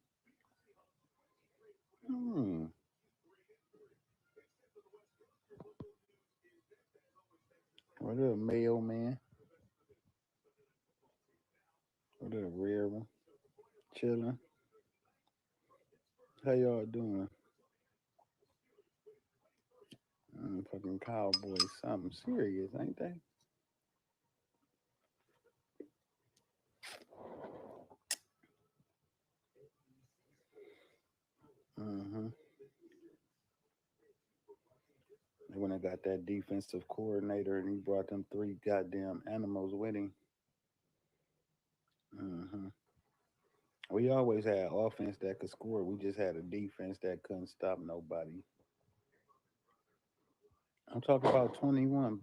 What up, Mayo man? What up, rare one? Chilling. How y'all doing? Fucking cowboys, something serious, ain't they? Mm-hmm. They went and got that defensive coordinator, and he brought them 3 goddamn animals with him. Mm-hmm. We always had offense that could score. We just had a defense that couldn't stop nobody. I'm talking about 21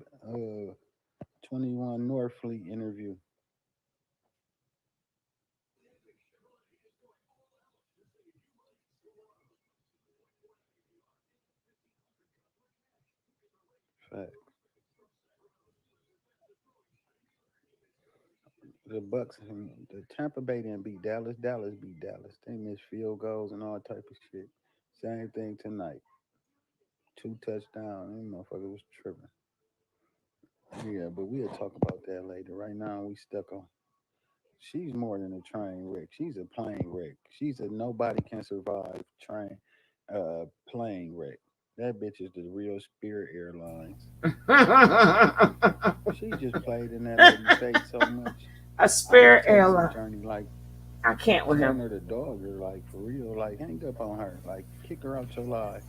Northfleet interview. Fact. The Bucks, the Tampa Bay didn't beat Dallas. Dallas beat Dallas. They missed field goals and all type of shit. Same thing tonight. 2 touchdowns. That motherfucker was tripping. Yeah, but we'll talk about that later. Right now, we stuck on. She's more than a train wreck. She's a plane wreck. She's a nobody can survive plane wreck. That bitch is the real Spirit Airlines. She just played in that lady's face so much. A I was spirit texting airline. Journey like I can't with telling him. her to dog her, like for real, like hang up on her, like kick her out your life.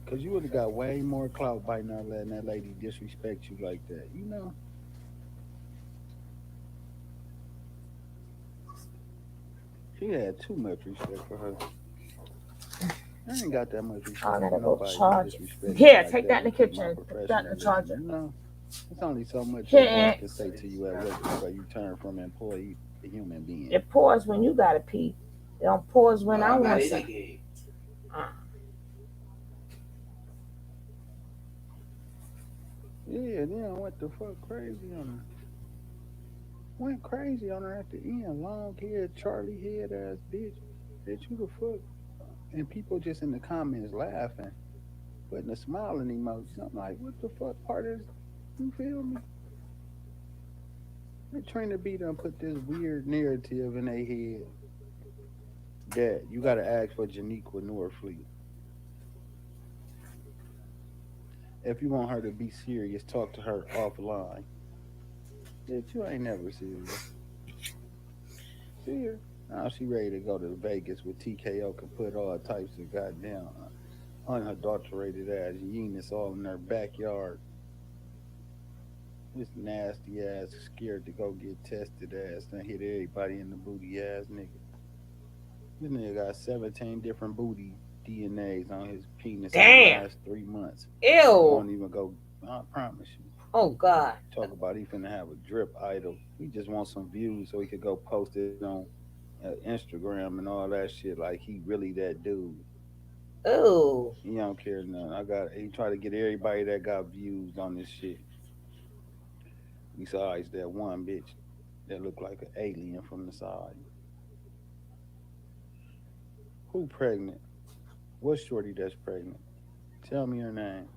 Cause you would have got way more clout by not letting that lady disrespect you like that. You know, she had too much respect for her. I ain't got that much I respect for gotta go nobody to charge it. disrespect me Here, like take that that in and the take my kitchen. Put that in the professionalism. charger. You know, it's only so much your boss Here, can say to you at work before you turn from employee to human being. it pours when you gotta pee. It don't pause when I want some. Uh, Yeah, then what the fuck crazy on her? Went crazy on her at the end. Long haired, Charlie head ass bitch. Bitch, who the fuck? And people just in the comments laughing, putting a smiling emoji. I'm like, what the fuck part is, you feel me? They're trying to be done put this weird narrative in their head that you got to ask for Janiqua Norfleet. If you want her to be serious, talk to her offline. Bitch, you ain't never serious. See her? Now she ready to go to Vegas with TKO can put all types of goddamn unadulterated ass yenis all in her backyard. This nasty ass, scared to go get tested ass, done hit everybody in the booty ass nigga. This nigga got 17 different booty DNAs on his penis in the damn. last 3 months. Ew. Won't even go, I promise you. Oh God. Talk about he finna have a drip idol. He just wants some views so he could go post it on Instagram and all that shit like he really that dude. Ew. He don't care none. He try to get everybody that got views on this shit. Besides that one bitch that looked like an alien from the side. Who pregnant? What shorty that's pregnant? Tell me her name.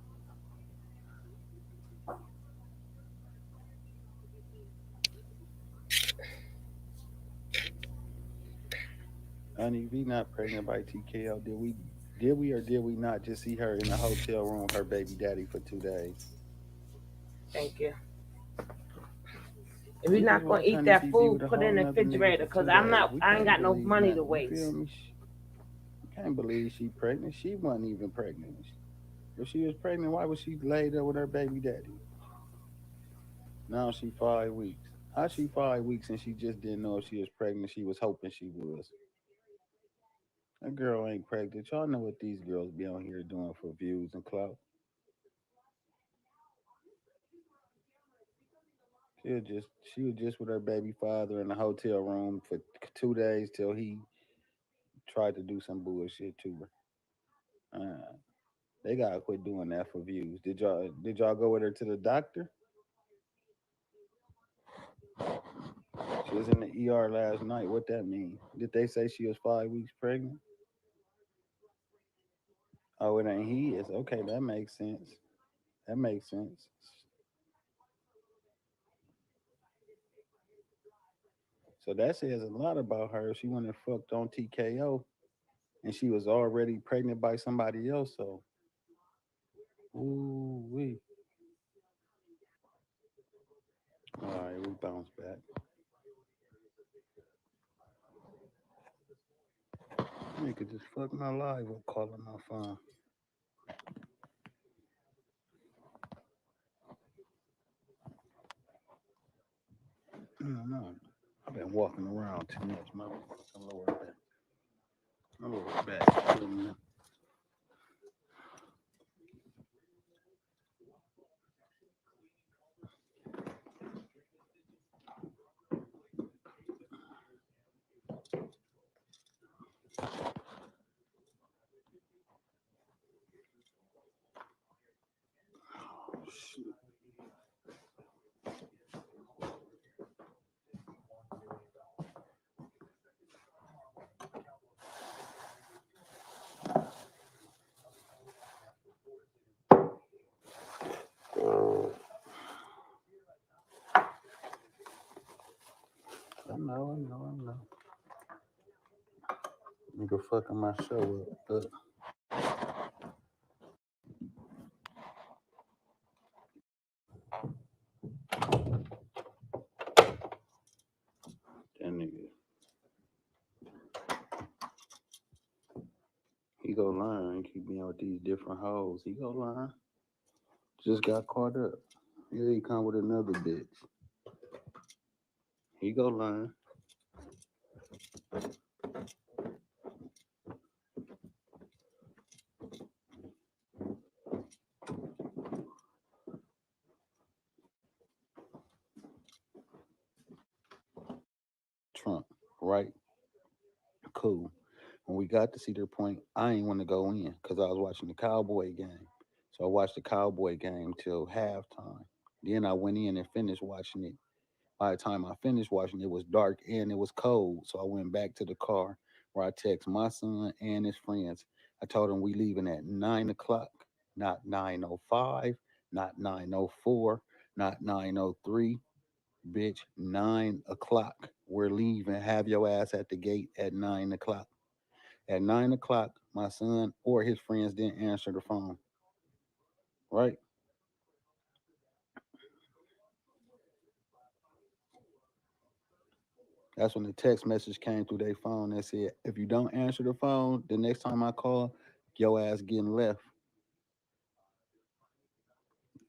Honey, we not pregnant by TKO. Did we or did we not just see her in the hotel room with her baby daddy for 2 days? Thank you. If you're We just not gonna watch eat Honey that B be food, with a put it whole in the nother nigga refrigerator for because 2 days. We I ain't can't got no believe money to nothing. You waste. feel me? Can't believe she pregnant. She wasn't even pregnant. If she was pregnant, why was she laid up with her baby daddy? Now she 5 weeks. How she 5 weeks and she just didn't know if she was pregnant? She was hoping she was. That girl ain't pregnant. Y'all know what these girls be on here doing for views and clout. She was just with her baby father in the hotel room for 2 days till he tried to do some bullshit to her. They gotta quit doing that for views. Did y'all go with her to the doctor? She was in the ER last night. What that mean? Did they say she was 5 weeks pregnant? Oh, it ain't his. Okay, that makes sense. That makes sense. So that says a lot about her. She went and fucked on TKO, and she was already pregnant by somebody else. So, ooh wee. All right, we bounce back. Nigga just fucked my live up calling my phone. I don't know. I've been walking around too much. My lower back. My lower back. Nigga fucking my show up. That nigga. He go lying. Keep being with these different hoes. He go lying. Just got caught up. Here he come with another bitch. He go lying. Trump, right? Cool. When we got to Cedar Point, I ain't want to go in because I was watching the Cowboy game. So I watched the Cowboy game till halftime. Then I went in and finished watching it. By the time I finished watching it, it was dark and it was cold. So I went back to the car where I text my son and his friends. I told them we leaving at 9 o'clock, not 9:05, not 9:04, not 9:03. Bitch, 9 o'clock. We're leaving. Have your ass at the gate at 9 o'clock. At 9 o'clock, my son or his friends didn't answer the phone. Right? That's when the text message came through their phone that said, if you don't answer the phone, the next time I call, your ass getting left.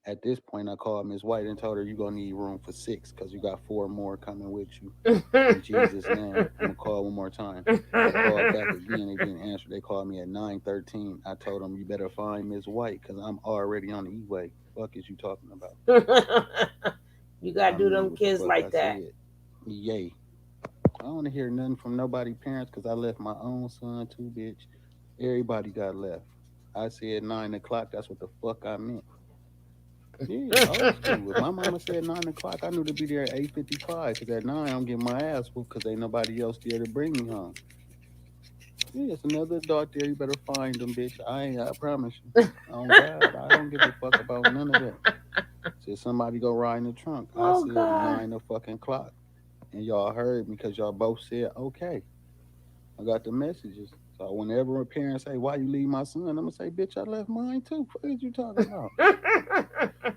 At this point, I called Miss White and told her you gonna need room for 6 because you got 4 more coming with you. In Jesus' name, I'm gonna call one more time. They called back again. They didn't answer. They called me at 9:13. I told them you better find Miss White because I'm already on the E-way. Fuck is you talking about? You gotta I do mean, them what the kids fuck like I that. said. Yay. I don't want to hear nothing from nobody parents because I left my own son too, bitch. Everybody got left. I said 9 o'clock. That's what the fuck I meant. Yeah, old school. If my mama said 9 o'clock, I knew to be there at 8:55. Cause at 9 I'm getting my ass whooped because ain't nobody else there to bring me home. Yeah, it's another adult there. You better find them, bitch. I promise you. Oh God, I don't give a fuck about none of that. Said somebody go ride in the trunk. I Oh said God. 9 o'clock, and y'all heard me because y'all both said okay. I got the messages. So whenever a parent say, "Why you leave my son?" I'm gonna say, "Bitch, I left mine too." What are you talking about?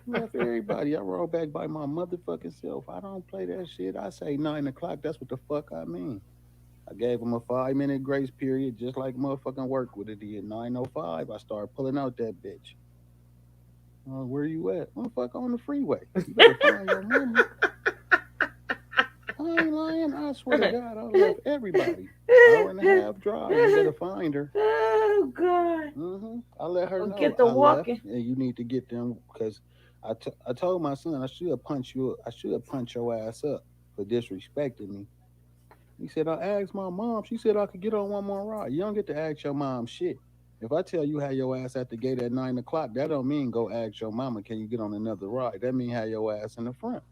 Left everybody. I roll back by my motherfucking self. I don't play that shit. I say 9 o'clock. That's what the fuck I mean. I gave him a 5 minute grace period, just like motherfucking work would have did. 9:05. I started pulling out that bitch. Where you at? Motherfucker on the freeway. You better find your mama. I ain't lying. I swear to God, I left everybody. Hour and a half drive. You better find her. Oh God. I let her Well, know get the I left, walking. and you need to get them because I told my son I should punch you. I should punch your ass up for disrespecting me. He said I asked my mom. She said I could get on one more ride. You don't get to ask your mom shit. If I tell you have your ass at the gate at 9 o'clock, that don't mean go ask your mama can you get on another ride. That mean have your ass in the front.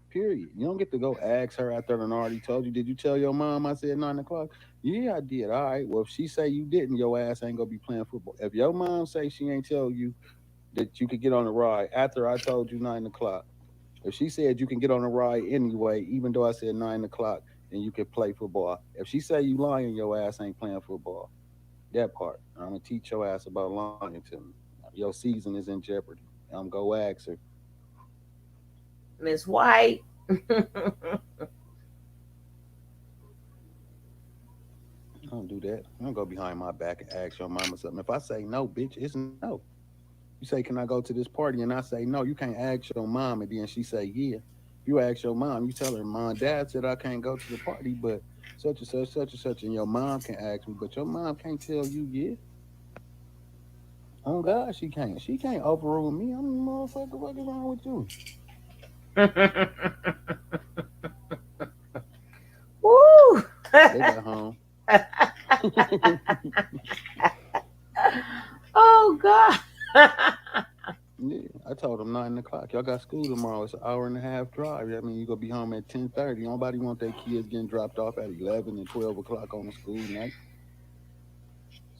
Period. You don't get to go ask her after I already told you. Did you tell your mom I said 9 o'clock? Yeah, I did. All right. Well, if she say you didn't, your ass ain't gonna be playing football. If your mom say she ain't tell you that you could get on the ride after I told you 9 o'clock, if she said you can get on the ride anyway, even though I said 9 o'clock, then you could play football. If she say you lying, your ass ain't playing football. That part. I'm gonna teach your ass about lying to me. Your season is in jeopardy. I'm gonna go ask her. Miss White. Don't do that. Don't go behind my back and ask your mama something. If I say no, bitch, it's no. You say, can I go to this party? And I say no. You can't ask your mom, and then she say yeah. If you ask your mom, you tell her, Mom, Dad said I can't go to the party, but such and such, and your mom can ask me, but your mom can't tell you yeah. Oh God, she can't. She can't overrule me. I'm a motherfucker. What is wrong with you? Woo. They got home. Oh God. Yeah, I told them 9 o'clock. Y'all got school tomorrow. It's an hour and a half drive. I mean, you gonna be home at 10:30. Nobody want their kids getting dropped off at 11 and 12 o'clock on a school night.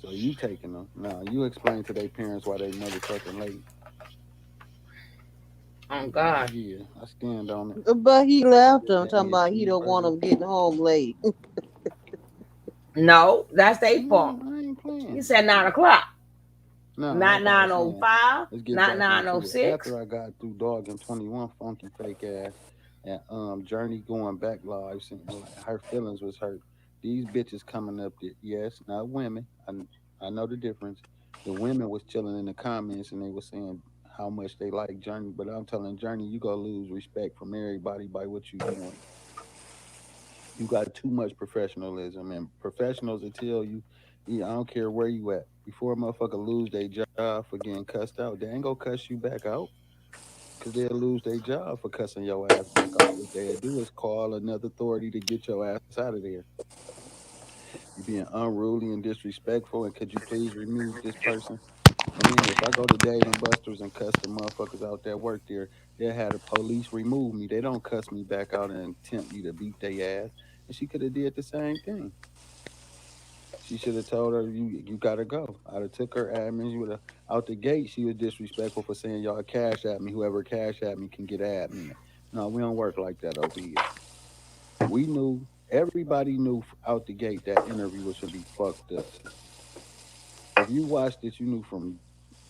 So you taking them now? You explain to their parents why they motherfucking late. Oh God. Yeah, I stand on it. But he left them That talking end about he don't want cheeseburger. them getting home late. No, that's their fault. No, I ain't playing. You said 9 o'clock. No, Not like I was nine oh saying, five. let's get Not back nine oh into it. six. After I got through dogging 21 funky fake ass and Journey going back live, saying like her feelings was hurt. These bitches coming up there, yes, not women. I know the difference. The women was chilling in the comments and they were saying how much they like Journey, but I'm telling Journey, you gonna lose respect from everybody by what you doing. You got too much professionalism, and professionals will tell you, yeah, I don't care where you at. Before a motherfucker lose their job for getting cussed out, they ain't gonna cuss you back out because they'll lose their job for cussing your ass back out. What they'll do is call another authority to get your ass out of there. You being unruly and disrespectful, and could you please remove this person? And then if I go to Dave and Buster's and cuss the motherfuckers out that work there, they'll have the police remove me. They don't cuss me back out and tempt me to beat their ass. And she could have did the same thing. She should have told her you gotta go. I'd have took her admin. You would have out the gate. She was disrespectful for saying y'all cash at me. Whoever cash at me can get admin. No, we don't work like that over here. We knew everybody knew out the gate that interview was gonna be fucked up. If you watched it, you knew from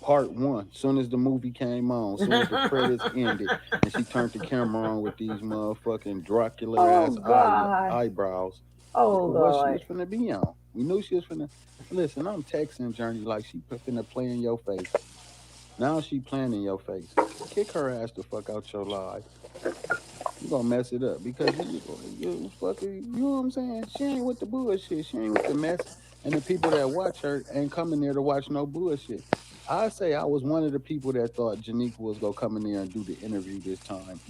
part one. Soon as the movie came on, soon as the credits ended, and she turned the camera on with these motherfucking Dracula Oh ass God. eyebrows. We Oh knew what she was Lord. finna be on. We knew she was finna. Listen, I'm texting Journey like she finna play in your face. Now she playing in your face. Kick her ass the fuck out your live. You gonna mess it up because you fucking, you know what I'm saying? She ain't with the bullshit. She ain't with the mess. And the people that watch her ain't coming there to watch no bullshit. I say I was one of the people that thought Janique was gonna come in there and do the interview this time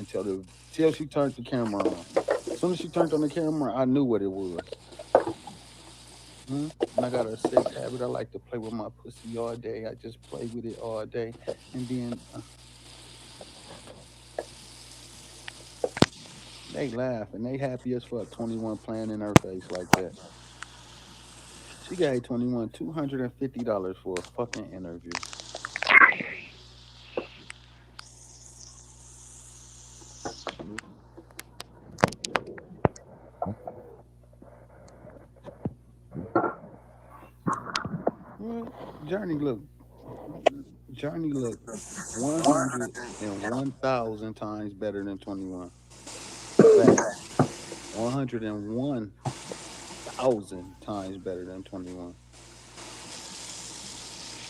till she turned the camera on. As soon as she turned on the camera, I knew what it was. And I got a sick habit. I like to play with my pussy all day. I just play with it all day, and then they laugh and they happy as fuck. 21 playing in her face like that. She gave 21 $250 for a fucking interview. Well, Journey look, Journey look 101,000 times better than 21. Facts. 101,000 times better than 21.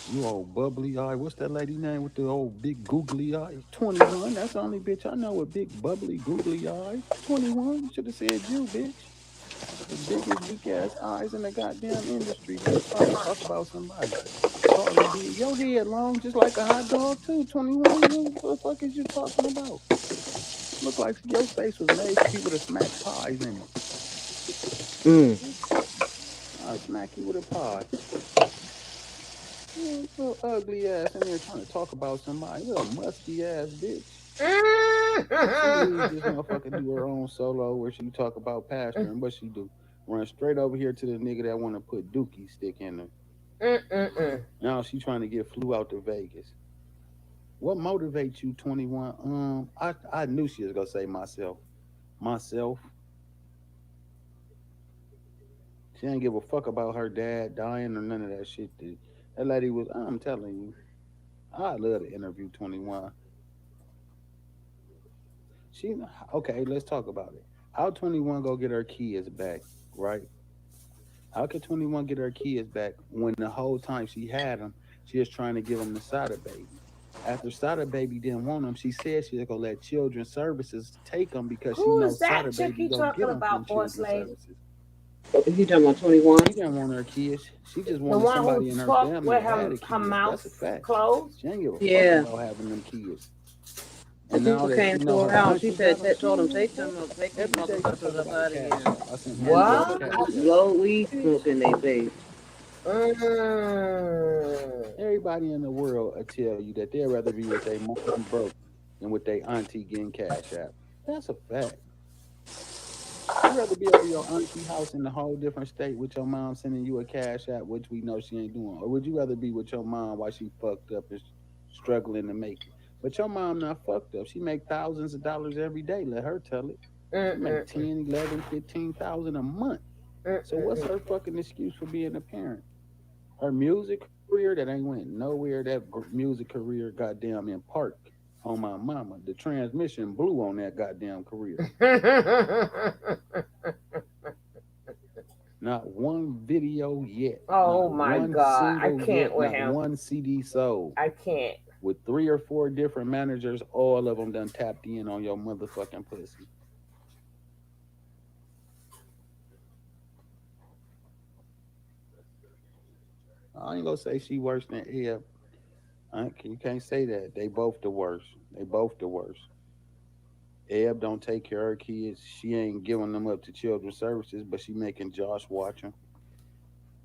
You old bubbly eye. What's that lady name with the old big googly eyes? 21. That's the only bitch I know with big bubbly googly eyes. 21. Should have said you, bitch. The biggest weak ass eyes in the goddamn industry, bitch, trying to talk about somebody. Tall and big. Your head long just like a hot dog, too. 21. What the fuck is you talking about? Look like your face was made for people to smack pies in it. Bitch, I'll smack you with a pie. Little ugly ass in there trying to talk about somebody. Little musty ass bitch. She leaves this motherfucker do her own solo where she talk about pastor and what she do? Run straight over here to the nigga that want to put Dookie stick in her. Now she trying to get flew out to Vegas. What motivates you, 21? I knew she was gonna say myself. Myself. She ain't give a fuck about her dad dying or none of that shit. That lady was. I'm telling you, I love to interview 21. She okay. Let's talk about it. How 21 go get her kids back, right? How could 21 get her kids back when the whole time she had them, she was trying to give them the Sada baby? After Sada baby didn't want them, she said she was gonna let Children's Services take them because she Who is knows that Sada chick baby you gonna get talking them from about, boss Children's lady? Services. You talking about 21? She didn't want her kids. She just The wanted one who somebody in her talked family with that had her, a her kids. mouth That's a fact. closed? She ain't give a fuck Yeah. about having them kids. The And now people that she came to know her her house. She auntie said, got them, she told don't them, give a fuck. take them Every day she motherfuckers talk up about out of cash here. out. I sent And money on What? cash out. blow weed Bitch, smoke in their face. everybody in the world will tell you that they'd rather be with their mom broke than with their auntie getting cash out. That's a fact. You rather be over your auntie house in a whole different state with your mom sending you a cash app, which we know she ain't doing, or would you rather be with your mom while she fucked up and struggling to make it? But your mom not fucked up. She make thousands of dollars every day. Let her tell it. She make Mm-mm-mm. 10, 11, 15,000 a month. So what's her fucking excuse for being a parent? Her music career that ain't went nowhere. That music career, goddamn, in park on my mama. The transmission blew on that goddamn career. Not one video yet. Oh not my one God, I single can't yet. with Not him. one CD sold. I can't. With 3 or 4 different managers, all of them done tapped in on your motherfucking pussy. I ain't gonna say she worse than Eb. You can't say that. They both the worst. They both the worst. Eb don't take care of her kids. She ain't giving them up to children's services, but she making Josh watch them.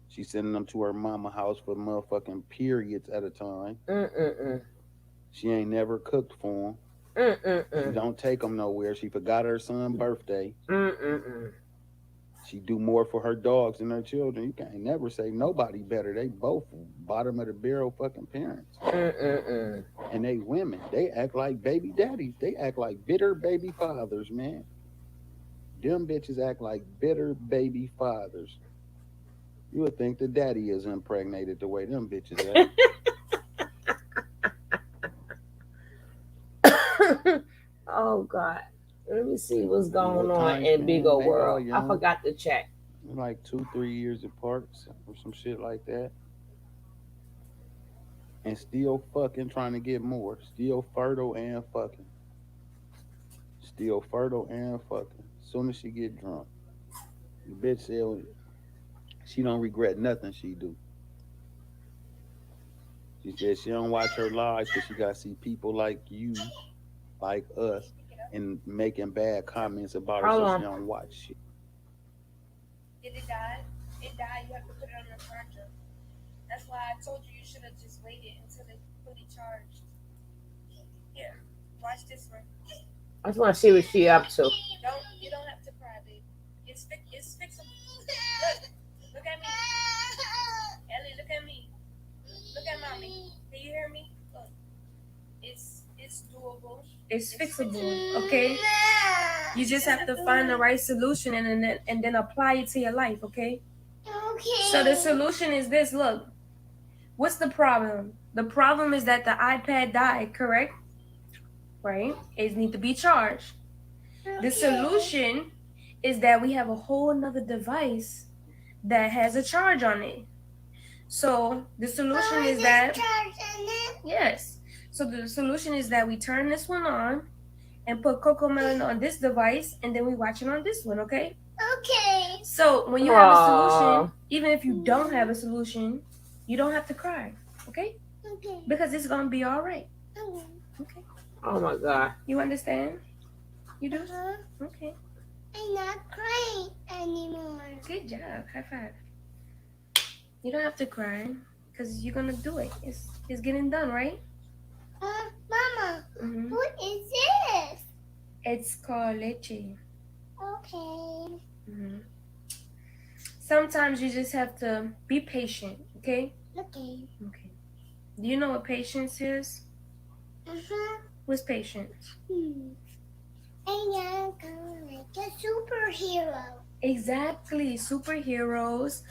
She sending them to her mama house for motherfucking periods at a time. She ain't never cooked for them. She don't take them nowhere. She forgot her son's birthday. She do more for her dogs than her children. You can't never say nobody better. They both bottom of the barrel fucking parents. And they women. They act like baby daddies. They act like bitter baby fathers, man. Them bitches act like bitter baby fathers. You would think the daddy is impregnated the way them bitches act. Oh God. Let me see what's going What on time in span? Big O They all World. I young. forgot to check. Like 2-3 years apart or some shit like that. And still fucking trying to get more. Still fertile and fucking. Still fertile and fucking. Soon as she get drunk. The bitch said she don't regret nothing she do. She said she don't watch her lives because she got to see people like you, like us, and making bad comments about her, so she don't watch shit. Did it die? It died. You have to put it on the charger. That's why I told you should have just waited until it fully charged. Here, watch this one. I just want to see what she up to. You don't have to cry, baby. It's fixable. Look at me. Ellie, look at me. Look at mommy. Can you hear me? Look. It's doable. It's fixable. Okay? You just have to find the right solution and then apply it to your life, okay? Okay. So the solution is this, look. What's the problem? The problem is that the iPad died, correct? Right? It needs to be charged. Okay. The solution is that we have a whole nother device that has a charge on it. So the solution is that yes. So the solution is that we turn this one on and put Coco Melon on this device, and then we watch it on this one, okay? Okay. So when you have a solution, even if you don't have a solution, you don't have to cry, okay? Okay. Because it's gonna be all right. Okay. Oh my God. You understand? You do? Okay. I'm not crying anymore. Good job. High five. You don't have to cry because you're gonna do it. It's getting done, right? Mama, what is this? It's called leche. Okay. Sometimes you just have to be patient, okay? Okay. Okay. Do you know what patience is? What's patience? I'm like a superhero. Exactly. Superheroes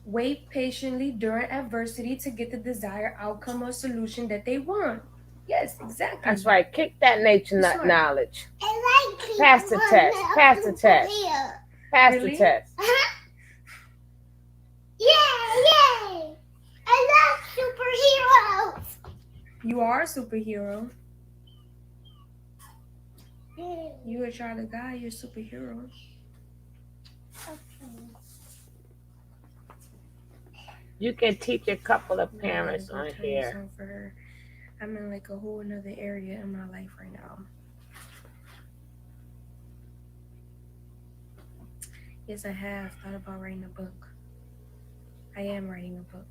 wait patiently during adversity to get the desired outcome or solution that they want. Yes, exactly. That's right. Kick that nature knowledge. Pass the test. Pass the test. Pass the test. Yay! I love superheroes. You are a superhero. You a child of God. You're a superhero. Okay. You can teach a couple of parents on here. For her. I'm in like a whole another area in my life right now. Yes, I have thought about writing a book. I am writing a book.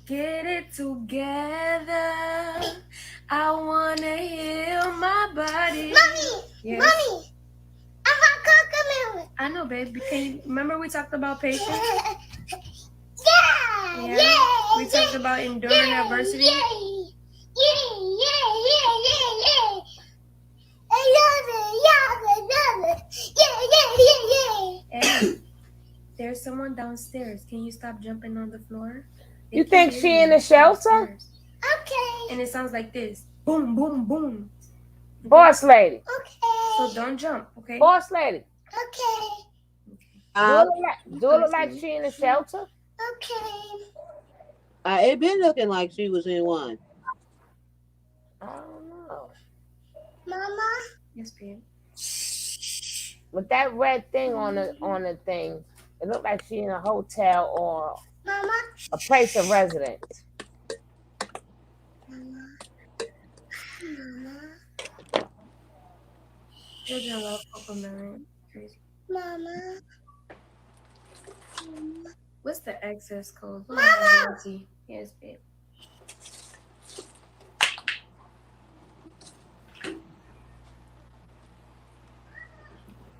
Get it together. I wanna heal my body. Mommy! Yes. Mommy! I know, babe. Can you remember we talked about patience? Yeah. We talked about enduring adversity. someone downstairs. Can you stop jumping on the floor? You think she in the shelter? Okay. And it sounds like this. Boom, boom, boom. Okay? Boss lady. Okay. So don't jump, okay? Boss lady. Okay. Do it look like she in the shelter? Okay. It been looking like she was in one. I don't know. Mama? Yes, babe. With that red thing on the thing, it looked like she in a hotel or Mama? a place of residence. Mama? Children love compliment. Crazy. Mama? What's the access code? Mama! Yes, babe.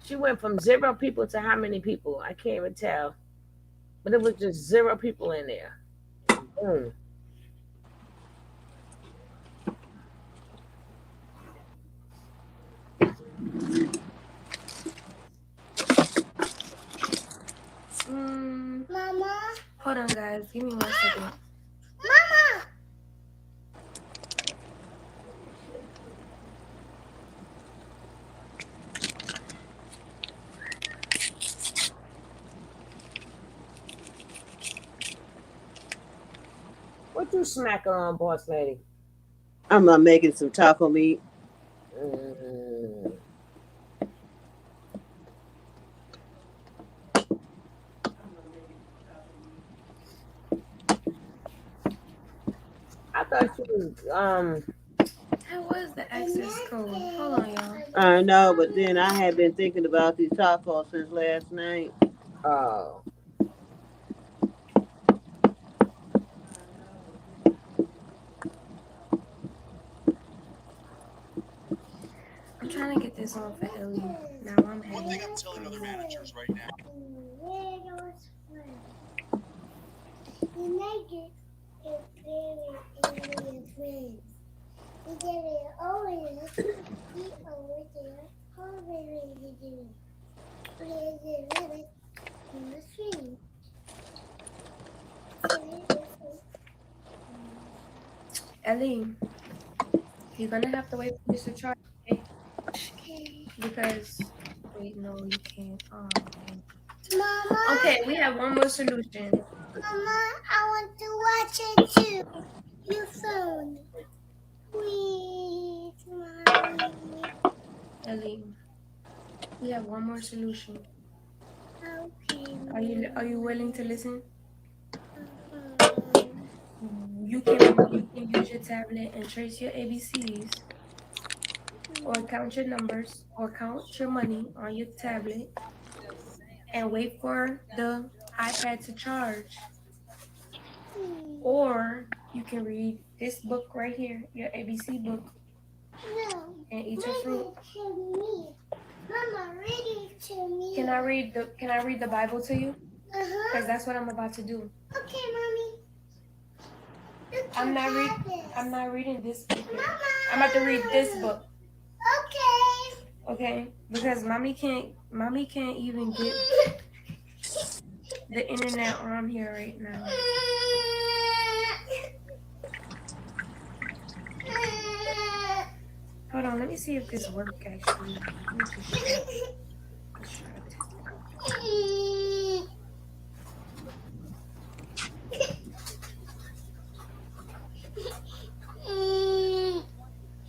She went from 0 people to how many people? I can't even tell. But it was just 0 people in there. Boom. Mama? Hold on, guys. Give me 1 second. Mama! What you smacking on, boss lady? I'm making some taco meat. I thought she was That was the access code. Hold on, y'all. I know, but then I had been thinking about these tacos since last night. Oh. I'm trying to get this on for Ellie. Now I'm having. I'm telling other managers right now. Ellie, you're gonna have to wait for this to charge, okay? Because wait, no, you can't. Oh, okay. Mama. Okay, we have one more solution. Mama, I want to watch it too. Your phone. Please, Mommy. Ellie, we have one more solution. Okay. Are you willing to listen? You can use your tablet and trace your ABCs, or count your numbers, or count your money on your tablet, and wait for the iPad to charge. Or you can read this book right here, your ABC book, and eat your fruit. Mama, read it to me. Can I read the Bible to you? Because that's what I'm about to do. Okay, Mommy. I'm not reading this book. I'm about to read this book. Okay. Okay, because mommy can't even get the internet on here right now. Hold on, let me see if this works actually. Let me just try to test it out.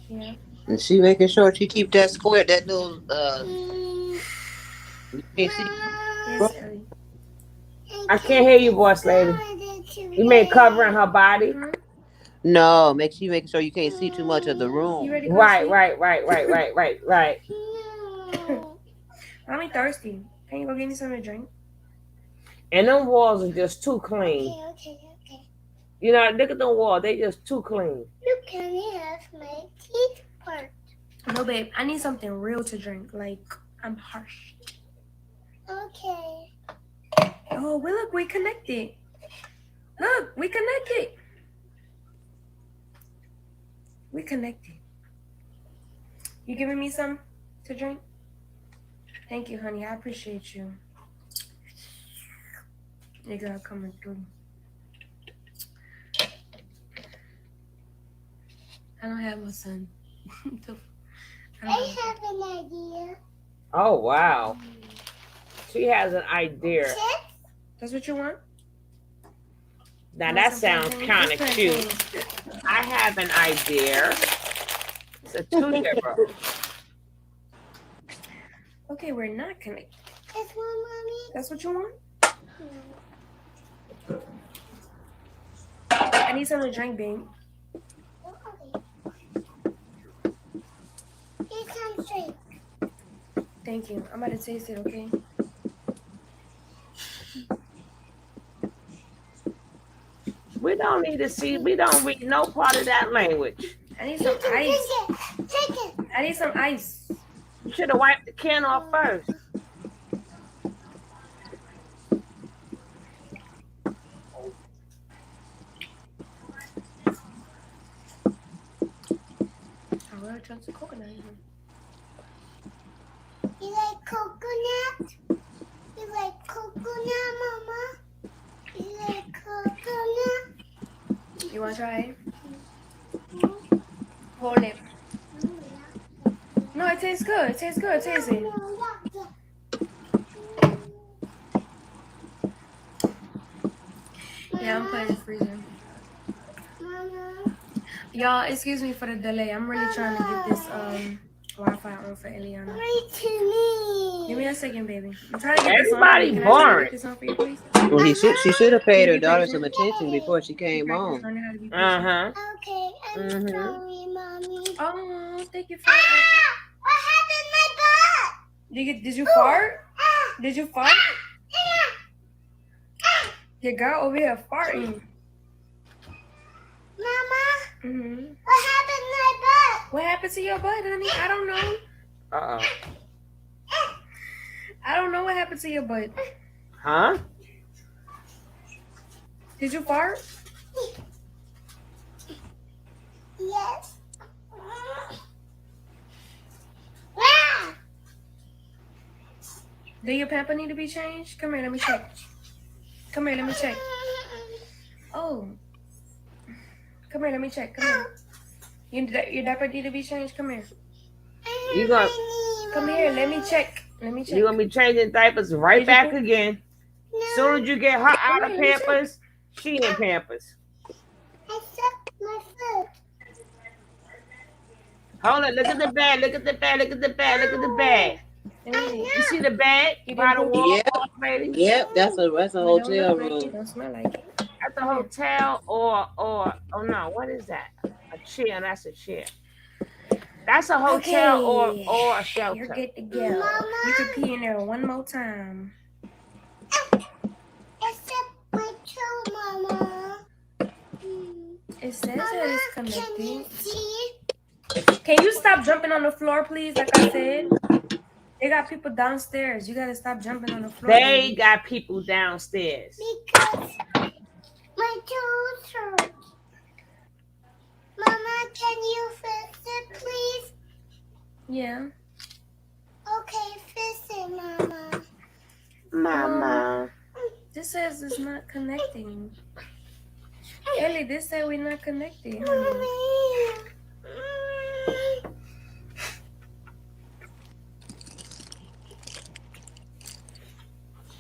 Yeah. And she making sure she keep that square, that little you can't see. Yes, Ellie. I can't hear you, boss lady. You mean covering her body? No, making sure you can't see too much of the room. You ready to go Right. Mommy thirsty. Can you go get me something to drink? And them walls are just too clean. Okay. You know, look at the wall. They just too clean. You can have my teeth part. No, babe. I need something real to drink. Like, I'm harsh. Okay. Oh, well, look, we connected. Look, we connected. We connected. You giving me some to drink? Thank you, honey. I appreciate you. They got coming through. I don't have my son. I have an idea. Oh wow. She has an idea. That's what you want? Now that sounds kind of cute. I have an idea. It's a 2-year-old. Okay, we're not connected. That's one, mommy. That's what you want? I need something to drink, babe. Here's some drink. Thank you. I'm about to taste it, okay? We don't need to see. We don't read no part of that language. I need some ice. Take it. I need some ice. You should have wiped the can off first. I really tried some coconut in here. You like coconut? You like coconut, Mama? You like coconut? You want to try it? Hold it. No, it tastes good. It tastes good. Taste it. Yeah, I'm putting it in the freezer. Y'all, excuse me for the delay. I'm really trying to get this Wi-Fi on for Eliana. Wait to me. Give me a second, baby. I'm trying to get this on. Everybody Can I boring. get this on for you, please? Well, she should have paid her daughter some attention before she came home. Uh-huh. Okay, I'm sorry, Mommy. Oh, thank you for that. What happened to my butt? Did you fart? Did you fart? Your girl over here farting. Mama? Mm-hmm. What happened to my butt? What happened to your butt, honey? I don't know. Uh-oh. I don't know what happened to your butt. Huh? Did you fart? Yes. Do your pamper need to be changed? Come here, let me check. Come here, let me check. Oh. Come here, let me check. Come here. Your diaper need to be changed? Come here. You gonna Come here, let me check. Let me check. You're gonna be changing diapers right back again. As soon as you get her out of Pampers, she in Pampers. I sucked my foot. Hold on, look at the bag, look at the bag, look at the bag, look at the bag. You see the bag by the wall, Yep. lady? Yep, that's a hotel room. Don't smell like it. At the hotel or oh no, what is that? A chair, that's a chair. That's a hotel or a shelter. You're good to go. Mama? You can pee in there one more time. Except my toe, Mama. It says Mama, that it's can you connected. see? Can you stop jumping on the floor, please? Like I said, they got people downstairs. You gotta stop jumping on the floor. They baby. got people downstairs. Because my toes hurt. Mama, can you fix it, please? Yeah. Okay, fix it, Mama. Mama. This says it's not connecting. Ellie, this said we're not connected. honey. Mommy.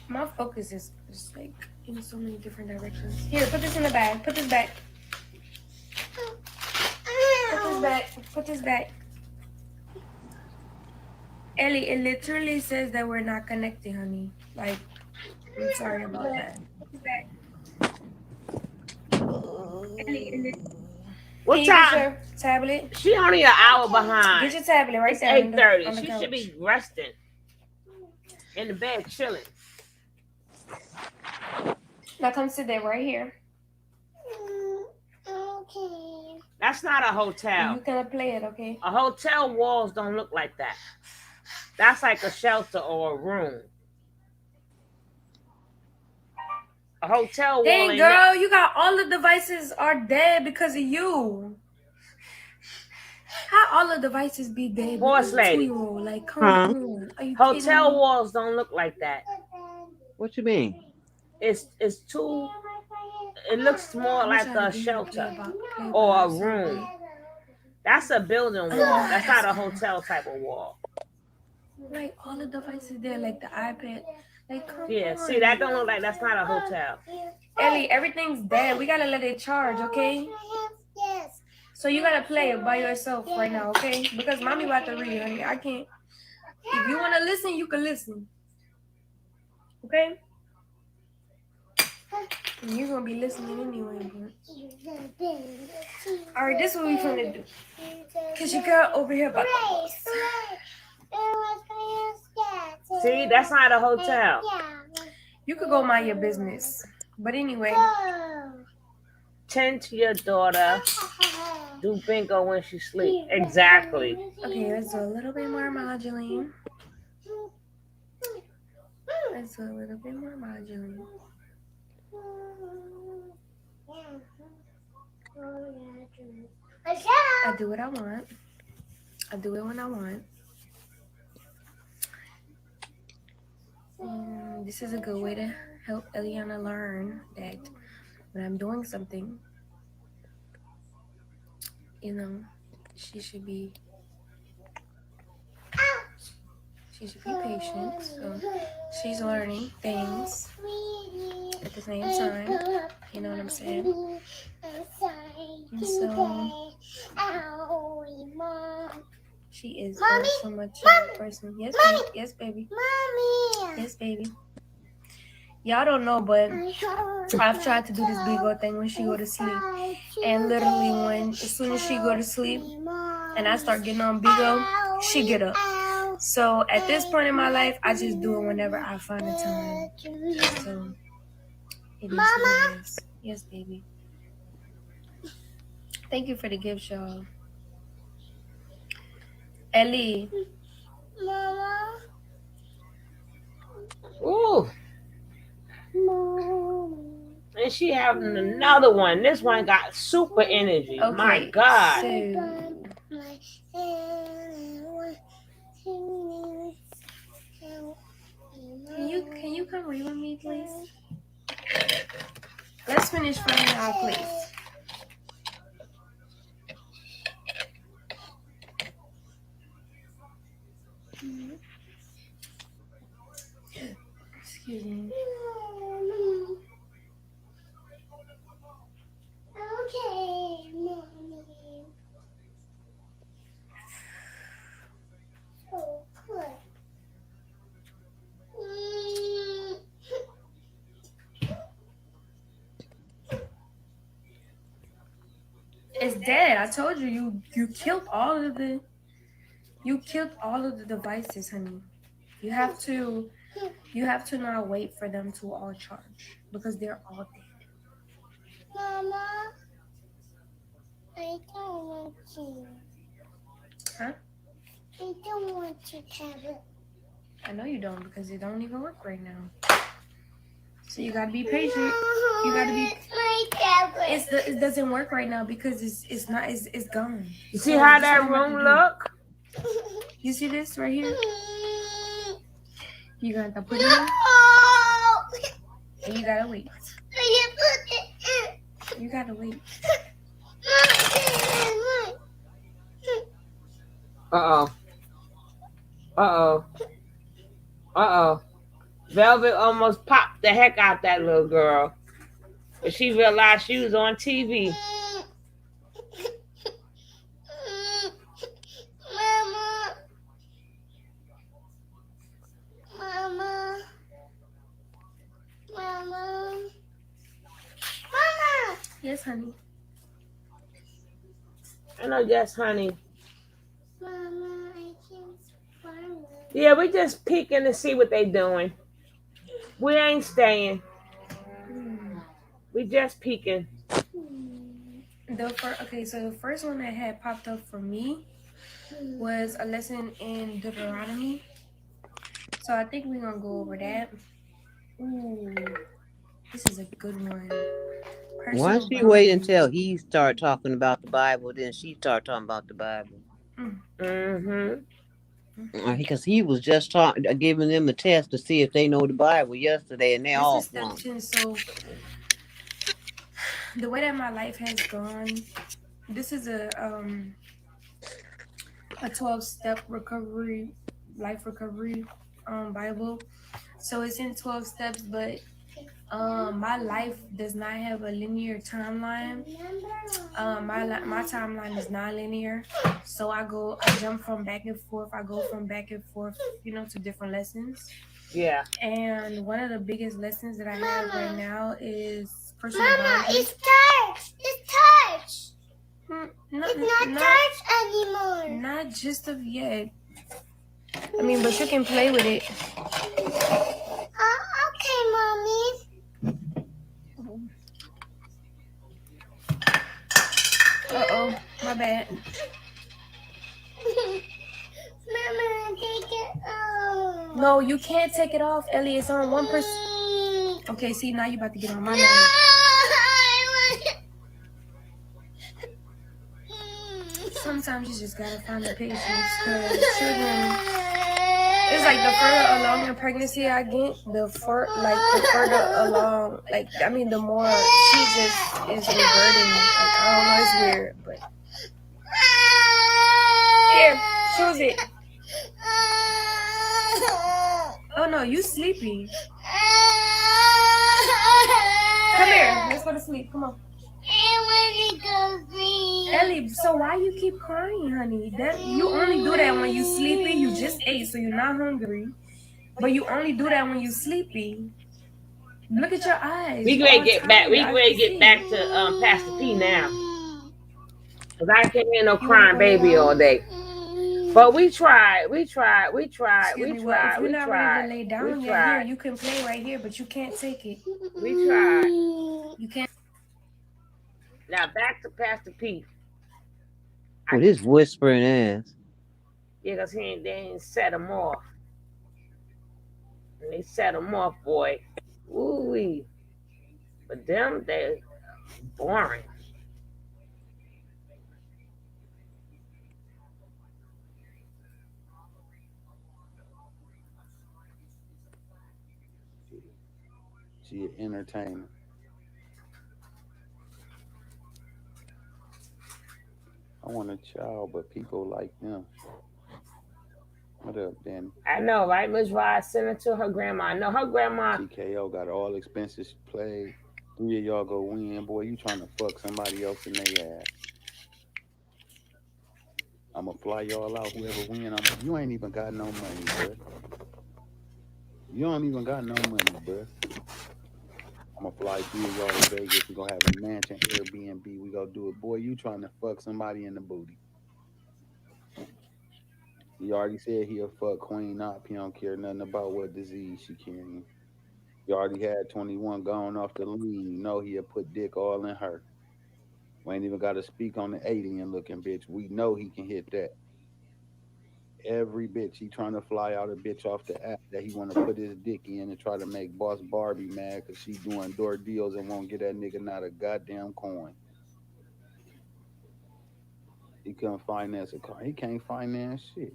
My focus is just like in so many different directions. Here, put this in the bag. Put this back. Put this back. Put this back. Ellie, it literally says that we're not connected, honey. Like, I'm sorry about that. Put this back. Ellie, What can you get time? your tablet? She only an hour behind. Get your tablet right It's there. on the- 8:30. on the She couch. should be resting in the bed, chilling. Now come sit there right here. Okay. That's not a hotel. You can play it, okay? A hotel walls don't look like that. That's like a shelter or a room. A hotel wall. Dang, ain't girl, you got all the devices are dead because of you. How all the devices be dead? Boss because of lady. 2-year-old? Like, come Huh? on. Are you kidding Hotel me? walls don't look like that. What you mean? It's too. It looks more like a shelter or a room. That's a building wall. That's not a hotel type of wall. Like all the devices there, like the iPad. Like come Yeah, on. see that don't look like that's not a hotel. Ellie, everything's dead. We gotta let it charge, okay? Yes. So you gotta play it by yourself right now, okay? Because mommy about to read, honey. I can't. If you wanna listen, you can listen. Okay? And you're gonna be listening anyway. Alright, this is what we finna do. Cause you got over here about See, that's not a hotel. you could go mind your business. But anyway. Tend to your daughter. Do bingo when she sleep. Exactly. Okay, let's do a little bit more moduling. Let's do a little bit more moduling. I do what I want. I do it when I want. And this is a good way to help Eliana learn that when I'm doing something, you know, she should be patient. So she's learning things at the same time. You know what I'm saying? And so she is so much a person. Yes, baby. Yes, baby. Mommy. Yes, baby. Y'all don't know, but I've tried to do this Bigo thing when she go to sleep. And literally as soon as she go to sleep and I start getting on Bigo, she get up. So at this point in my life, I just do it whenever I find the time. So it is what it is. Yes, baby. Thank you for the gift, y'all. Ellie. Mama. Ooh. And she having another one. This one got super energy. Okay, my God. Can you come read with me, please? Let's finish finding our place. Excuse me. Okay, Mommy. Oh, good. It's dead. I told you you killed all of the devices, honey. You have to not wait for them to all charge because they're all dead. Mama, I don't want to. Huh? I don't want to have it. I know you don't because it don't even work right now. So you gotta be patient. You gotta be. My tablet. It doesn't work right now because it's gone. You see how that room look? You see this right here? You got to put it in. And you gotta wait. You gotta wait. Velvet almost popped the heck out that little girl. But she realized she was on TV. Mama. Yes, honey. I know, yes, honey. Mama, I can't find it. Yeah, we just peeking to see what they doing. We ain't staying. We just peeking. So the first one that had popped up for me was a lesson in Deuteronomy. So I think we're gonna go over that. Ooh, this is a good one. Why don't she wait until he start talking about the Bible, then she start talking about the Bible? Mm-hmm. Because he was just giving them a test to see if they know the Bible yesterday, and they This all is step flunk. 10. So the way that my life has gone, this is a 12-step recovery, life recovery Bible. So it's in 12 steps, but my life does not have a linear timeline. My timeline is non-linear, so I jump from back and forth. I go from back and forth, to different lessons. Yeah. And one of the biggest lessons that I have right now is personal Mama, boundaries. it's touch. It's touch. Not, It's not touch anymore. not just of yet. I mean, but you can play with it. Okay, mommy. Uh-oh, my bad. Mama, take it off. No, you can't take it off, Ellie. It's on 1%. Okay, see, now you about to get on my nerves. Sometimes you just gotta find the patience, because children, it's like the further along in pregnancy I get, the further along, the more she just is reverting. Like, I don't know, it's weird, but here, choose it. Oh no, you sleepy. Come here, let's go to sleep. Come on. Ellie, so why you keep crying, honey? That you only do that when you sleepy. You just ate, so you're not hungry. But you only do that when you sleepy. Look at your eyes. We You ready all to get back. tired. We I ready can to get see. back to Pastor P now, cause I can't hear no You wanna crying go lay baby all down? day. But we tried. We tried. We tried. Excuse We me, well, if tried. you're We not ready to tried. lay We down yet, here, tried. you can play right here, but you can't take it. We tried. You can't. Now back to Pastor P. With his whispering ass. Yeah, cause they ain't set him off. And they set him off, boy. Woo wee. But them, they're boring. She an entertainer. I want a child, but people like them. What up, Danny? I know, right? Miss Rod sent it to her grandma. I know her grandma. TKO got all expenses played. 3 of y'all go win. Boy, you trying to fuck somebody else in their ass. I'm going to fly y'all out. Whoever win, you ain't even got no money, bro. You don't even got no money, bro. I'm going to fly 3 of y'all to Vegas. We going to have a mansion, Airbnb. We going to do it. Boy, you trying to fuck somebody in the booty. He already said he'll fuck Queen up. He don't care nothing about what disease she carrying. He already had 21 gone off the lean. You know he'll put dick all in her. We ain't even got to speak on the alien looking bitch. We know he can hit that. Every bitch. He trying to fly out a bitch off the app that he want to put his dick in and try to make Boss Barbie mad because she doing door deals and won't get that nigga not a goddamn coin. He couldn't finance a car. He can't finance shit.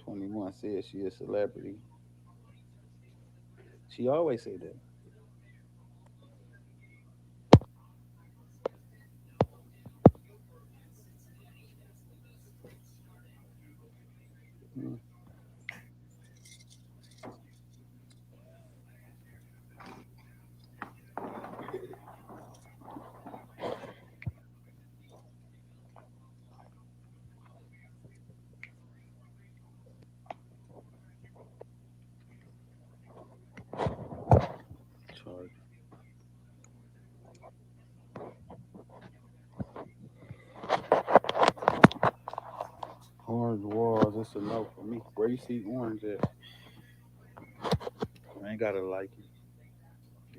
"21 said she a celebrity." She always say that. Mm. Charge. Orange walls. It's a no for me. Where you see orange at? You ain't gotta like it.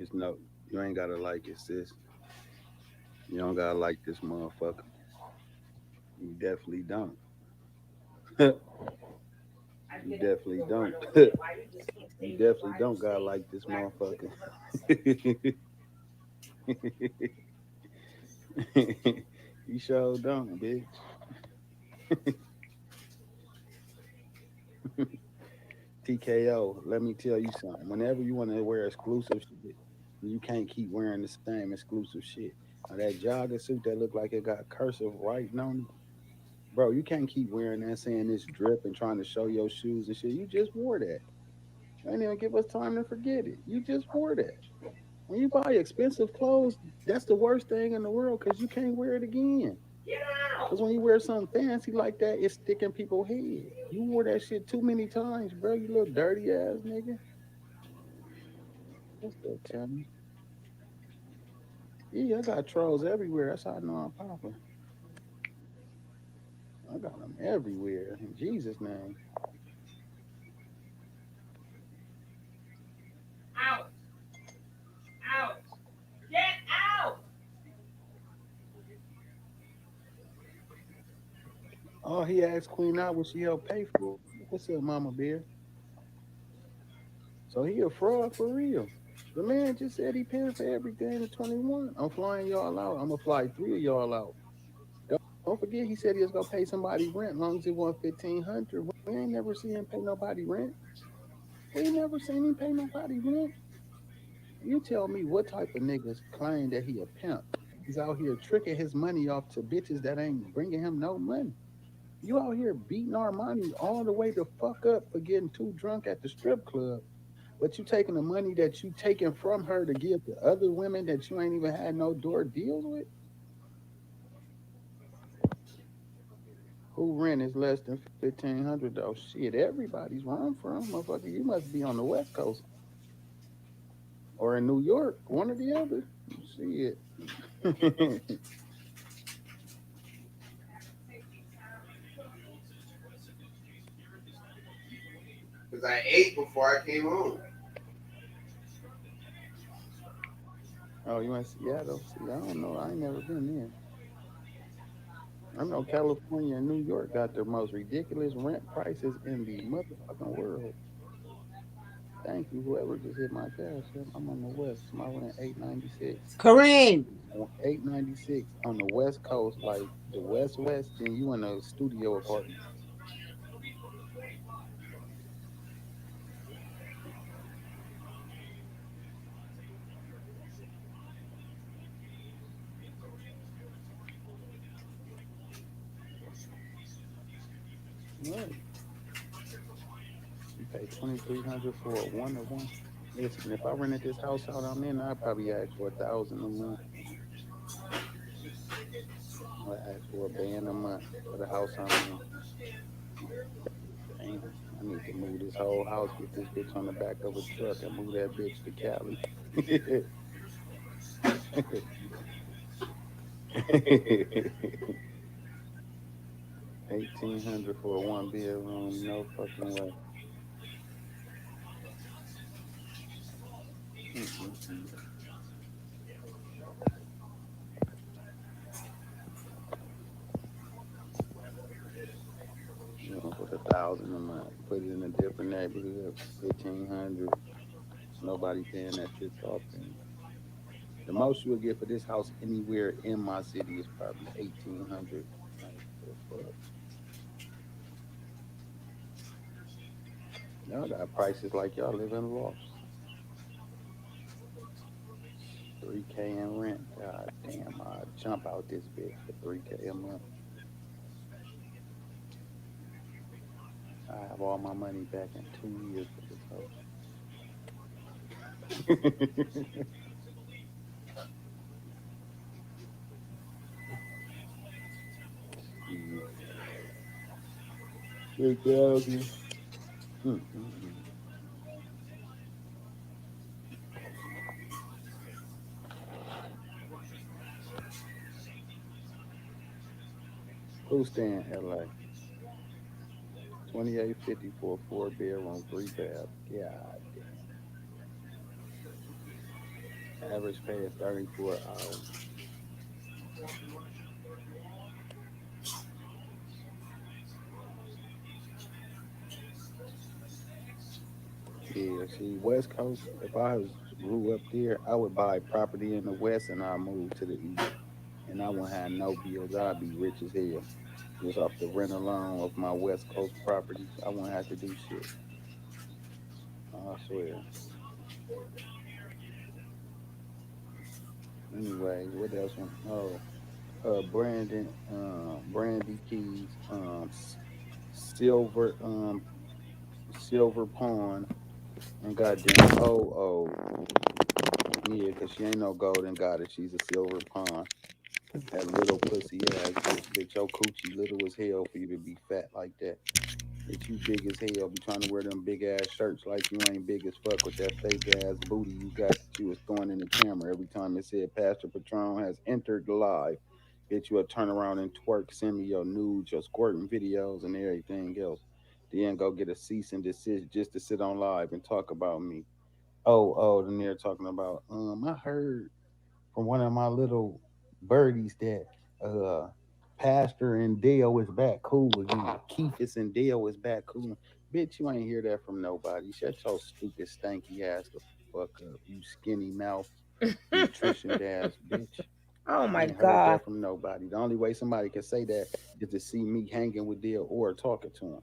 It's no. You ain't gotta like it, sis. You don't gotta like this motherfucker. You definitely don't. You definitely don't. You definitely don't gotta like this motherfucker. You You sure don't, bitch. TKO, let me tell you something. Whenever you want to wear exclusive shit, you can't keep wearing the same exclusive shit. Now that jogger suit that look like it got cursive writing on it, bro, you can't keep wearing that saying this drip and trying to show your shoes and shit. You just wore that. You ain't even give us time to forget it. You just wore that. When you buy expensive clothes, that's the worst thing in the world because you can't wear it again. Because when you wear something fancy like that, it's sticking people's head. You wore that shit too many times, bro. You little dirty ass nigga. What's that, Tammy? Yeah, I got trolls everywhere. That's how I know I'm popping. I got them everywhere. In Jesus' name. Out. Out. Get out. Oh, he asked Queen out what she helped pay for. What's up, Mama Bear? So he a fraud for real. The man just said he paying for everything at 21. I'm flying y'all out. I'm gonna fly three of y'all out. Don't forget he said he was gonna pay somebody rent long as it was 1,500. We ain't never seen him pay nobody rent. We ain't never seen him pay nobody rent. You tell me what type of niggas claim that he a pimp. He's out here tricking his money off to bitches that ain't bringing him no money. You out here beating our money all the way to fuck up for getting too drunk at the strip club. But you taking the money that you taking from her to give to other women that you ain't even had no door deals with? Who rent is less than 1,500 though? Shit, everybody's where I'm from, motherfucker. You must be on the West Coast or in New York, one or the other. Shit. Because I ate before I came home. Oh, you in Seattle? See, I don't know. I ain't never been there. I know California and New York got the most ridiculous rent prices in the motherfucking world. Thank you, whoever just hit my cash app. I'm on the west. My rent 896. Kareem. 896 on the west coast, like the west. Then you in a studio apartment. Right. You pay 2,300 for a 1-to-1. Listen, if I rented this house out I'm in, I'd probably ask for 1,000 a month. I'd ask for a band a month for the house I'm in. Damn, I need to move this whole house, get this bitch on the back of a truck, and move that bitch to Cali. 1,800 for a one bedroom, no fucking way. Mm-mm-mm. You know, put 1,000 a month, put it in a different neighborhood, 1,500. Nobody paying that shit off. The most you would get for this house anywhere in my city is probably 1,800. Like the fuck. Y'all got prices like y'all live in lofts. 3K in rent. God damn, I'd jump out this bitch for 3K a month. I have all my money back in 2 years for this house. Shit. 6,000. Mm-mm-mm. Who stay in LA? 2850 for a 4 bedroom, 3 bath. God damn. Average pay is 34 hours. Yeah, see, West Coast, if I was grew up there, I would buy property in the West and I move to the East. and I wouldn't have no bills. I'd be rich as hell. Just off the rent alone of my West Coast properties. I wouldn't have to do shit. I swear. Anyways, what else? Oh, Brandy Keys, Silver, Silver Pawn, and goddamn yeah, cause she ain't no golden goddess. She's a silver pawn. That little pussy ass bitch. Bitch, your coochie little as hell for you to be fat like that. Bitch, you big as hell. Be trying to wear them big ass shirts like you ain't big as fuck with that fake ass booty you got that you was throwing in the camera every time it said Pastor Patron has entered live. Bitch, you will turn around and twerk, send me your nudes, your squirting videos, and everything else. Then go get a cease and desist just to sit on live and talk about me. Then they're talking about, I heard from one of my little birdies that uh Pastor and Dale is back cool again. Keithus and Dale is back cool. Bitch, you ain't hear that from nobody. Shut your stupid stanky ass the fuck up. You skinny mouth, nutrition ass bitch. Oh You my ain't heard God. that from nobody. The only way somebody can say that is to see me hanging with Dale or talking to him.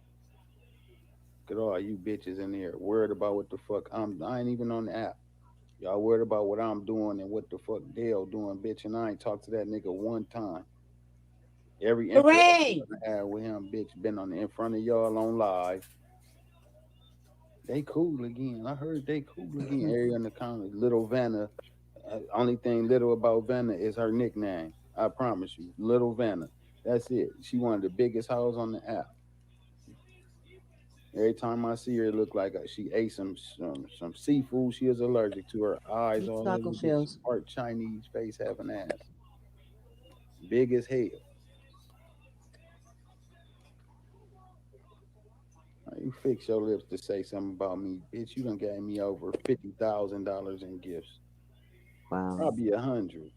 Get all you bitches in there worried about what the fuck I ain't even on the app. Y'all worried about what I'm doing and what the fuck Dale doing, bitch, and I ain't talked to that nigga one time. Every interaction Hooray! I had with him, bitch, been on in front of y'all on live. They cool again. I heard they cool again. Area in the comments, Little Vanna. Only thing little about Vanna is her nickname. I promise you, Little Vanna. That's it. She one of the biggest hoes on the app. Every time I see her, it look like she ate some seafood she is allergic to. Her eyes Eat all taco little, bitch, shells. part Chinese, face having ass, big as hell. You fix your lips to say something about me, bitch. You done gave me over $50,000 in gifts, Wow. probably 100,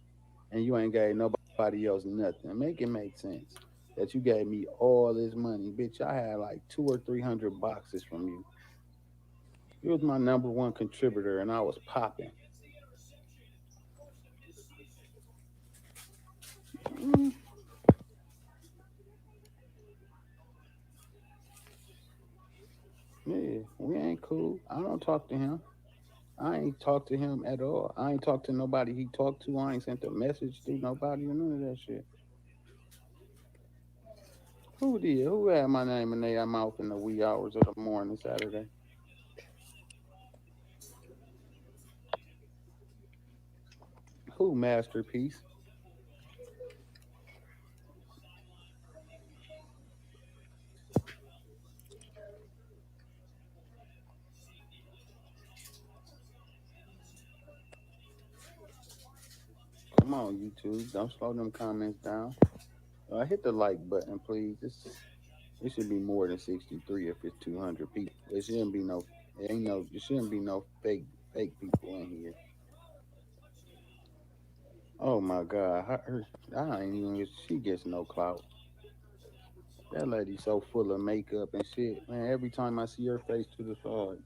and you ain't gave nobody else nothing. Make it make sense that you gave me all this money, bitch. I had like 200 or 300 boxes from you. You was my number one contributor, and I was popping. Mm, yeah, we ain't cool. I don't talk to him. I ain't talked to him at all. I ain't talked to nobody he talked to. I ain't sent a message to nobody or none of that shit. Who did? Who had my name in their mouth in the wee hours of the morning Saturday? Who, Masterpiece? Come on, YouTube. Don't slow them comments down. Hit the like button, please. It should be more than 63 if it's 200 people. It shouldn't be no. It ain't no. There shouldn't be no fake people in here. Oh my God, I ain't even. She gets no clout. That lady so full of makeup and shit, man. Every time I see her face to the side,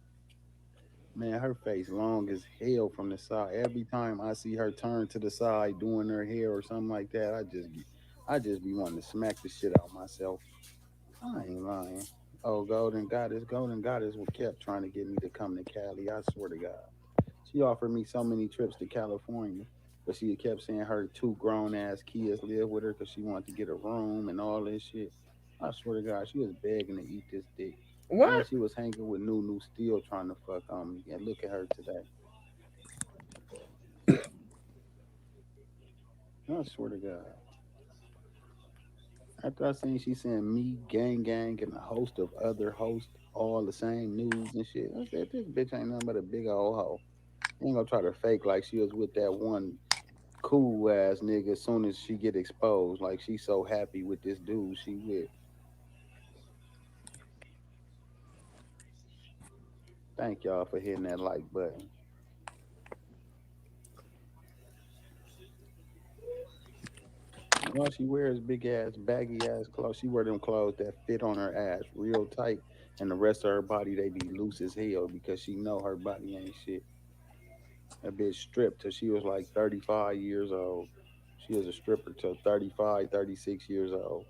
man, her face long as hell from the side. Every time I see her turn to the side doing her hair or something like that, I just be wanting to smack the shit out myself. I ain't lying. Oh, Golden Goddess was kept trying to get me to come to Cali. I swear to God. She offered me so many trips to California, but she kept saying her two grown ass kids live with her because she wanted to get a room and all this shit. I swear to God, she was begging to eat this dick. And What? she was hanging with Nunu, still trying to fuck on me. And look at her today. I swear to God. After I seen she sent me, Gang Gang, and a host of other hosts, all the same news and shit, I said, this bitch ain't nothing but a big old hoe. Ain't gonna try to fake like she was with that one cool ass nigga as soon as she get exposed. Like she so happy with this dude she with. Thank y'all for hitting that like button. And all she wears big ass, baggy ass clothes. She wear them clothes that fit on her ass real tight, and the rest of her body they be loose as hell because she know her body ain't shit. That bitch stripped till she was like 35 years old. She was a stripper till 35, 36 years old.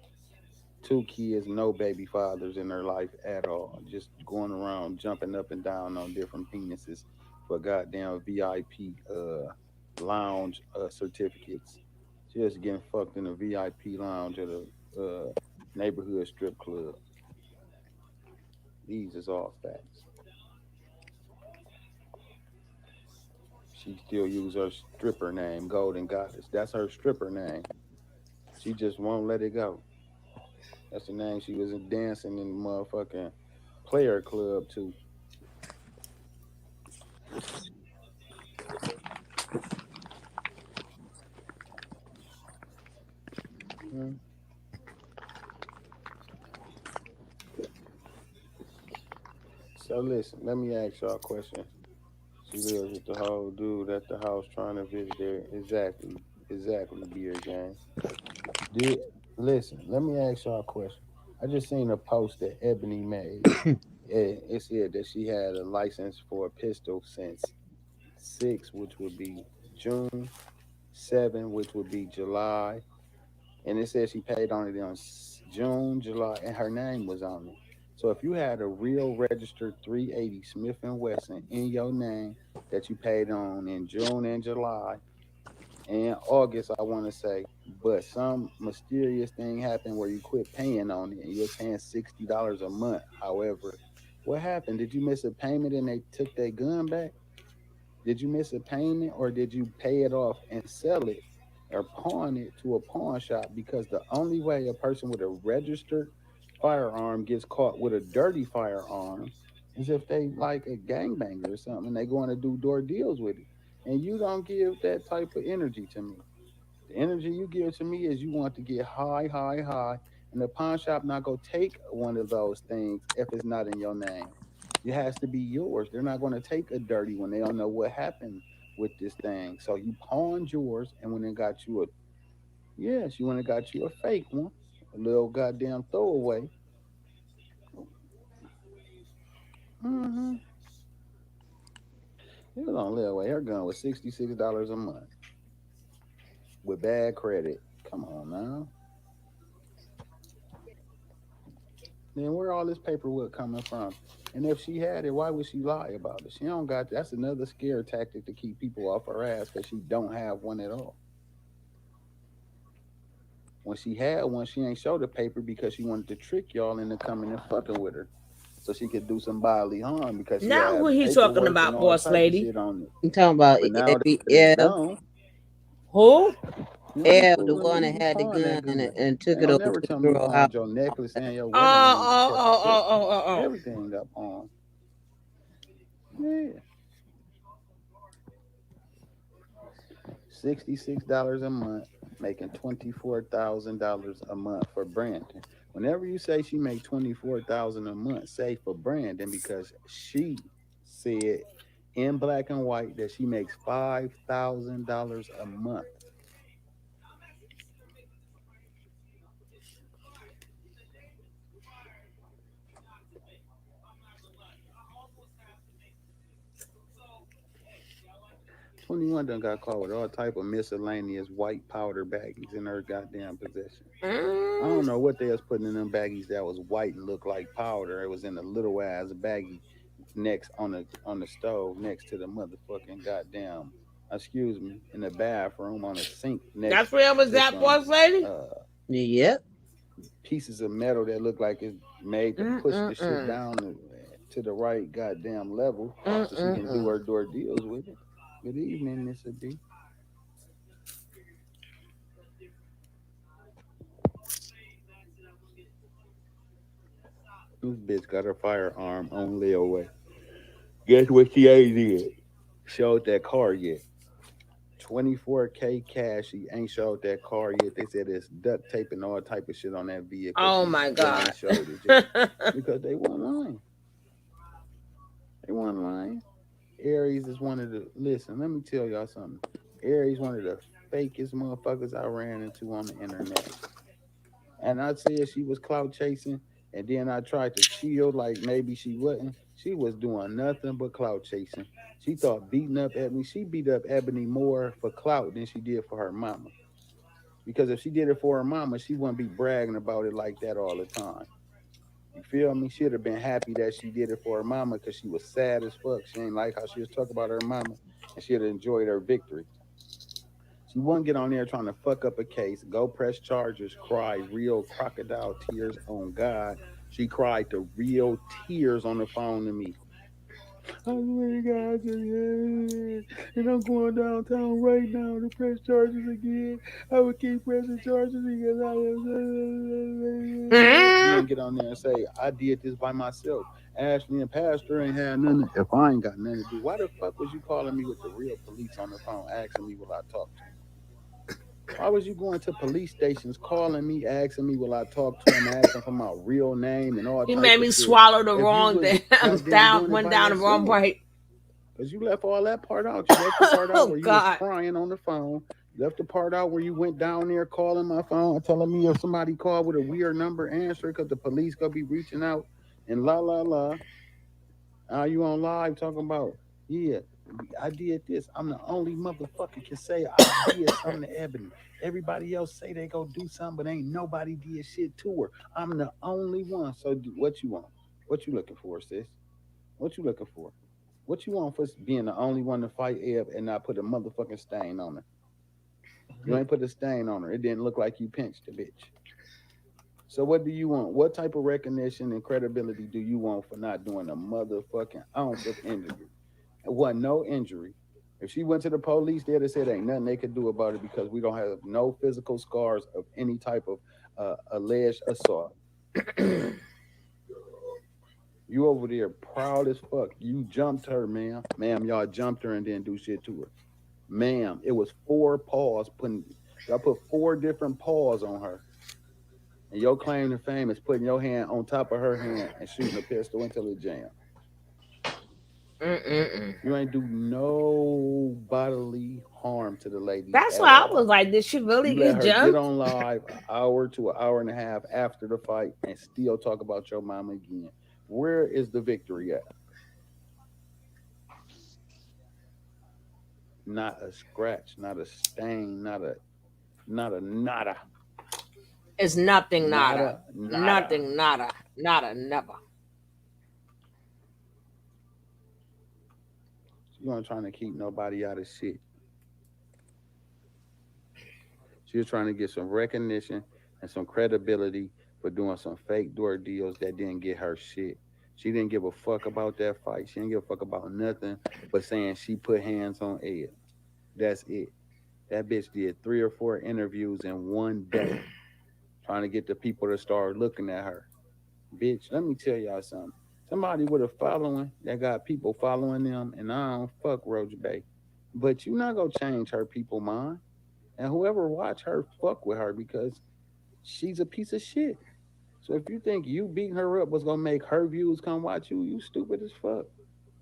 Two kids, no baby fathers in her life at all. Just going around jumping up and down on different penises for goddamn VIP lounge certificates. Just getting fucked in a VIP lounge at a neighborhood strip club. These is all facts. She still use her stripper name, Golden Goddess. That's her stripper name. She just won't let it go. That's the name she was dancing in the motherfucking player club to. Hmm. So listen, let me ask y'all a question. She lives with the whole dude at the house trying to visit there. Exactly, exactly, beer gang. Did listen, let me ask y'all a question. I just seen a post that Ebony made. It said that she had a license for a pistol since 6, which would be June, 7, which would be July, and it says she paid on it on June, July, and her name was on it. So if you had a real registered 380 Smith and Wesson in your name that you paid on in June and July and August, I want to say, but some mysterious thing happened where you quit paying on it and you're paying $60 a month. However, what happened? Did you miss a payment and they took their gun back? Did you miss a payment or did you pay it off and sell it or pawn it to a pawn shop? Because the only way a person with a registered firearm gets caught with a dirty firearm is if they like a gangbanger or something and they going to do door deals with it. And you don't give that type of energy to me. The energy you give to me is you want to get high, high, high, and the pawn shop not go take one of those things if it's not in your name. It has to be yours. They're not going to take a dirty one. They don't know what happened with this thing. So you pawned yours, and when they got you a yes, you went and got you a fake one, a little goddamn throwaway. Mm-hmm. It was on layaway. Her gun was $66 a month with bad credit. Come on now. Then where all this paperwork coming from? And if she had it, why would she lie about it? She don't got that's another scare tactic to keep people off her ass because she don't have one at all. When she had one, she ain't show the paper because she wanted to trick y'all into coming and fucking with her. So she could do some bodily harm because she Now, had who he talking paperwork and about, all boss type of lady? shit on it. I'm talking about But now that it's Ev, gone, Who? you ain't Ev, the fooling one me. that You had the pawned that gun gun. and took Ain't it no over never to the tell me you girl house. pawned your necklace and your Oh, wedding ring and oh, kept the oh, oh, pistol. oh, oh, oh. Everything got pawned. Yeah. $66 a month, making $24,000 a month for Brandon. Whenever you say she make 24,000 a month, say for Brandon because she said in black and white that she makes $5,000 a month. Twenty-one done got caught with all type of miscellaneous white powder baggies in her goddamn possession. I Mm. don't know what they was putting in them baggies that was white and looked like powder. It was in a little ass baggie next on the stove next to the motherfucking goddamn excuse me in the bathroom on the sink next That's where was to that, some boss lady? uh Yep. pieces of metal that look like it's made to push the shit Mm-mm-mm. down to the right goddamn level so she can do Mm-mm-mm. her door deals with it. Good evening, Mr. B. This bitch got her firearm on layaway. Guess what she ain't did? Showed that car yet. 24K cash. She ain't showed that car yet. They said it's duct tape and all type of shit on that vehicle. Oh She my still God. ain't showed it yet because they weren't lying. They weren't lying. Aries is one of the listen. Let me tell y'all something. Aries one of the fakest motherfuckers I ran into on the internet. And I said she was clout chasing, and then I tried to chill like maybe she wasn't. She was doing nothing but clout chasing. She thought beating up Ebony. She beat up Ebony more for clout than she did for her mama. Because if she did it for her mama, she wouldn't be bragging about it like that all the time. You feel me? She'd have been happy that she did it for her mama because she was sad as fuck. She ain't like how she was talking about her mama, and she'd have enjoyed her victory. She wouldn't get on there trying to fuck up a case, go press charges, cry real crocodile tears on God. She cried the real tears on the phone to me. I swear to God, and I'm going downtown right now to press charges again. I would keep pressing charges because I am. You don't get on there and say, I did this by myself. Ashley and Pastor ain't had nothing. If I ain't got nothing to do, why the fuck was you calling me with the real police on the phone asking me will I talk to him? Why was you going to police stations calling me, asking me will I talk to him, asking for my real name and all You type made of me shit? swallow the If you wrong was damn goddamn doing it went by down the wrong yourself. way. Because you left all that part out. You left the part out Oh where you God. was crying on the phone. You left the part out where you went down there calling my phone, telling me if somebody called with a weird number, answer it because the police gonna be reaching out and la la la. Now you on live talking about, yeah, I did this. I'm the only motherfucker can say I did something to Ebony. Everybody else say they go do something, but ain't nobody did shit to her. I'm the only one. So what you want? What you looking for, sis? What you looking for? What you want for being the only one to fight Eb and not put a motherfucking stain on her? You ain't put a stain on her. It didn't look like you pinched the bitch. So what do you want? What type of recognition and credibility do you want for not doing a motherfucking ounce of injury? It wasn't no injury. If she went to the police, they'd have said ain't nothing they could do about it because we don't have no physical scars of any type of alleged assault. You over there proud as fuck. You jumped her, ma'am. Ma'am, y'all jumped her and didn't do shit to her. Ma'am, it was 4 paws y'all put 4 different paws on her. And your claim to fame is putting your hand on top of her hand and shooting a pistol until it jams. You ain't do no bodily harm to the lady. That's at why I all. was like, did she really You let get her jumped? get on live an hour to an hour and a half after the fight and still talk about your mama again. Where is the victory at? Not a scratch, not a stain, not a nada. It's nothing, nada. Nada. Nothing, nada. Nada, never. She wasn't trying to keep nobody out of shit. She was trying to get some recognition and some credibility for doing some fake door deals that didn't get her shit. She didn't give a fuck about that fight. She didn't give a fuck about nothing but saying she put hands on Ed. That's it. That bitch did 3 or 4 interviews in one day trying to get the people to start looking at her. Bitch, let me tell y'all something. Somebody with a following that got people following them, and I don't fuck Roach Bay. But you not gonna change her people mind. And whoever watch her, fuck with her because she's a piece of shit. So if you think you beating her up was gonna make her views come watch you, you stupid as fuck.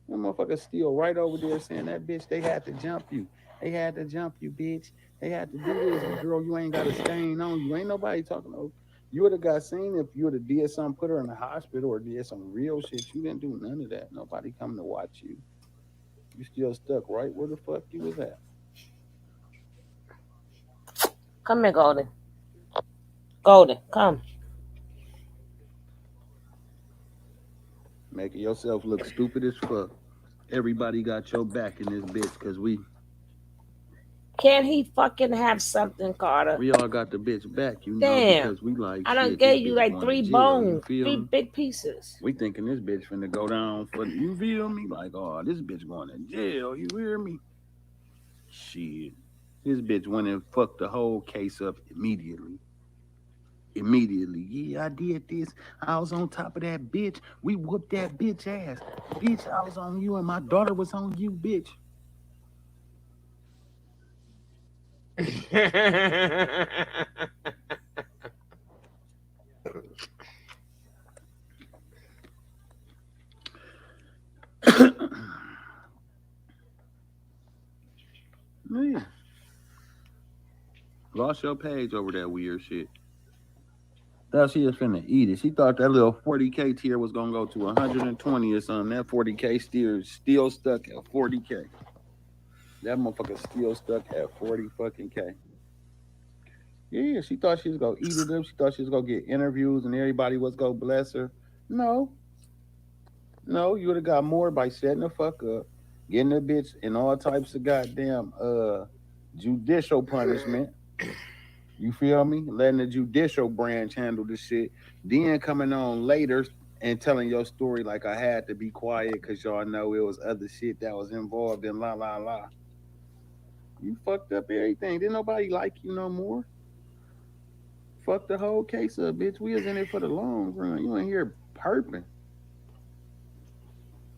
That motherfucker still right over there saying that bitch, they had to jump you. They had to jump you, bitch. They had to do this. Girl, you ain't got a stain on you. Ain't nobody talking about. You would have got seen if you would have did something, put her in the hospital or did some real shit. You didn't do none of that. Nobody coming to watch you. You still stuck right where the fuck you was at. Come here, Golden. Golden, come. Making yourself look stupid as fuck. Everybody got your back in this bitch because we Can't he fucking have something, Carter? all got the bitch back, you know, Damn. because we like I done shit. This gave you bitch like going 3 to jail. You bones, feel 3 me? big pieces. We thinking this bitch finna go down for you feel me? Like, oh, this bitch going to jail. You hear me? Shit. This bitch went and fucked the whole case up immediately. Yeah, I did this. I was on top of that bitch. We whooped that bitch ass. Bitch, I was on you and my daughter was on you, bitch. Yeah. Lost your page over that weird shit. Thought she was finna eat it. She thought that little 40K tier was gonna go to 120 or something. That 40K still stuck at 40K. That motherfucker still stuck at 40 fucking K. Yeah, she thought she was gonna eat it up. She thought she was gonna get interviews and everybody was gonna bless her. No, no, you would have got more by setting the fuck up, getting the bitch in all types of goddamn judicial punishment. You feel me? Letting the judicial branch handle the shit. Then coming on later and telling your story like I had to be quiet because y'all know it was other shit that was involved in la la la. You fucked up everything. Didn't nobody like you no more. Fuck the whole case up, bitch. We was in it for the long run. You ain't here perping.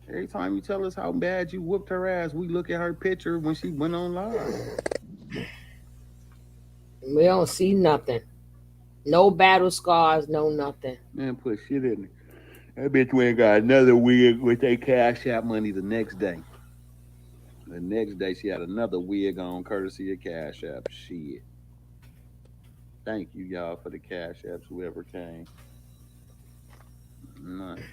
Every time you tell us how bad you whooped her ass, we look at her picture when she went on live. We don't see nothing. No battle scars, no nothing. Man, put shit in it. That bitch went and got another wig with their cash out money the next day. The next day she had another wig on courtesy of Cash App. Shit. Thank you y'all for the Cash Apps, whoever came. None.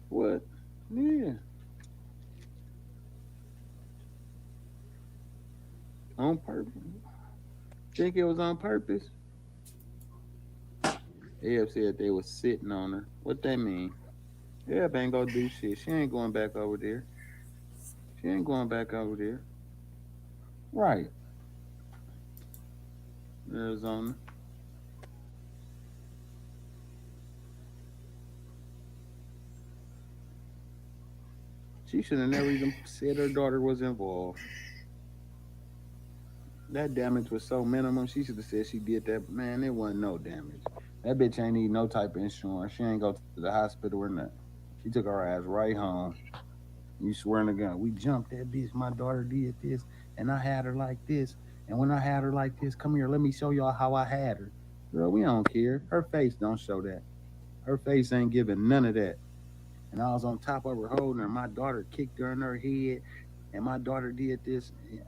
What? Yeah. On purpose. Think it was on purpose? Eb said they was sitting on her. What that mean? Eb ain't gonna do shit. She ain't going back over there. She ain't going back over there. Right. Arizona. She should have never even said her daughter was involved. That damage was so minimum. She should have said she did that. Man, it wasn't no damage. That bitch ain't need no type of insurance. She ain't go to the hospital or nothing. She took her ass right home. You swearing to God, we jumped that bitch. My daughter did this, and I had her like this. And when I had her like this, come here, let me show y'all how I had her. Girl, we don't care. Her face don't show that. Her face ain't giving none of that. And I was on top of her holding her. My daughter kicked her in her head, and my daughter did this. Yeah.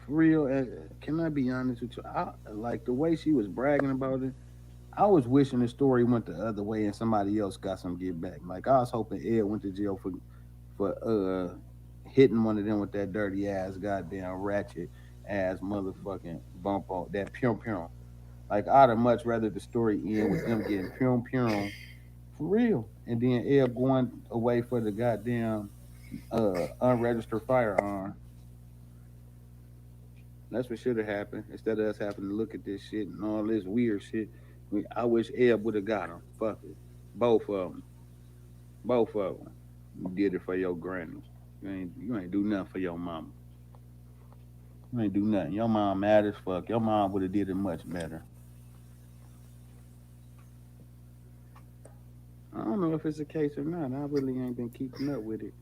For real, can I be honest with you? Like the way she was bragging about it, I was wishing the story went the other way and somebody else got some get back. Like I was hoping Ed went to jail for hitting one of them with that dirty ass goddamn ratchet ass motherfucking bump on that pum pum. Like I'd have much rather the story end with them getting pum pum for real, and then Ed going away for the goddamn unregistered firearm. That's what should have happened. Instead of us having to look at this shit and all this weird shit, I wish Eb would have got him. Fuck it, both of them, both of them. You did it for your granny. You ain't do nothing for your mama. You ain't do nothing. Your mom mad as fuck. Your mom would have did it much better. I don't know if it's a case or not. I really ain't been keeping up with it.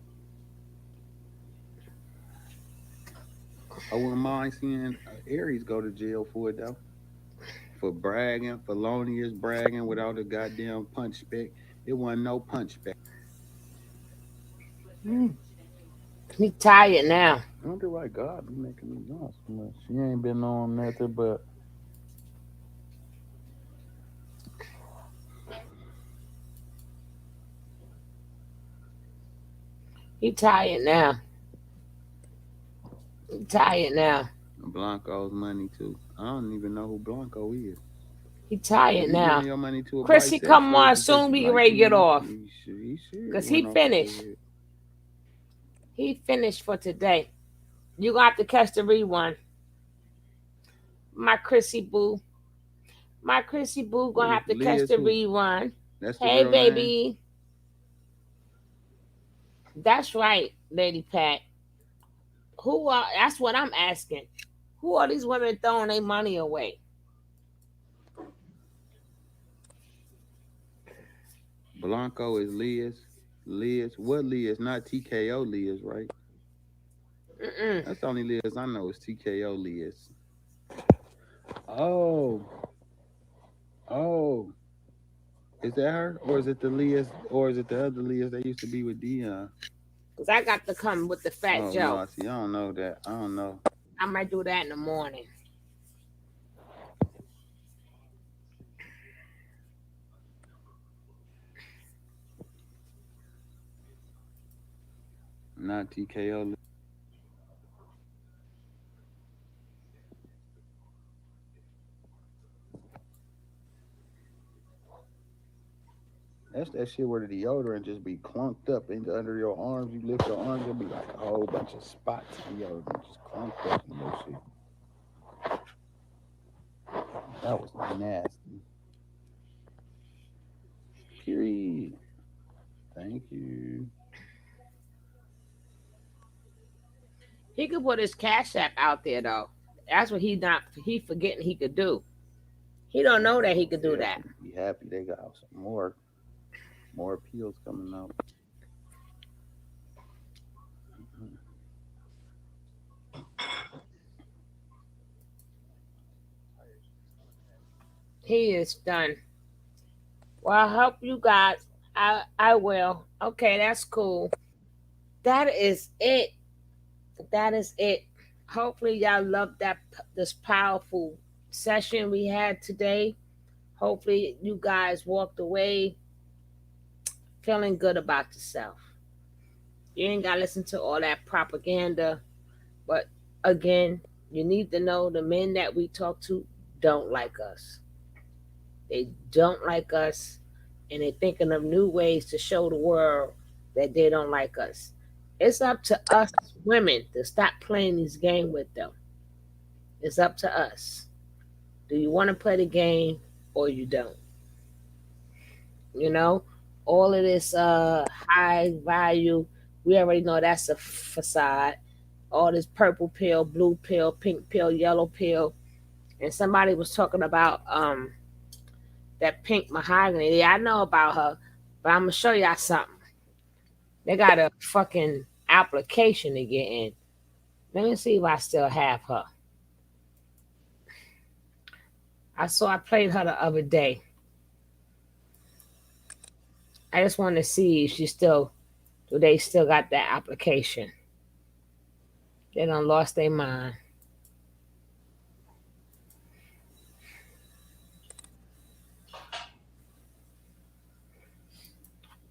I wouldn't mind seeing Aries go to jail for it though. For bragging, felonious bragging without a goddamn punch spec. It wasn't no punch spec. He tired now. I wonder why God be making me yawn so much. She ain't been on nothing but He tired now. He tired now. Blanco's money too. I don't even know who Blanco is. He tired You now. giving your money to a Chrissy, come bisexual on. because Soon you we get like ready to him? get off. He should Because went he off his finished. head. He finished for today. You're going to have to catch the rewind. My Chrissy Boo. My Chrissy Boo going to have to catch Liz the who? rewind. That's the Hey, real name? baby. That's right, Lady Pat. Who are, that's what I'm asking. Who are these women throwing their money away? Blanco is Liz. Liz. What Liz? Not TKO Liz, right? Mm-mm. That's the only Liz I know is TKO Liz. Oh. Oh. Is that her? Or is it the Liz? Or is it the other Liz that used to be with Dion? Because I got to come with the Fat Oh, Joe. no. See, I don't know that. I don't know. I might do that in the morning. Not TKO. That's that shit where the deodorant just be clunked up into under your arms. You lift your arms, it'll be like a whole bunch of spots of deodorant just clunked up in your shit. That was nasty. Period. Thank you. He could put his cash app out there though. That's what he forgetting he could do. He don't know that he could do Yeah, that. be happy they got some more appeals coming out. He is done. Well, I'll help you guys. I will. Okay, that's cool. That is it. That is it. Hopefully y'all loved this powerful session we had today. Hopefully you guys walked away feeling good about yourself. You ain't gotta listen to all that propaganda. But again, you need to know the men that we talk to don't like us. They don't like us, and they're thinking of new ways to show the world that they don't like us. It's up to us women to stop playing these games with them. It's up to us. Do you want to play the game or you don't? You know, all of this high value, we already know that's a facade. All this purple pill, blue pill, pink pill, yellow pill. And somebody was talking about that pink mahogany. Yeah, I know about her, but I'm gonna show y'all something. They got a fucking application to get in. Let me see if I still have her. I played her the other day. I just wanted to see if she still do they still got that application. They done lost their mind.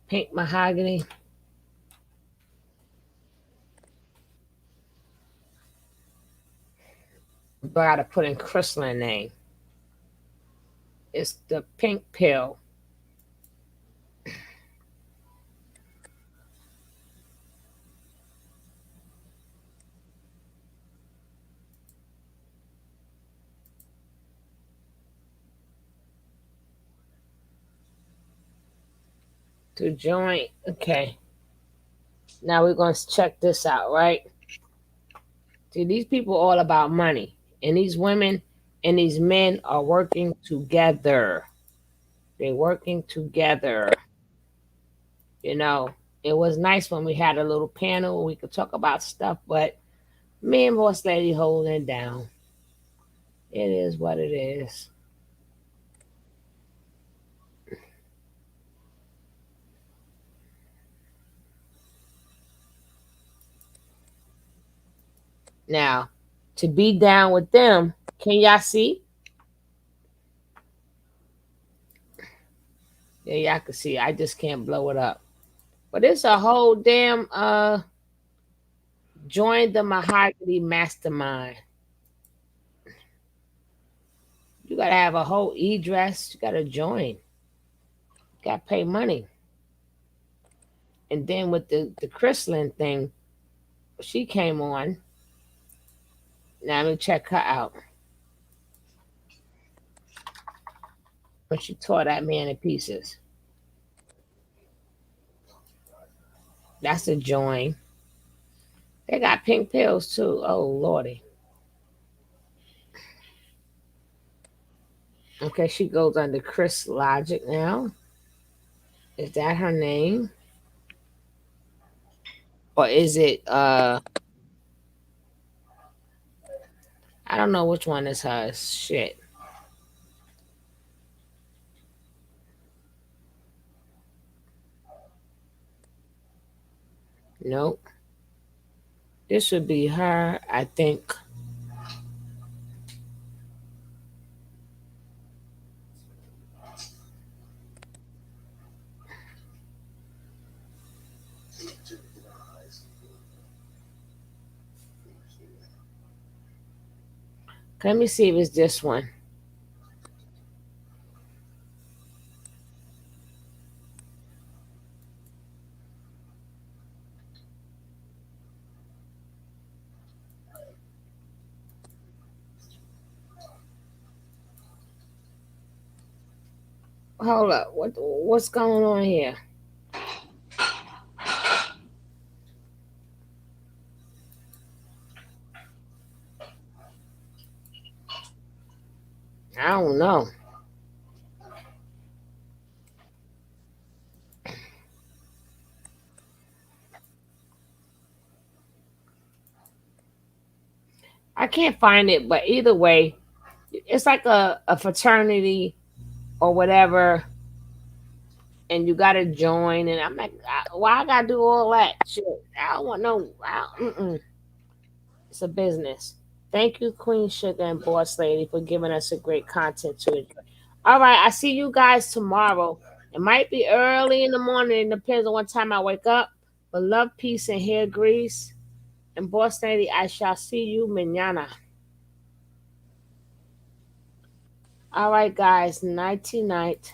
Pink mahogany. But I gotta put in crystalline name. It's the pink pill. To join. Okay. Now we're gonna check this out, right? See, these people all about money. And these women and these men are working together. They're working together. You know, it was nice when we had a little panel where we could talk about stuff, but me and Boss Lady holding it down. It is what it is. Now, to be down with them, can y'all see? Yeah, y'all can see. I just can't blow it up. But it's a whole damn join the mahogany mastermind. You gotta have a whole e-dress. You gotta join. You gotta pay money. And then with the crystalline thing, she came on. Now let me check her out. When she tore that man in pieces. That's a join. They got pink pills too. Oh lordy. Okay, she goes under Chris Logic now. Is that her name? Or is it I don't know which one is hers. Shit. Nope. This would be her, I think. Let me see if it's this one. Hold up. What's going on here? I don't know. I can't find it, but either way, it's like a fraternity or whatever, and you gotta join. And I'm like, why I gotta do all that shit? I don't want no. It's a business. Thank you, Queen Sugar and Boss Lady, for giving us a great content to enjoy. All right, I see you guys tomorrow. It might be early in the morning. It depends on what time I wake up. But love, peace, and hair grease. And Boss Lady, I shall see you mañana. All right, guys. Nighty night.